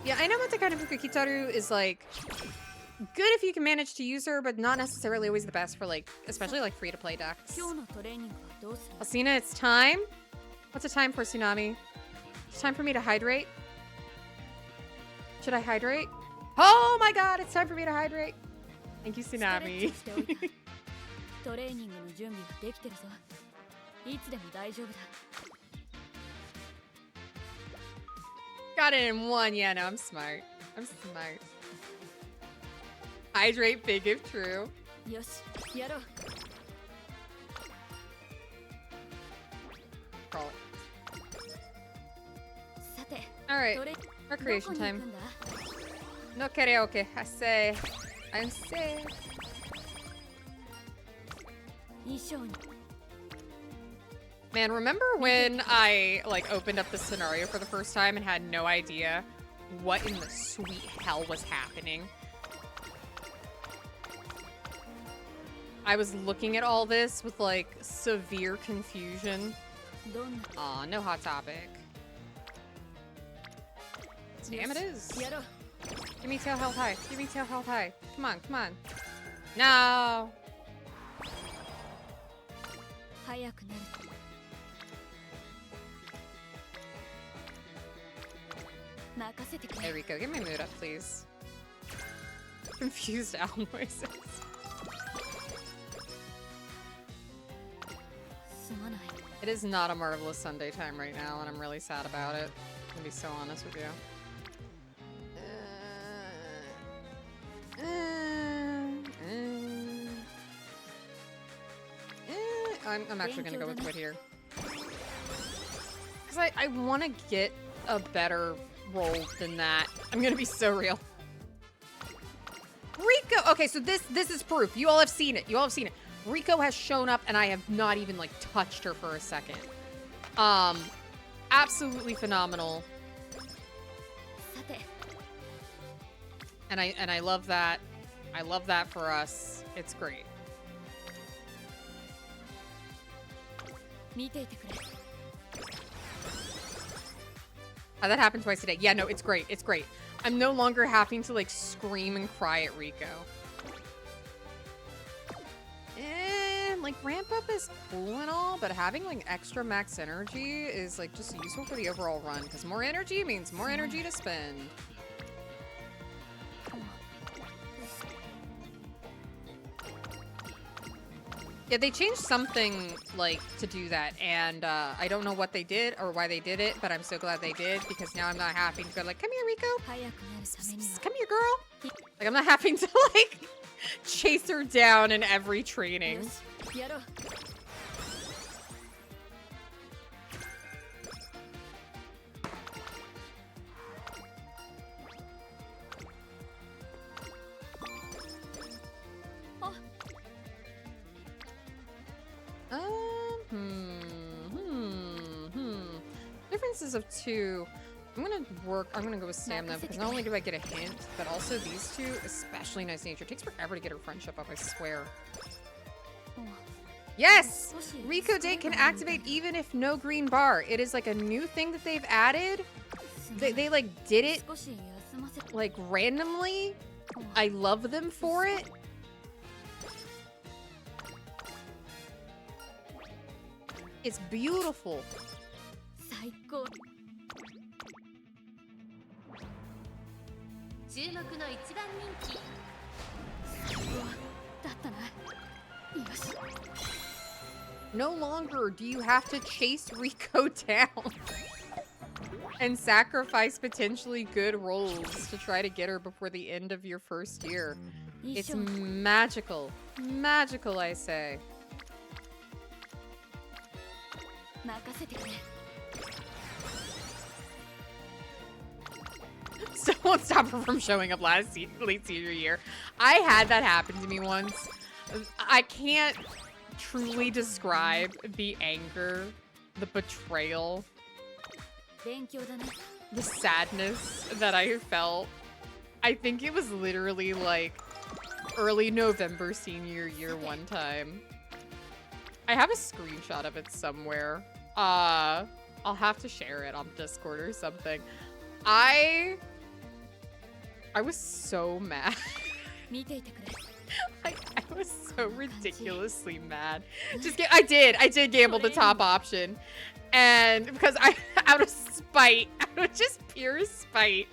Yeah, I know Matakana Fukukitaru is like good if you can manage to use her, but not necessarily always the best for like, especially like free-to-play decks. 今日のトレーニングはどうする Alcina, it's time. What's the time for Tsunami? It's time for me to hydrate. Should I hydrate? Oh my god, it's time for me to hydrate. Thank you, ストレッチ Tsunami. をしておいたトレーニングの準備はできてるぞいつでも大丈夫だ Got it in one. Yeah, no, I'm smart. I'm smart. Hydrate big if true. よしやろう Call. さて Alright, トレどこ recreation に行く time. んだ No karaoke. I say. I'm sick. 衣装に Man, remember when I like opened up the scenario for the first time and had no idea what in the sweet hell was happening? I was looking at all this with like severe confusion. どんな Aw, no hot topic. Damn, it is. やろう Give me tail health high. Give me tail health high. Come on, come on. No. 早くなる 任せてく Hey れ Rico, get my mood up, please. Confused owl noises. すまない It is not a marvelous Sunday time right now, and I'm really sad about it. I'm gonna be so honest with you. I'm actually gonna go with quit here. Because I want to get a better roll than that. I'm gonna be so real. Rico! Okay, so this is proof. You all have seen it. You all have seen it. Rico has shown up and I have not even like touched her for a second. Absolutely phenomenal. さて And I love that. I love that for us. It's great. 見ていてくれ That happened twice today. Yeah, no, it's great. It's great. I'm no longer having to like scream and cry at Rico. And like ramp up is cool and all, but having like extra max energy is like just useful for the overall run because more energy means more energy to spend. Yeah, they changed something like to do that, and I don't know what they did or why they did it, but I'm so glad they did because now I'm not having to go like, come here, Rico. 早くなるためには Come here, girl. Like, I'm not having to, like, chase her down in every training. よしやろう Differences of two. I'm gonna go with Sam though, because not only do I get a hint, but also these two, especially nice nature. It takes forever to get her friendship up, I swear. Yes! Rico Date can activate even if no green bar. It is like a new thing that they've added. They like did it 少し休ませて like randomly. I love them for it. It's beautiful. 最高注目の一番人気最高だったなよし No longer do you have to chase Rico down and sacrifice potentially good rolls to try to get her before the end of your first year. 衣 It's 装に magical. Magical, I say. 任せてくれ Still won't stop her from showing up late senior year. I had that happen to me once. I can't truly describe the anger, the betrayal, 勉強だね the sadness that I felt. I think it was literally like early November senior year one time. I have a screenshot of it somewhere. I'll have to share it on Discord or something. I I was so mad. 見ていてくれ Like, I was so ridiculously mad. I did gamble the top option. And because out of spite, out of just pure spite.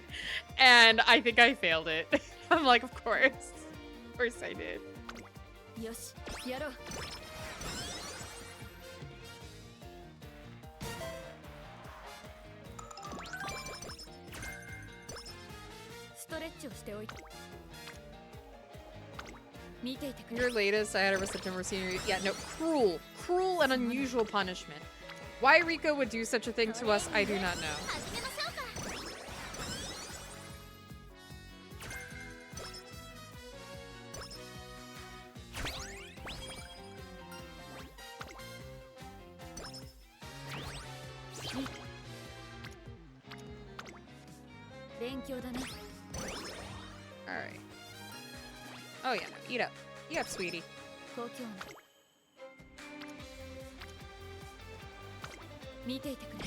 And I think I failed it. I'm like, of course I did. よしやろうストレッチをしておいて見ていてくれ Your latest I had over September senior year. Yeah, no, cruel and unusual punishment. Why Rico would do such a thing to us, I do not know. 始めましょうか 勉強だな All right. Oh yeah, no, eat up. Eat up, sweetie. 公共の見ていてくれ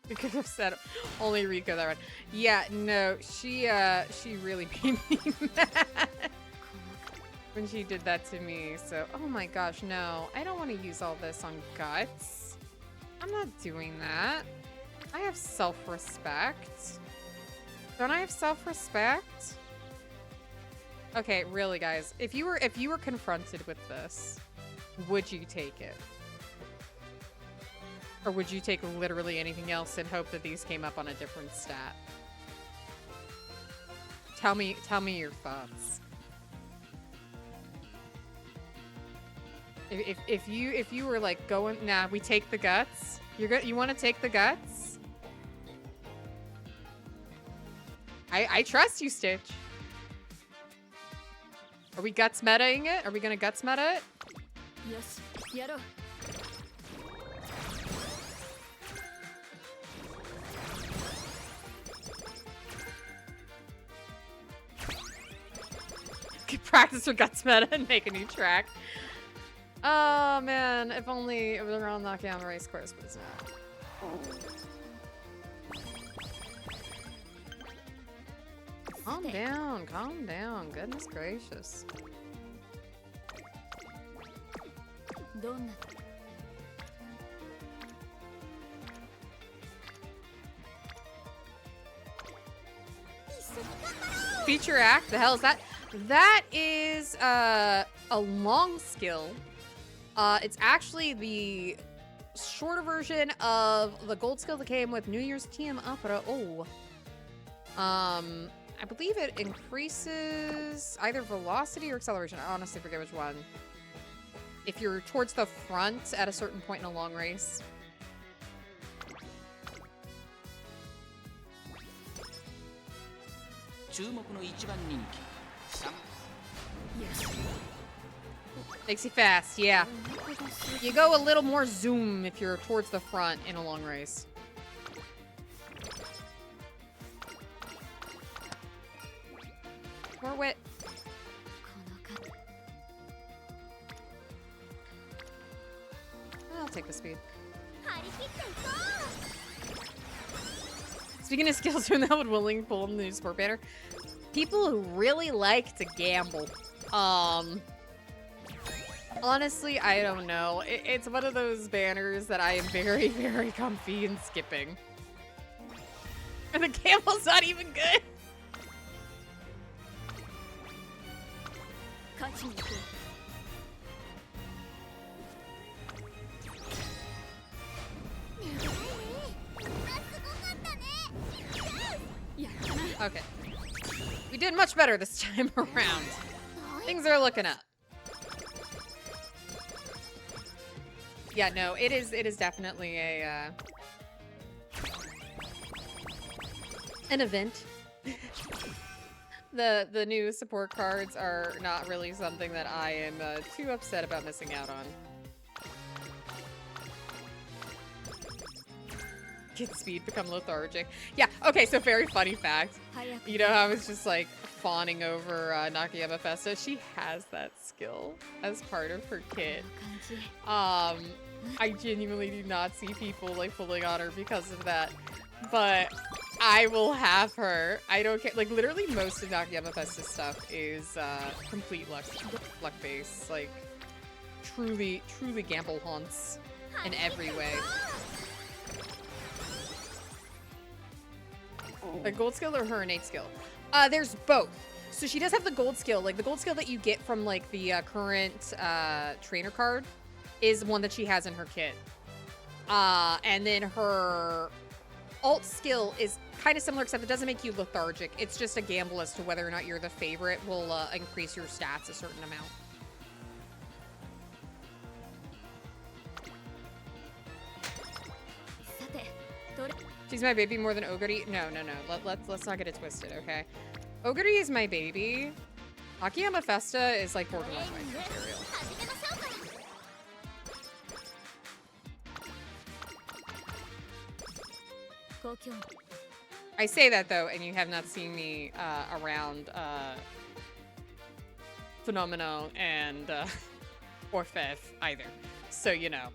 We could have said only Rico that one. Yeah, no, she really made me mad when she did that to me. So, oh my gosh, no. I don't want to use all this on Guts. I'm not doing that. I have self-respect. Don't I have self-respect? Okay, really guys, if you were confronted with this, would you take it? Or would you take literally anything else and hope that these came up on a different stat? Tell me your thoughts. If you were like going, nah, we take the guts. You want to take the guts? I trust you, Stitch. Are we guts metaing it? Are we gonna guts meta it? よしやろう Could practice for guts meta and make a new track. Oh man, if only it was around knocking on the race course, but it's not. Calm down. Goodness gracious. どんな Feature act? The hell is that? That is a long skill. It's actually the shorter version of the gold skill that came with New Year's TM Opera. Oh. I believe it increases either velocity or acceleration. I honestly forget which one. If you're towards the front at a certain point in a long race. Makes you fast, yeah. You go a little more zoom if you're towards the front in a long race. More wit. I'll take the speed. 張り切っていこ Speaking of skills, who that would willing pull in the new sport banner? People who really like to gamble. Honestly, I don't know. It's one of those banners that I am very, very comfy in skipping. And the gamble's not even good. 勝ちに行こ Okay. We did much better this time around. Things are looking up. Yeah, no, it is definitely a an event. The new support cards are not really something that I am too upset about missing out on. Get speed, become lethargic. Yeah, okay, so very funny fact. 早く You know how I was just like fawning over Nakayama Festa? She has that skill as part of her kit. 感じ I genuinely do not see people like pulling on her because of that. But I will have her. I don't care. Like literally most of Nakayama Festa stuff is complete luck base. Like truly gamble haunts in every way. A gold skill or her innate skill? There's both. So she does have the gold skill. Like the gold skill that you get from like the current trainer card is one that she has in her kit. And then her alt skill is kind of similar, except it doesn't make you lethargic. It's just a gamble as to whether or not you're the favorite will increase your stats a certain amount. She's my baby more than Oguri? No. Let's not get it twisted, okay? Oguri is my baby. Akiyama Festa is like borderline wife material. I say that though, and you have not seen me around Phenomenal and Orfev either. So you know.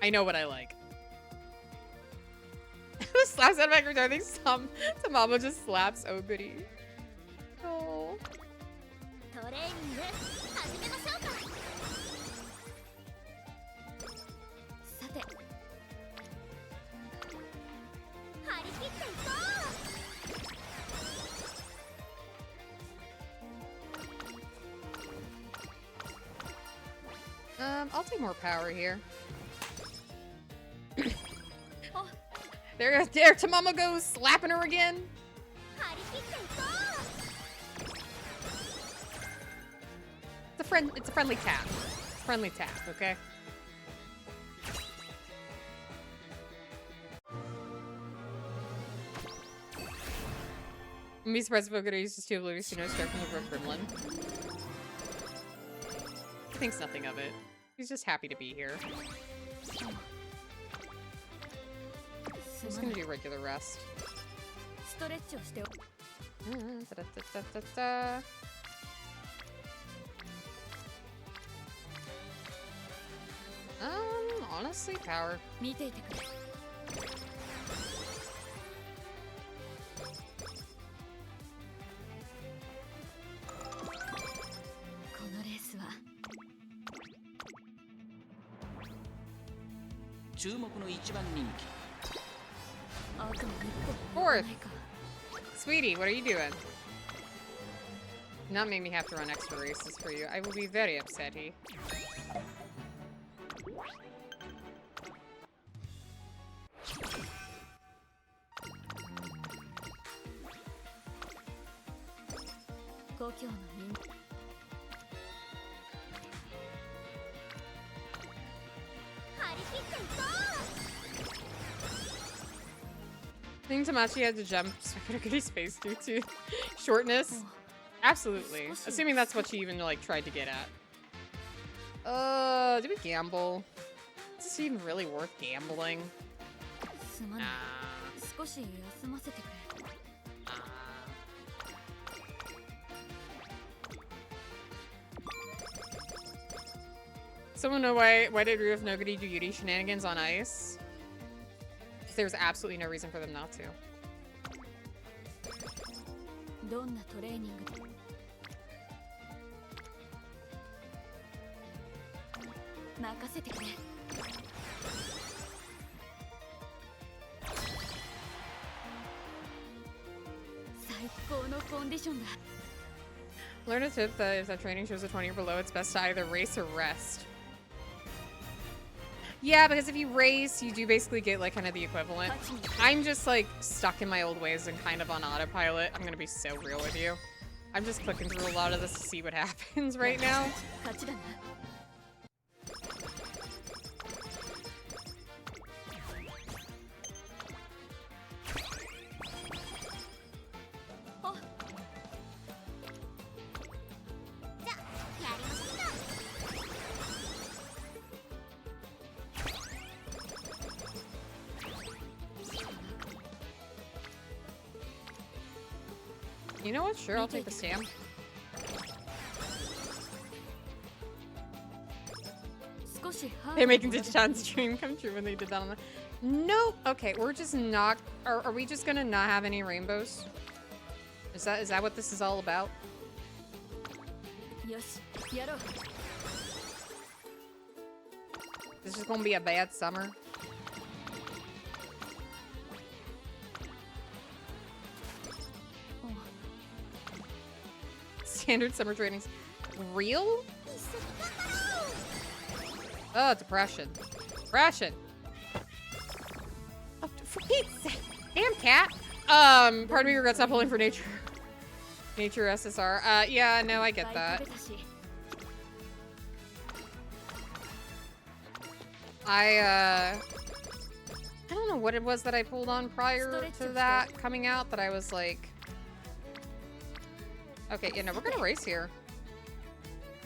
I know what I like. Slaps out of my guitar. I think Tamamo just slaps Oguri. Oh. トレーニング始めましょうか。さて張り切っていこう。 I'll take more power here. There, Tamamo goes slapping her again. 張り切っていこう。 It's a friendly tap. Friendly tap, okay? I'm be surprised if Ogura uses two oblivious to know start from the Brook Gremlin. He thinks nothing of it. He's just happy to be here. I'm just gonna do regular rest. ストレッチをして Da-da-da-da-da-da. Honestly, power. 見ていてくれ。このレースは注目の一番人気 あとも一歩 Fourth. ないか。 Sweetie, what are you doing? Not make me have to run extra races for you. I will be very upset, he. I think Tamachi had to jump so I could get space due to shortness. Absolutely. Assuming that's what she even like tried to get at. Do we gamble? Is this even really worth gambling? すまない。 Nah. 少し休ませてくれ。 Someone know why did Ryu of Noguri do Yuri shenanigans on ice? There's absolutely no reason for them not to. どんなトレーニング任せてくれ。最高のコンディションだ。 Learn a tip that if that training shows a 20 or below, it's best to either race or rest. Yeah, because if you race, you do basically get like kind of the equivalent. I'm just like stuck in my old ways and kind of on autopilot. I'm gonna be so real with you. I'm just clicking through a lot of this to see what happens right now. 勝ちだな。 I You know what? Sure, I'll take the stamp. They're making Digitan's dream come true when they did that on the... Nope. Okay, we're just not... Are we just gonna not have any rainbows? Is that what this is all about? This is gonna be a bad summer. Standard summer trainings. Real? Oh, depression. Depression. Oh, for Pete's sake. Damn cat. Part of me regrets not pulling for nature. Nature SSR. Yeah, no, I get that. I don't know what it was that I pulled on prior to that coming out that I was like... Okay, yeah, no, we're gonna race here.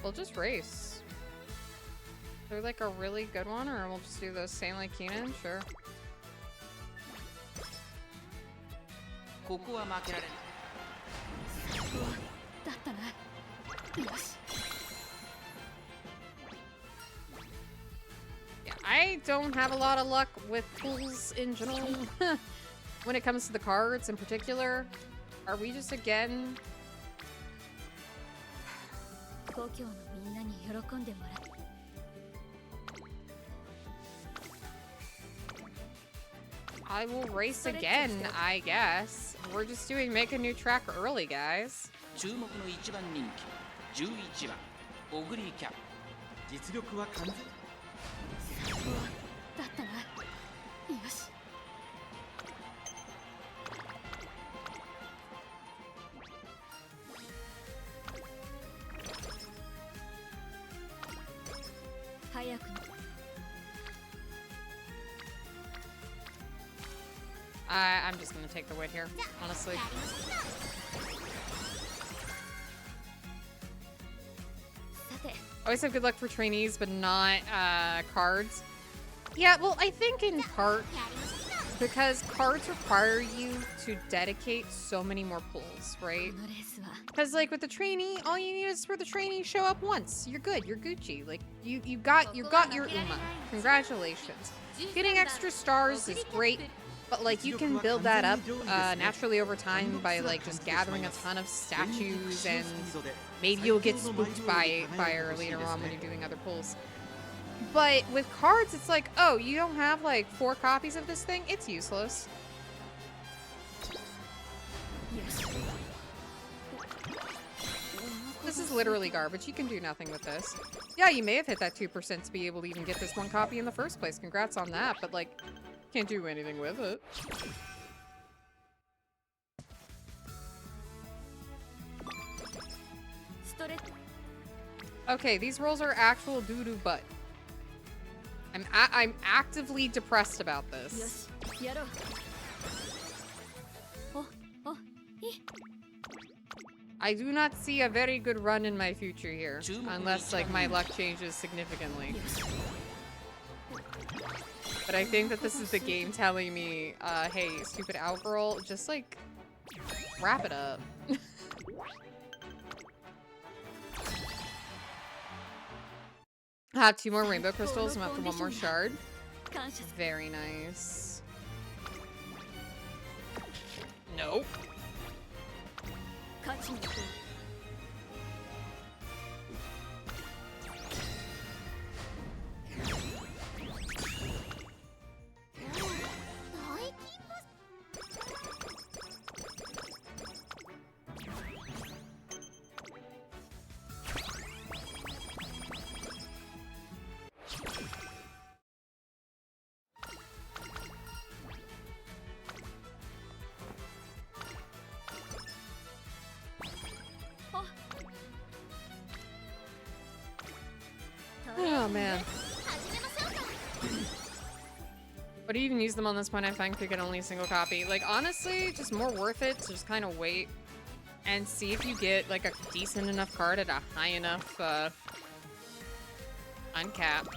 We'll just race. Is there like a really good one, or we'll just do the same like Keenan? Sure. Yeah, I don't have a lot of luck with pulls in general. When it comes to the cards in particular. Are we just again... I will race again, I guess. We're just doing make a new track early, guys. 注目の1番人気11番オグリーキャップ実力は完全I'm just gonna take the win here, honestly. Always have good luck for trainees, but not cards. Yeah, well, I think in part because cards require you to dedicate so many more pulls, right? Because like with the trainee, all you need is for the trainee show up once. You're good. You're Gucci. Like you got your Uma. Congratulations. Getting extra stars is great. But like you can build that up naturally over time by like just gathering a ton of statues, and maybe you'll get spooked by her later on when you're doing other pulls. But with cards, it's like, oh, you don't have like 4 copies of this thing? It's useless. This is literally garbage. You can do nothing with this. Yeah, you may have hit that 2% to be able to even get this 1 copy in the first place. Congrats on that, but like... Can't do anything with it. Okay, these rolls are actual doo-doo butt. I'm actively depressed about this. I do not see a very good run in my future here, unless like my luck changes significantly. But I think that this is the game telling me, hey, stupid Owlgirl, just like, wrap it up. Ah, 2 more rainbow crystals. I'm up to 1 more shard. Very nice. Nope. Oh man. But to even use them on this point, I find could get only a single copy. Like honestly, just more worth it to just kind of wait and see if you get like a decent enough card at a high enough uncap.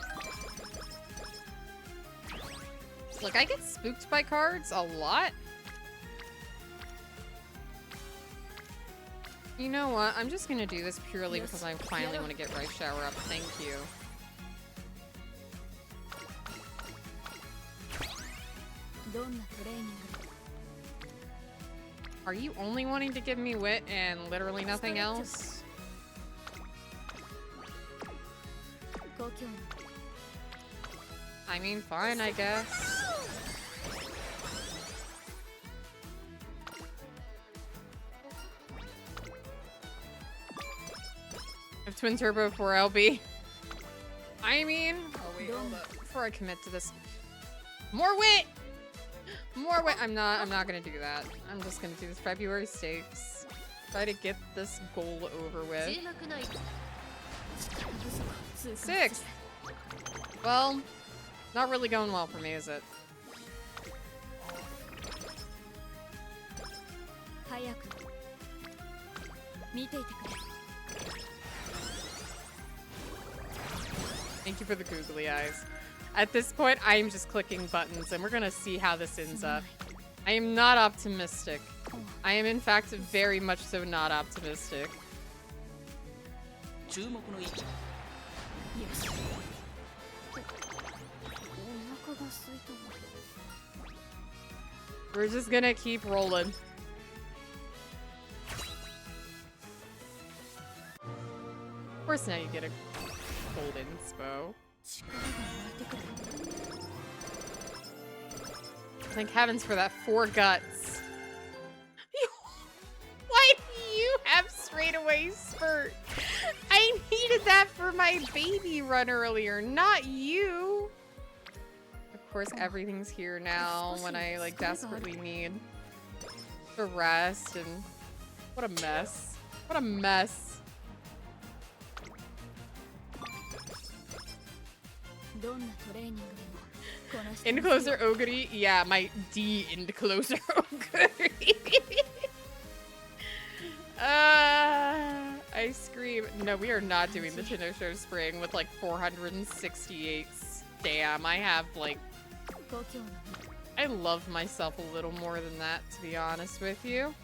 Look, I get spooked by cards a lot. You know what? I'm just gonna do this purely because I finally want to get Rice Shower up. Thank you. Are you only wanting to give me wit and literally nothing else? I mean, fine, I guess. I have Twin Turbo 4LB. I mean, oh wait, hold up. Before I commit to this. More wit! More wit! I'm not gonna do that. I'm just gonna do this February stakes. Try to get this goal over with. 6th! Well, not really going well for me, is it? Thank you for the googly eyes. At this point, I am just clicking buttons, and we're gonna see how this ends up. I am not optimistic. I am, in fact, very much so not optimistic. We're just gonna keep rolling. Of course, now you get a golden inspo. Thank heavens for that 4 guts. Why do you have straightaway spurt? I needed that for my baby run earlier, not you. Of course, everything's here now when I like desperately need to rest, and what a mess. What a mess. End closer Oguri? Yeah, my D end closer Oguri. I scream. No, we are not doing the Tenosho Spring with like 468. Damn, I have like... I love myself a little more than that, to be honest with you.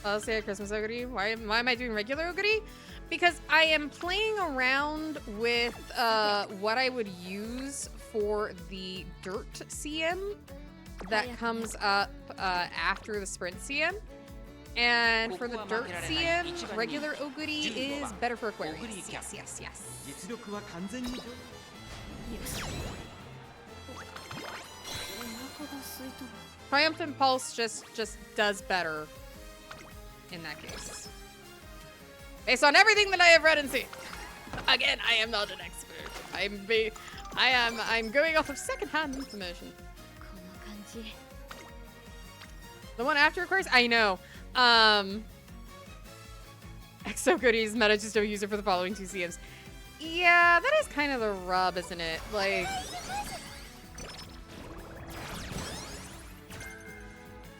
I'll say a Christmas Oguri. Why am I doing regular Oguri? Because I am playing around with what I would use for the Dirt CM that comes up after the Sprint CM. And for the Dirt CM, regular Oguri is better for Aquarius. Yes, yes, yes. Triumphant Pulse just does better in that case. Based on everything that I have read and seen. Again, I am not an expert. I'm going off of secondhand information. The one after, of course? I know. Exo Goodies, meta just don't use it for the following 2 CMs. Yeah, that is kind of the rub, isn't it? Like...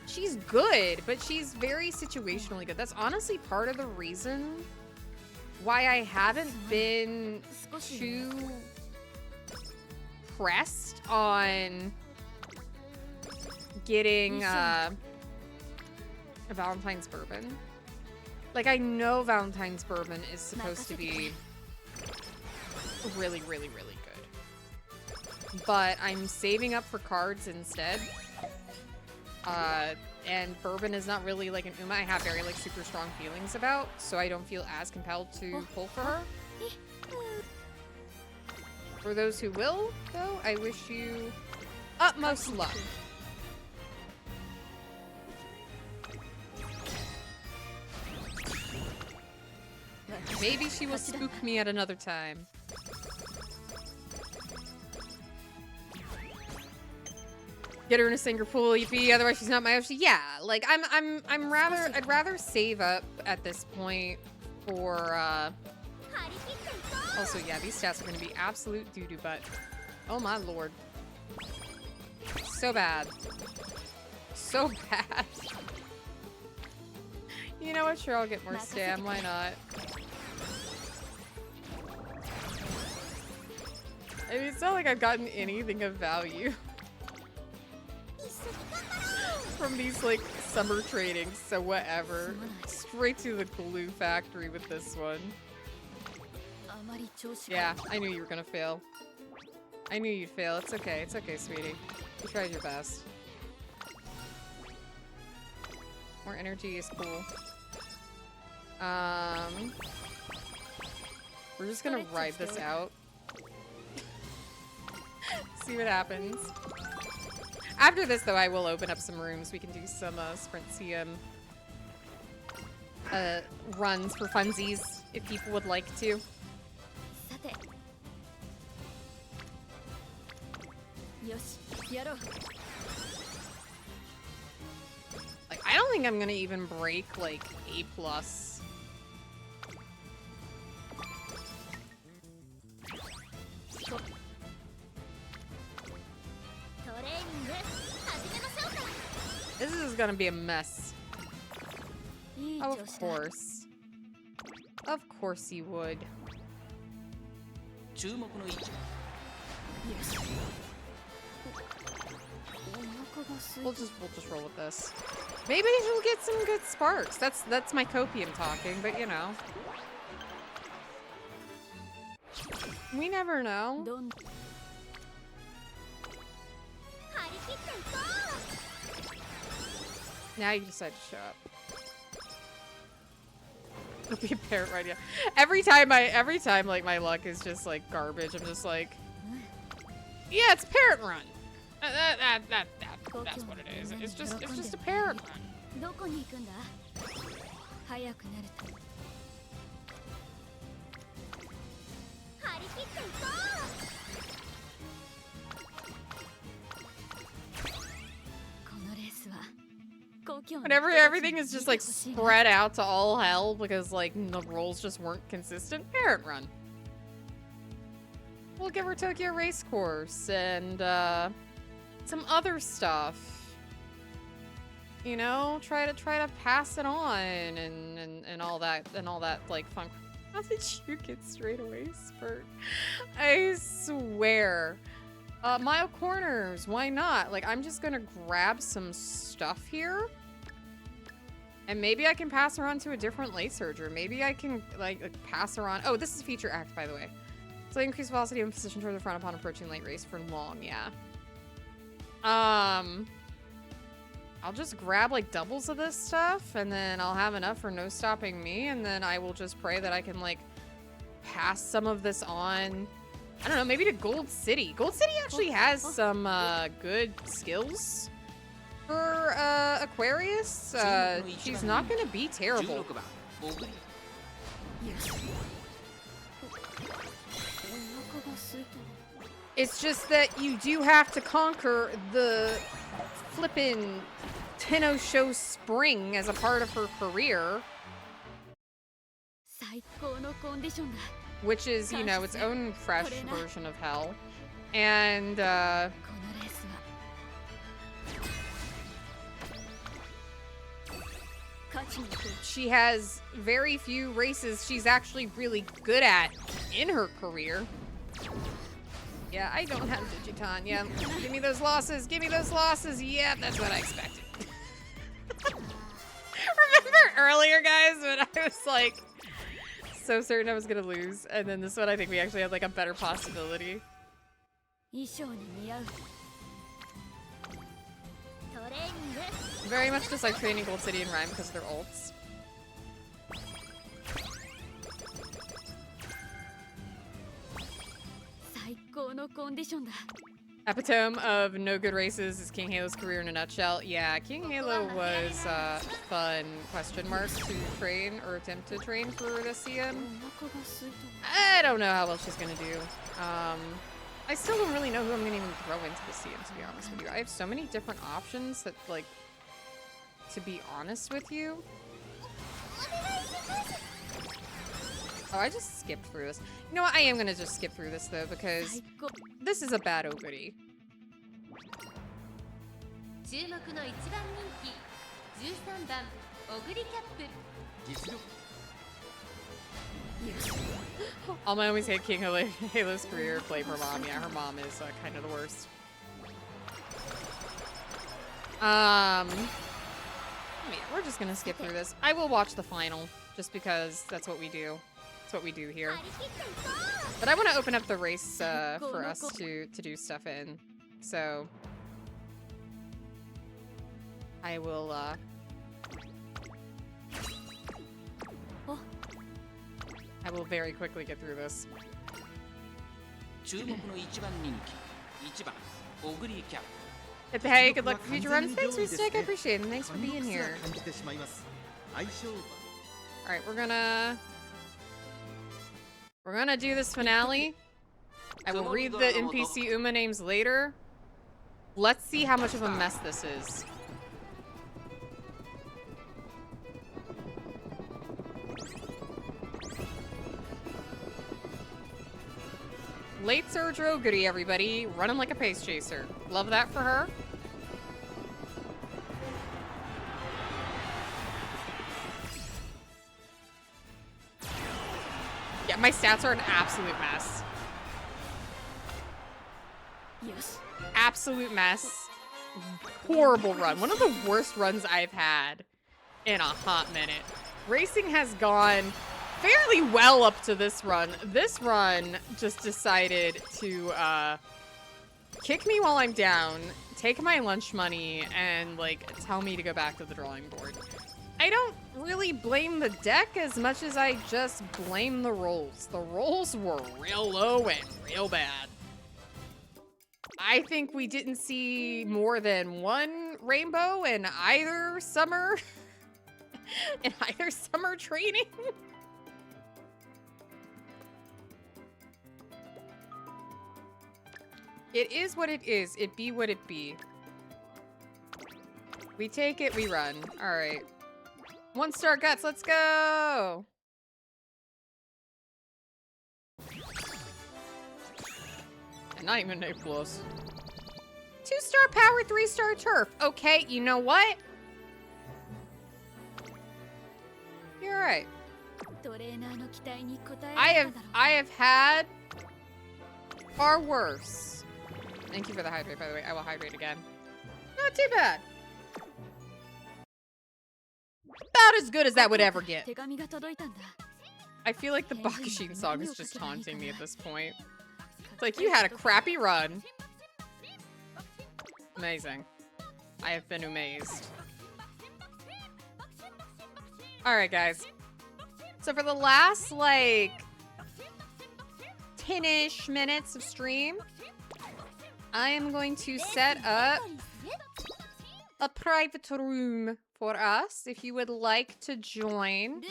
she's good, but she's very situationally good. That's honestly part of the reason why I haven't been too pressed on getting a Valentine's Bourbon. Like, I know Valentine's Bourbon is supposed to be really, really, really good. But I'm saving up for cards instead. And Bourbon is not really like an Uma I have very like super strong feelings about, so I don't feel as compelled to pull for her. For those who will, though, I wish you utmost luck. Maybe she will spook me at another time. Get her in a singer pool, EP, otherwise she's not my option. Yeah, like I'd rather save up at this point for also yeah, these stats are gonna be absolute doo-doo butt. Oh my lord. So bad. So bad. You know what, sure, I'll get more stam, why not? I mean, it's not like I've gotten anything of value from these, like, summer trainings, so whatever. Straight to the glue factory with this one. Yeah, I knew you were gonna fail. I knew you'd fail. It's okay, sweetie. You tried your best. More energy is cool. We're just gonna ride this out. See what happens. After this, though, I will open up some rooms. We can do some Sprint runs for funsies if people would like to. Like, I don't think I'm gonna even break like A+. This is gonna be a mess. Oh, of course. Of course you would. 注目の位置 We'll just roll with this. Maybe she'll get some good sparks. That's my copium talking, but you know. We never know. Now you decide to show up. It'll be a parrot right now. Every time like my luck is just like garbage, I'm just like, yeah, it's parrot run. That's what it is. It's just a parrot run. Whenever everything is just like spread out to all hell because like the rolls just weren't consistent, parrot run. We'll give her Tokyo Race Course and some other stuff. You know, try to pass it on and all that like fun. How did you get straight away, Spurt? I swear. Mile corners, why not? Like, I'm just gonna grab some stuff here. And maybe I can pass her on to a different lace surger. Maybe I can, like pass her on. Oh, this is feature act, by the way. So increase velocity and position toward the front upon approaching late race for long, yeah. I'll just grab, like, doubles of this stuff, and then I'll have enough for no stopping me, and then I will just pray that I can, like, pass some of this on. I don't know, maybe to Gold City. Gold City actually has some good skills for Aquarius. She's not gonna be terrible. 16番小栗 It's just that you do have to conquer the flippin' Tenno Show Spring as a part of her career. Which is, you know, its own fresh version of hell. And, she has very few races she's actually really good at in her career. Yeah, I don't have Digiton. Yeah, give me those losses. Give me those losses. Yeah, that's what I expected. Remember earlier, guys, when I was like so certain I was gonna lose, and then this one I think we actually had like a better possibility. Very much just like training Gold City and Rhyme because they're ults. Epitome of no good races is King Halo's career in a nutshell. Yeah, King Halo was fun, question mark, to train or attempt to train for this season. I don't know how well she's gonna do. I still don't really know who I'm gonna even throw into the season, to be honest with you. I have so many different options that, like, to be honest with you. Oh, I just skipped through this. You know what? I am gonna just skip through this though, because this is a bad ogre. 注目の1番人気13番オグリキャップ実力 Almost hate King Halo's career. Blame her mom. Yeah, her mom is kind of the worst. Yeah, we're just gonna skip through this. I will watch the final, just because that's what we do. That's what we do here. But I want to open up the race for us to do stuff in. So I will very quickly get through this. 注目の一番人気1番オグリーキャップ Hey, good luck for future runs. Thanks, Mistake. I appreciate it. Thanks for being here. Alright, we're gonna do this finale. I will read the NPC Uma names later. Let's see how much of a mess this is. Late surge Oguri, everybody. Running like a pace chaser. Love that for her. Yeah, my stats are an absolute mess. Yes. Absolute mess. Horrible run. One of the worst runs I've had in a hot minute. Racing has gone fairly well up to this run. This run just decided to kick me while I'm down, take my lunch money, and like tell me to go back to the drawing board. I don't really blame the deck as much as I just blame the rolls. The rolls were real low and real bad. I think we didn't see more than one rainbow in either summer training. It is what it is. It be what it be. We take it, we run. All right. 1-star guts, let's go! And not even A+. 2-star power, 3-star turf. Okay, you know what? You're right. I have had far worse. Thank you for the hydrate, by the way. I will hydrate again. Not too bad. About as good as that would ever get. I feel like the Bakushin song is just taunting me at this point. It's like, you had a crappy run. Amazing. I have been amazed. Alright, guys. So for the last, like, 10-ish minutes of stream, I am going to set up a private room for us if you would like to join.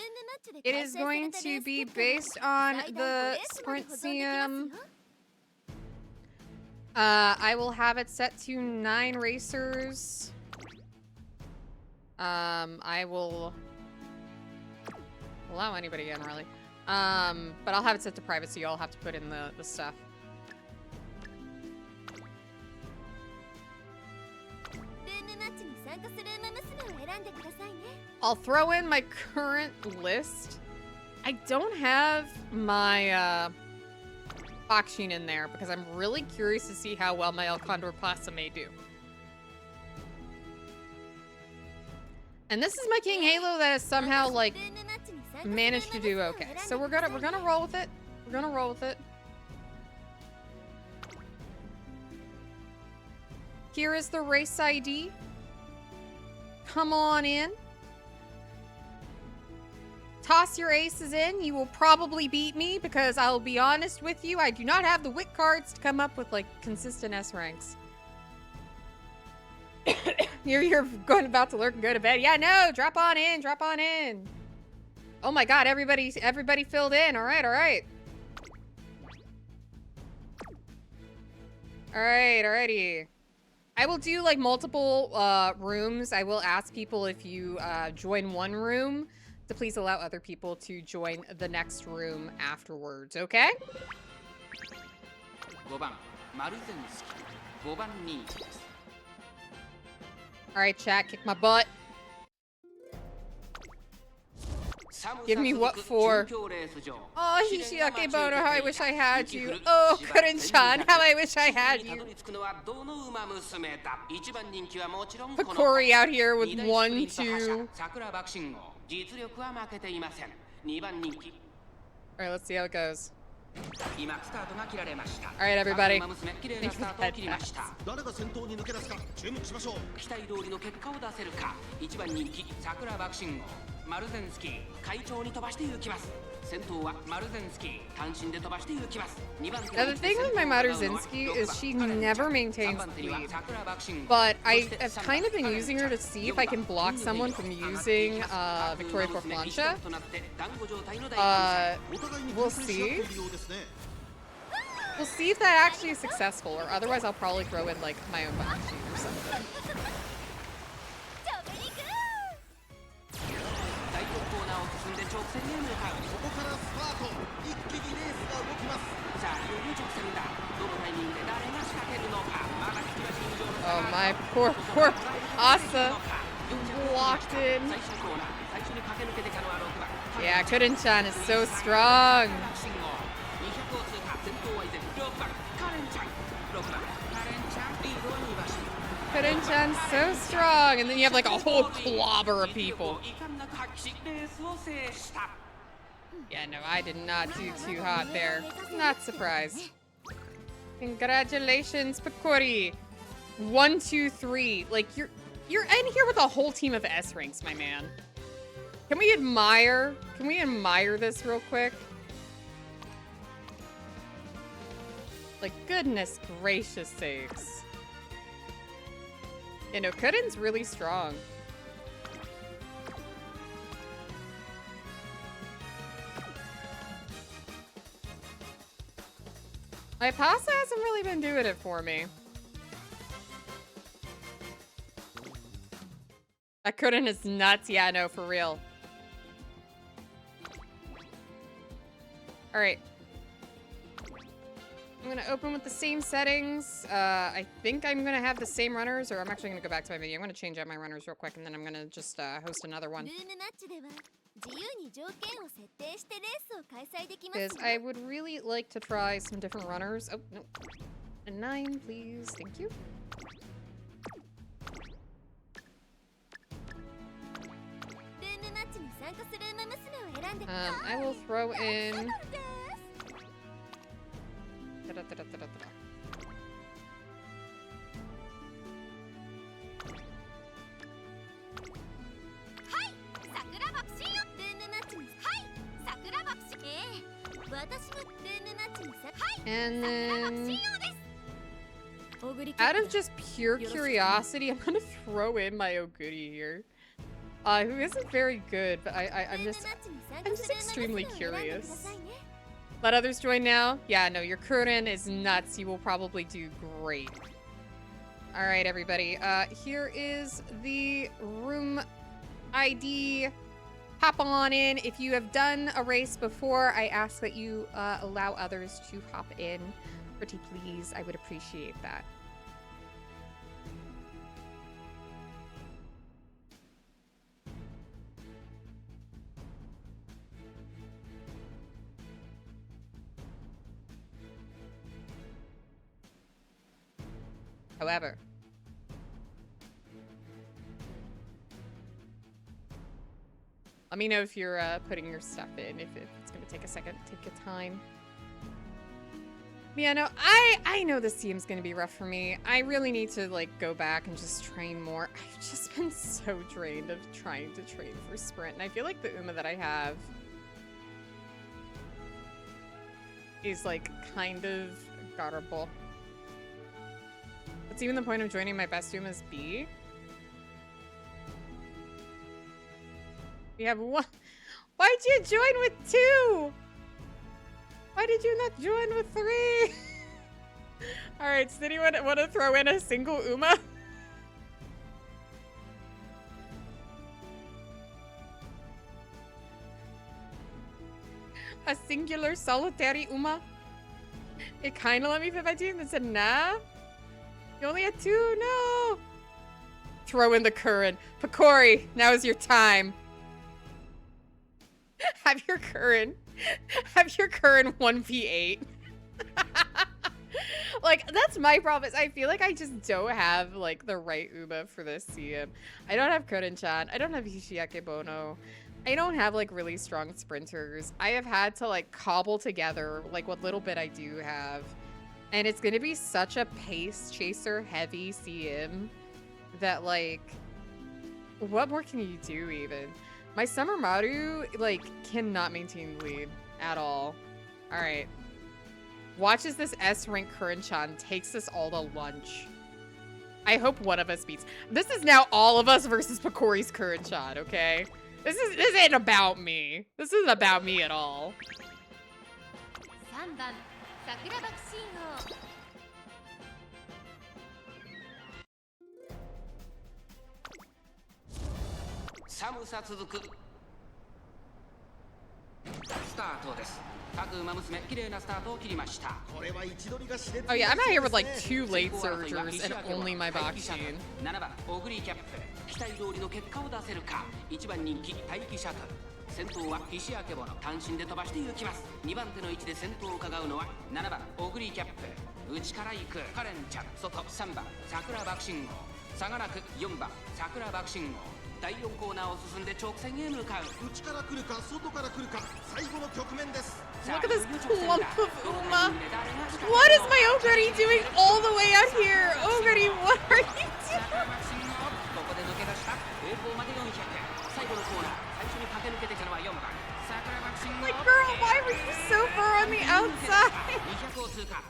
It is going to be based on the Sprintium. I will have it set to 9 racers. I will allow anybody in, really. But I'll have it set to private, so you all have to put in the stuff. I'll throw in my current list. I don't have my Bakushin in there because I'm really curious to see how well my El Condor Pasa may do. And this is my King Halo that has somehow like managed to do okay. So we're gonna roll with it. We're gonna roll with it. Here is the race ID. Come on in. Toss your aces in. You will probably beat me because I'll be honest with you, I do not have the wit cards to come up with like consistent S ranks. You're going about to lurk and go to bed. Yeah, no, drop on in, drop on in. Oh my god, everybody filled in. All right, all right. All right, alrighty. I will do like multiple rooms. I will ask people if you join one room to please allow other people to join the next room afterwards, okay? 5番マルゼンスキ5番人気です Alright, chat, kick my butt. Give me what for? Oh, Hishiake Bono, how I wish I had you. Oh, Kurin-chan, how I wish I had you. Picori out here with 1, 2. Alright, let's see how it goes. Alright, everybody. Thank you for the head pass. 誰が先頭に抜け出すか注目しましょう。期待通りの結果を出せるか。1番人気桜爆心号マルゼンスキー快調に飛ばして行きます。先頭はマルゼンスキー単身で飛ばして行きます。2番手 Now, the thing with my Marzinski is she never maintains speed. But I have kind of been using her to see if I can block someone from using Victoria for Plancha. We'll see. We'll see if that actually is successful, or otherwise I'll probably throw in like my own back sheet or something. 大特コーナーを進んで直線へ向かう。ここからスパート。一気にレースが動きます。さあ、いよいよ直線だ。どのタイミングで誰が仕掛けるのか。まだ引き出し以上の Oh, my poor Asa blocked in. 最終コーナー、最初に駆け抜けてきたのは6番。 Yeah, Kurin-chan is so strong. 信号200を通過。先頭は依然6番カレンちゃん。6番カレンちゃんリードは2馬身。 Kurin-chan's so strong, and then you have like a whole clobber of people. 遺憾なく発揮しレースを制した。 Yeah, no, I did not do too hot there. Not surprised. Congratulations, Picori. 1, 2, 3. Like you're in here with a whole team of S ranks, my man. Can we admire? Can we admire this real quick? Like, goodness gracious sakes. You know, Kurin's really strong. My pasta hasn't really been doing it for me. That Kurin is nuts. Yeah, no, for real. All right. I'm gonna open with the same settings. I think I'm gonna have the same runners, or I'm actually gonna go back to my video. I'm gonna change out my runners real quick, and then I'm gonna just host another one. ルームマッチでは自由に条件を設定してレースを開催できます Because I would really like to try some different runners. Oh, no. A 9, please. Thank you. ルームマッチに参加するウマ娘を選んで I will throw in... です Da-da-da-da-da-da-da. 桜爆心よルームマッチにはい桜爆心私もルームマッチにさはい And 桜爆心 then... よです Out of just pure curiosity, I'm gonna throw in my Oguri here. Who isn't very good, but I'm just extremely curious. Let others join now? Yeah, no, your Kurin is nuts. You will probably do great. Alright, everybody. Here is the room ID. Hop on in. If you have done a race before, I ask that you allow others to hop in. Pretty please. I would appreciate that. However, let me know if you're putting your stuff in, if it's gonna take a second, take your time. Yeah, no, I know this team's gonna be rough for me. I really need to like go back and just train more. I've just been so drained of trying to train for sprint, and I feel like the Uma that I have is like kind of gutterable. What's even the point of joining my best Uma's B? We have one. Why'd you join with 2? Why did you not join with 3? Alright, does anyone want to throw in a single Uma? A singular solitary Uma? It kind of let me fit my team and said, nah. You only had 2? No! Throw in the Kurin. Picori, now is your time. Have your current 1v8. Like, that's my problem. Is I feel like I just don't have like the right Uma for this CM. I don't have Kuren-chan. I don't have Hishiake Bono. I don't have like really strong sprinters. I have had to like cobble together like what little bit I do have. And it's gonna be such a pace chaser heavy CM that like, what more can you do even? My Summer Maru like cannot maintain the lead at all. All right. Watch as this S-rank Kuren-chan takes us all to lunch. I hope one of us beats. This is now all of us versus Picori's Kuren-chan, okay? This isn't about me. This isn't about me at all. 3番桜爆信号寒さ続くスタートです。各馬娘綺麗なスタートを切りました。これは位置取りが熾烈 Oh に yeah, な I'm り out そう here で with す like ね 2 late 先行争いは surgers and 西明 only my 待 box 機シャトル team. 7番オグリーキャップ期待通りの結果を出せるか。1番人気待機シャトル先頭は菱明ボノ単身で飛ばして行きます。2番手の位置で先頭を伺うのは7番オグリーキャップ内から行くカレンちゃん外3番桜爆信号差がなく4番桜爆信号第4コーナーを進んで直線へ向かう。内から来るか外から来るか最後の局面です。 Look at this clump of Uma. What is my Oguri doing all the way out here? Oguri, what are you doing? ここで抜け出した栄光まで400最後のコーナー最初に駆け抜けてきたのは4番桜爆信号 Like, girl, why were you so far on the outside? 200を通過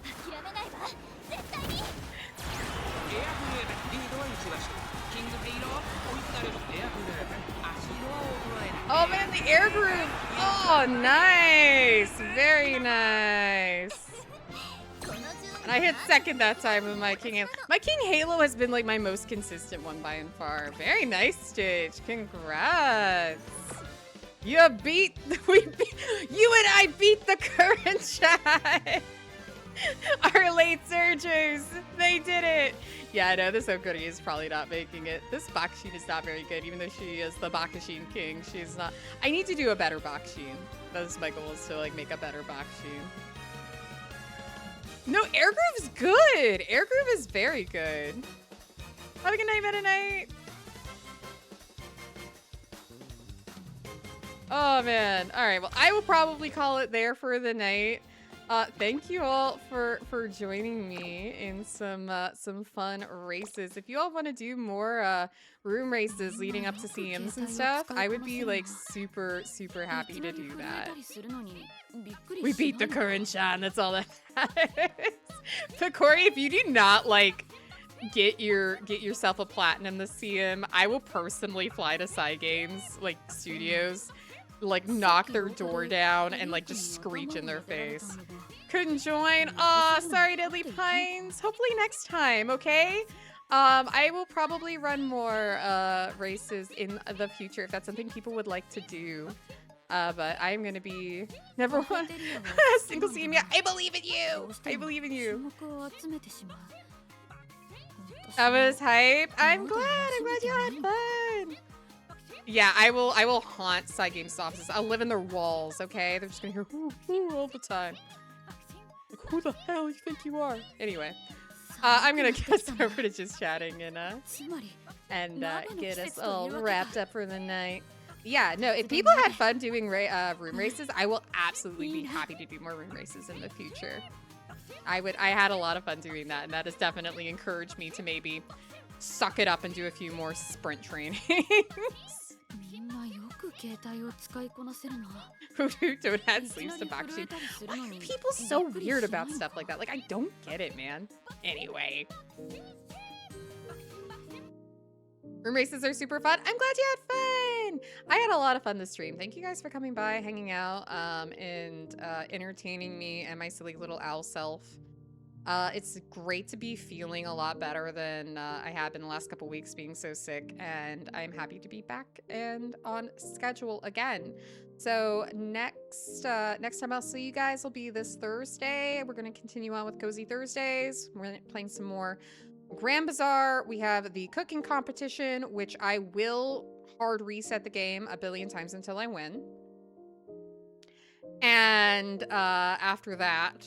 諦めないわ絶対にエアフレーブリードは1馬身キングヘイロー追いすがるエアフレーブ足色は衰えない Oh man, the air groove. Oh, nice. Very nice. And I hit second that time with my King Halo. My King Halo has been like my most consistent one by and far. Very nice, Stitch. Congrats. You beat, you and I beat the current chat. Our late surgers. They did it. Yeah, I know this Okuri is probably not making it. This Bakushin is not very good, even though she is the Bakushin king. She's not. I need to do a better Bakushin. That's my goal, is to like make a better Bakushin. No, Air Groove's good. Air Groove is very good. Have a good night, Meta Knight. Oh man. All right. Well, I will probably call it there for the night. Thank you all for joining me in some fun races. If you all want to do more room races leading up to CMs and stuff, I would be like super happy to do that. We beat the Kuren-chan. That's all that matters. Picori, if you do not like get yourself a platinum this CM, I will personally fly to Psy Games like studios, like knock their door down and like just screech in their face. Couldn't join. Aw, sorry, Deadly Pines. Hopefully next time, okay? I will probably run more races in the future if that's something people would like to do. But I'm gonna be number one single CM. Yeah, I believe in you. I believe in you. That was hype. I'm glad you had fun. Yeah, I will haunt Psy Games offices. I'll live in their walls, okay? They're just gonna hear "Ooh, ooh," all the time. Like, who the hell you think you are? Anyway, I'm gonna get over to just chatting and get us all wrapped up for the night. Yeah, no, if people had fun doing room races, I will absolutely be happy to do more room races in the future. I had a lot of fun doing that, and that has definitely encouraged me to maybe suck it up and do a few more sprint trainings. Who don't have sleeves to Bakushin. Why are people so weird about stuff like that? Like, I don't get it, man. Anyway. Room races are super fun. I'm glad you had fun. I had a lot of fun this stream. Thank you guys for coming by, hanging out, and entertaining me and my silly little owl self. It's great to be feeling a lot better than I have been the last couple weeks being so sick, and I'm happy to be back and on schedule again. So next time I'll see you guys will be this Thursday. We're going to continue on with Cozy Thursdays. We're playing some more Grand Bazaar. We have the cooking competition, which I will hard reset the game a billion times until I win. And after that,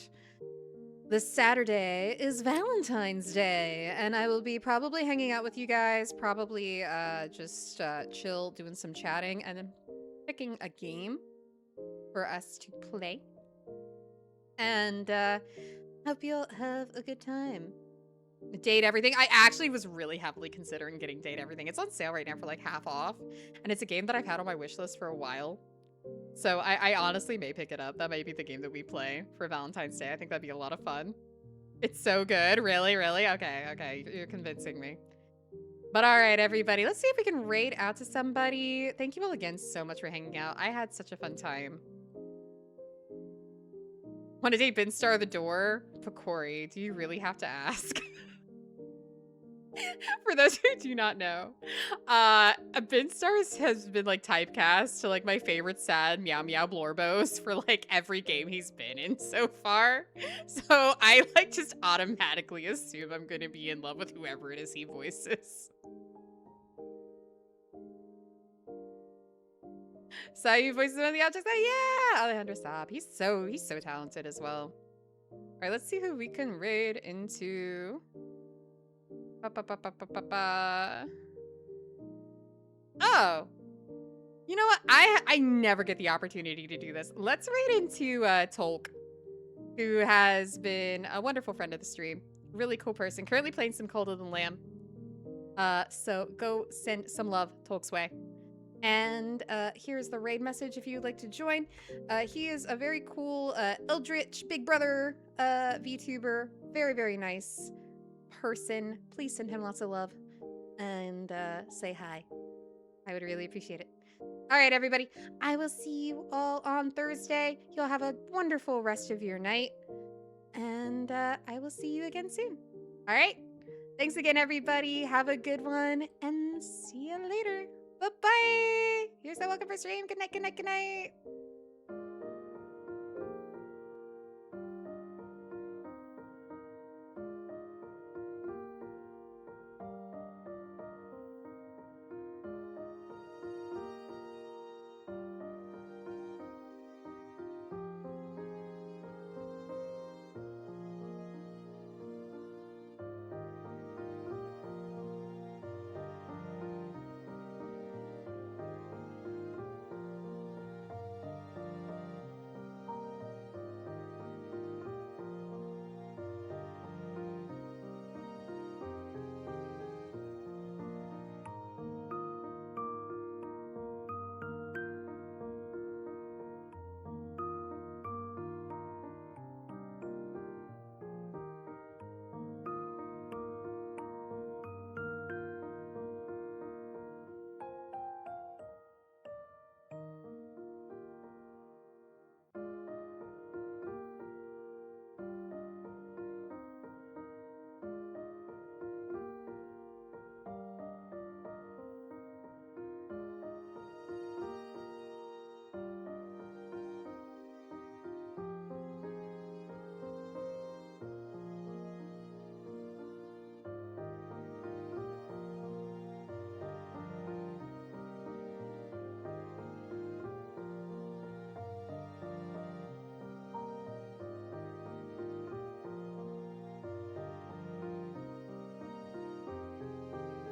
this Saturday is Valentine's Day, and I will be probably hanging out with you guys, probably just chill, doing some chatting, and then picking a game for us to play. And hope you'll have a good time. Date Everything. I actually was really heavily considering getting Date Everything. It's on sale right now for like half off, and it's a game that I've had on my wish list for a while. So I honestly may pick it up. That might be the game that we play for Valentine's Day. I think that'd be a lot of fun. It's so good. Really, really? Okay, okay. You're convincing me. But all right, everybody. Let's see if we can raid out to somebody. Thank you all again so much for hanging out. I had such a fun time. Want to date Binstar the door? Picori, do you really have to ask? For those who do not know, Binstar has been like typecast to like my favorite sad meow meow blorbos for like every game he's been in so far. So I like just automatically assume I'm gonna be in love with whoever it is he voices. So you voices one of the objects. Oh, yeah, Alejandro Saab. He's so talented as well. All right, let's see who we can raid into. Oh, you know what? I never get the opportunity to do this. Let's raid into Tolk, who has been a wonderful friend of the stream. Really cool person. Currently playing some Cult of the Lamb. So go send some love Tolk's way. And here's the raid message if you'd like to join. He is a very cool Eldritch Big Brother VTuber. Very, very nice person. Please send him lots of love and say hi. I would really appreciate it. All right, everybody. I will see you all on Thursday. You'll have a wonderful rest of your night. And I will see you again soon. All right. Thanks again, everybody. Have a good one and see you later. Bye-bye. You're so welcome for stream. Good night, good night, good night.